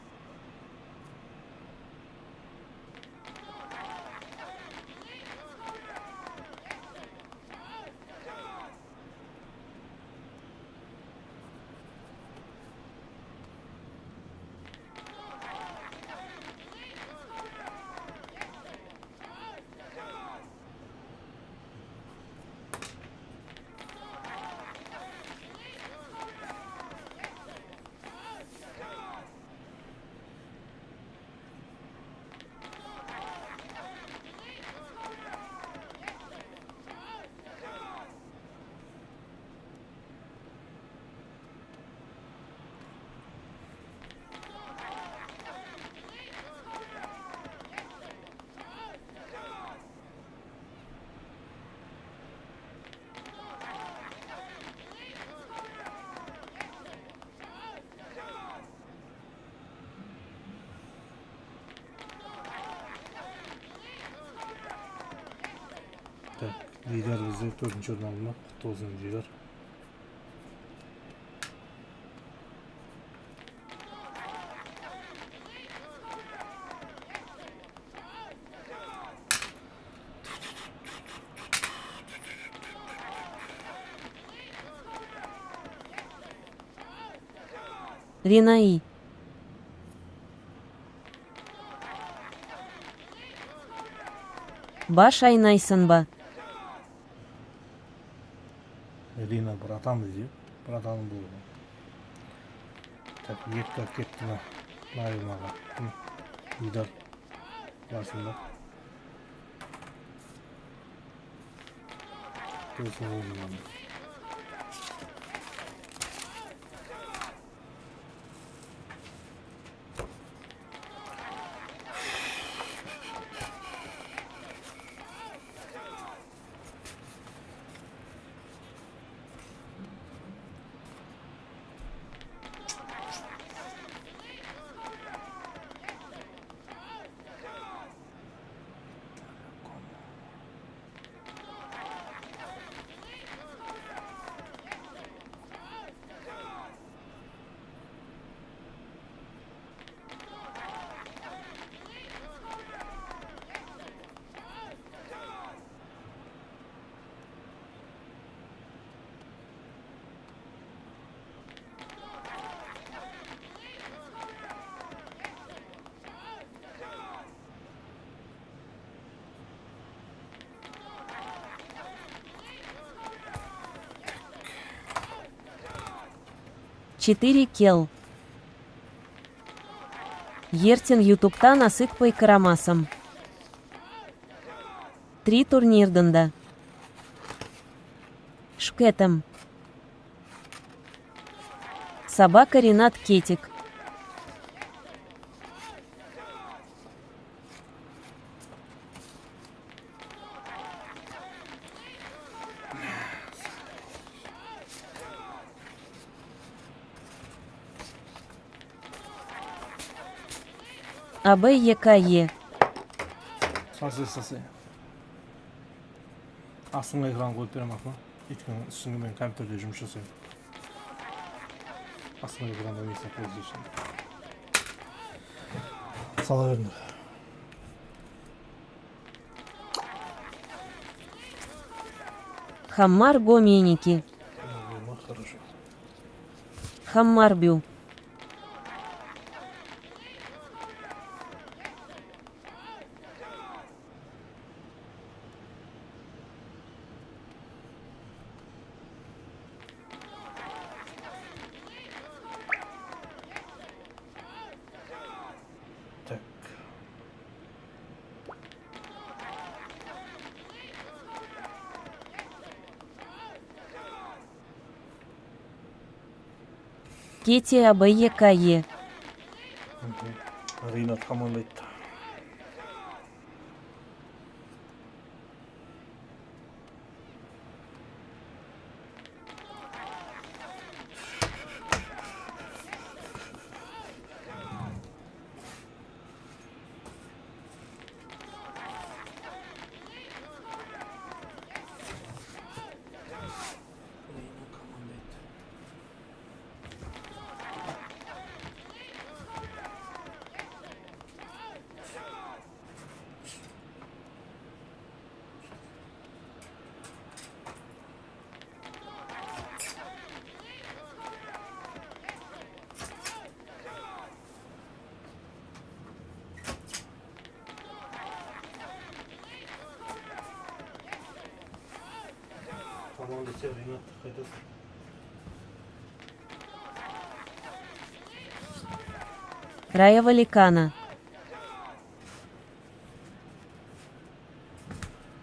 Так, lider bizi 4. o'rin olmoq, quti olsin lider. Ринаи. Баш айнайсың ба? Rina bratан diyor. Bratanım bu. Так, yekka ketdi Narimaga. Lider varsın da. Görsün olmuyor. Четыре кел. Ертең ютубтан асықпай карамасам. 3 турнирдында. Шкетем. Собака Ренат Кетик. АБЕКЕ. Sası. Aslında ekran koyup vermek mi? Etkinin üstünde ben kompüterde жұмыс жасаймын. Aslında ekranda neyse PlayStation. Sala verdim. Хаммар гоменики. Хорошо. Хаммарбю. Так. Кети АБЕКЕ. Ринат команда айтты. Команда все время қайтасың. Rio Vacano.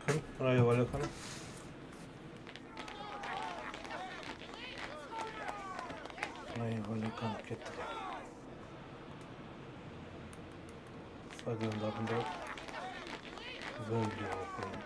Кім? Rio Vacano. Rio Vacano кетті. Стадиондарында бөлге оқиын.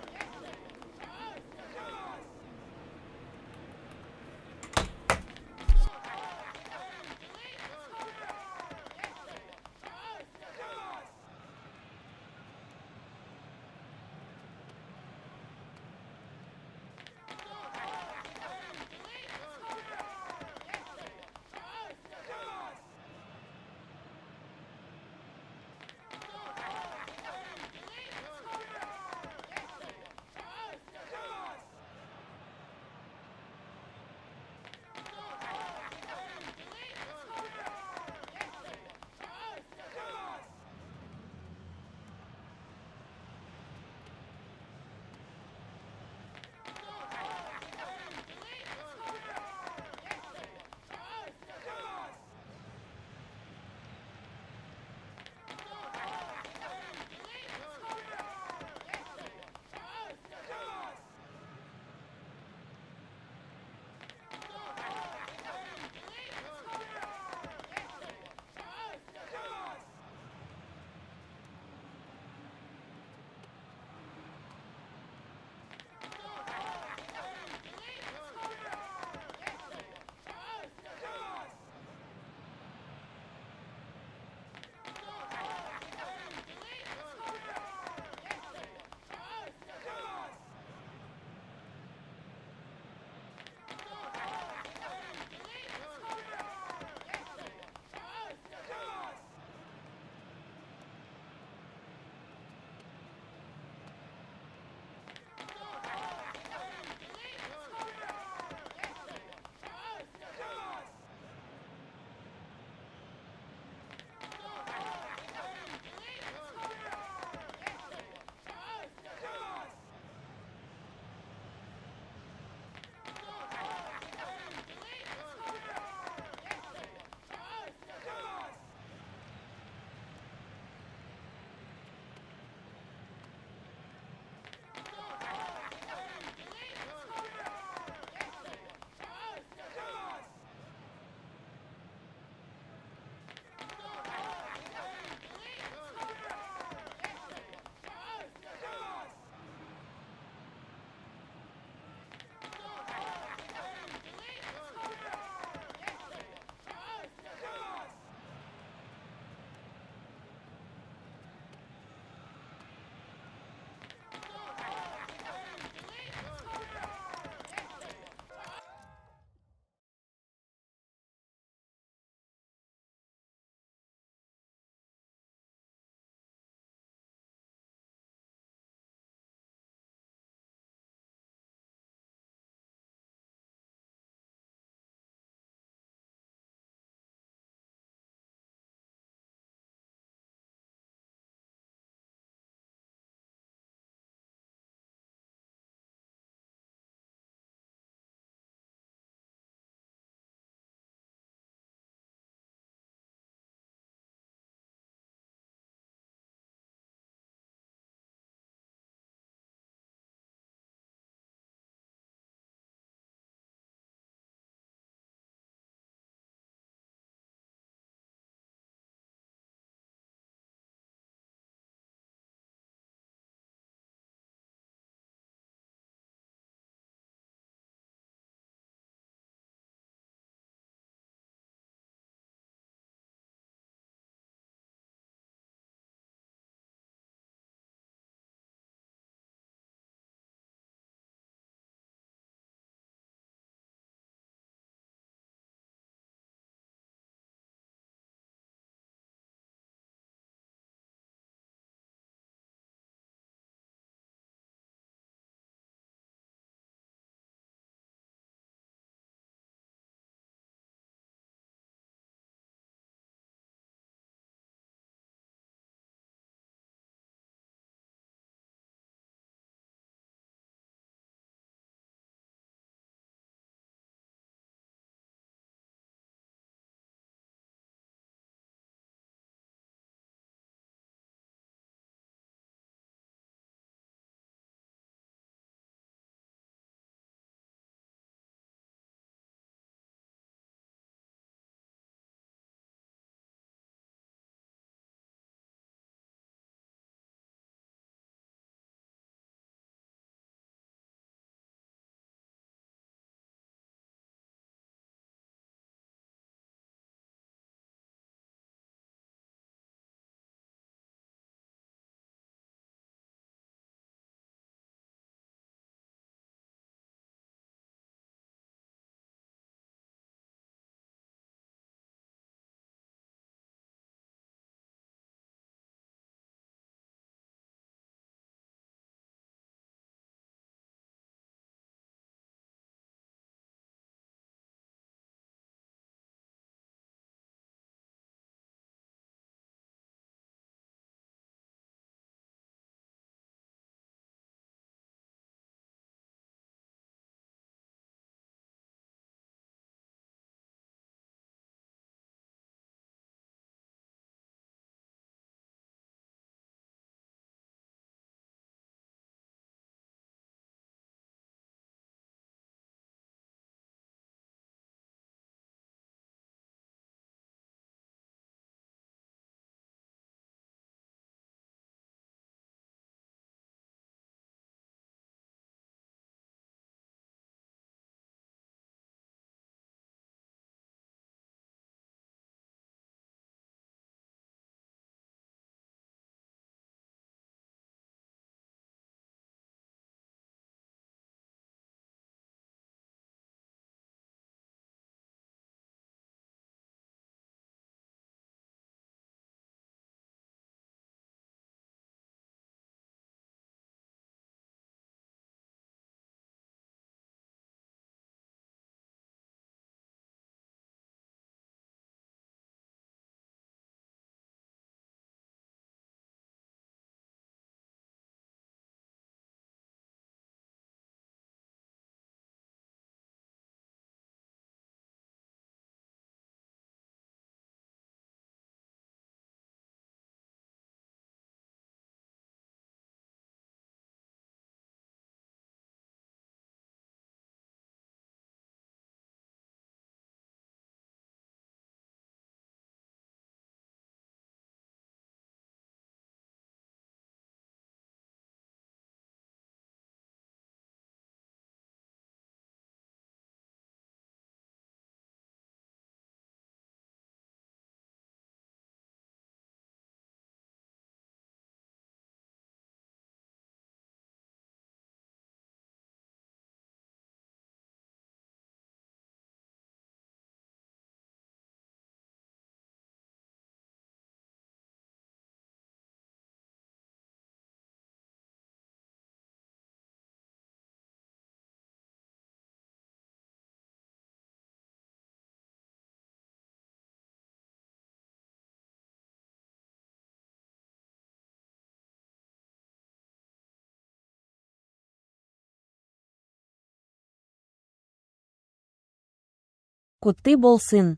Кутты болсын.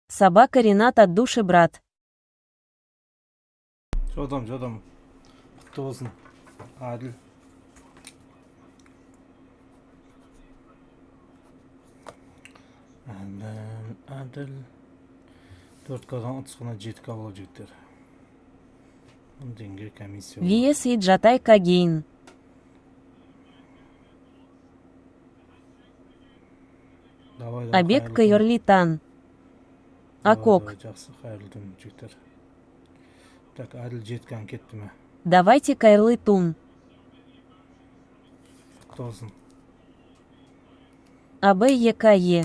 Собака Ренат от души, брат. Жодам. Құтты болсын. Аділ. Аділ. 4K'dan 30'ına 7K болып жігіттер. Деньги комиссия. Виес и Джатай Кагейн. Абек Кайорлитан. Акок. Жақсы, қайырлы түн жігіттер. Так, Аділ 7K'ны кетті ме? Давайте Кайрлы Тун. Құтты болсын. Абай ЕКЕ.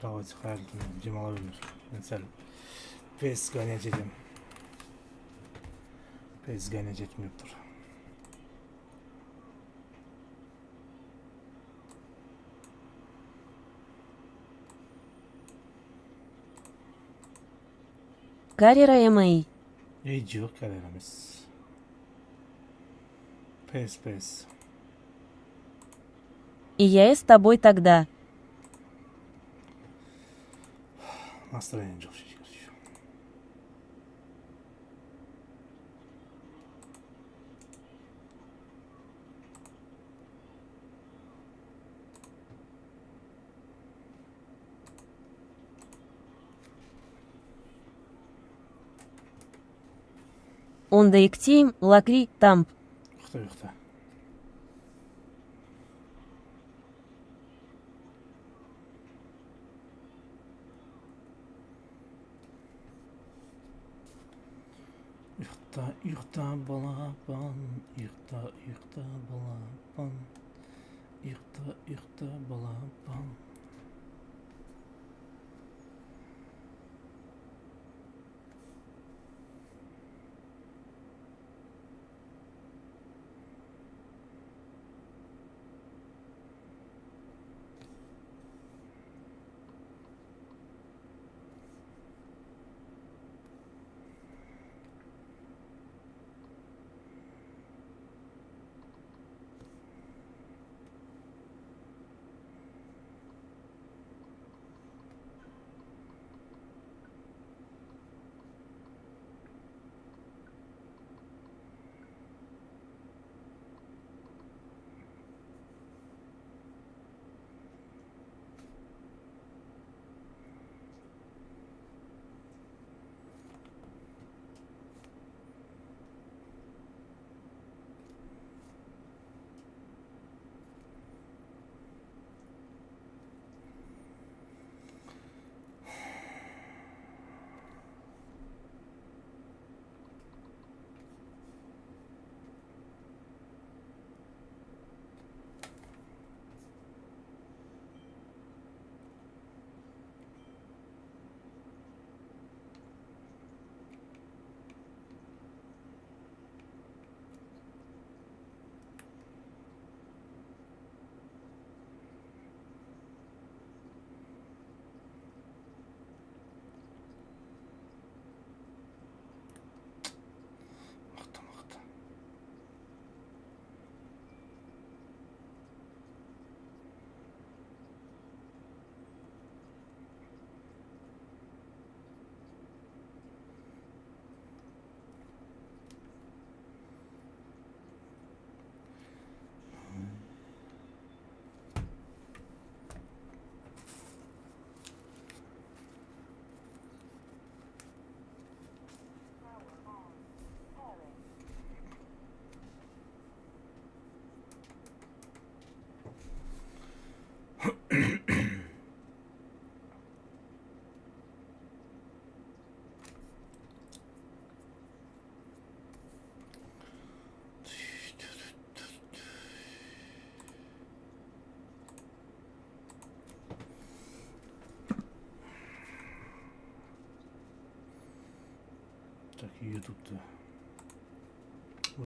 Давайте қайырлы түн. Демала беріңіз. Мен сәл пес гонять етем. Пес гонять етмеп тұр. Карьера МАИ. Ей, жоқ карьера емес. Пес. И я с тобой тогда. Настроение жоқ шешек. Онда иктейм, лакри, тамп. Ұйықта. Ұйықта балапан, ұйықта балапан, ұйықта балапан. Так, YouTube'da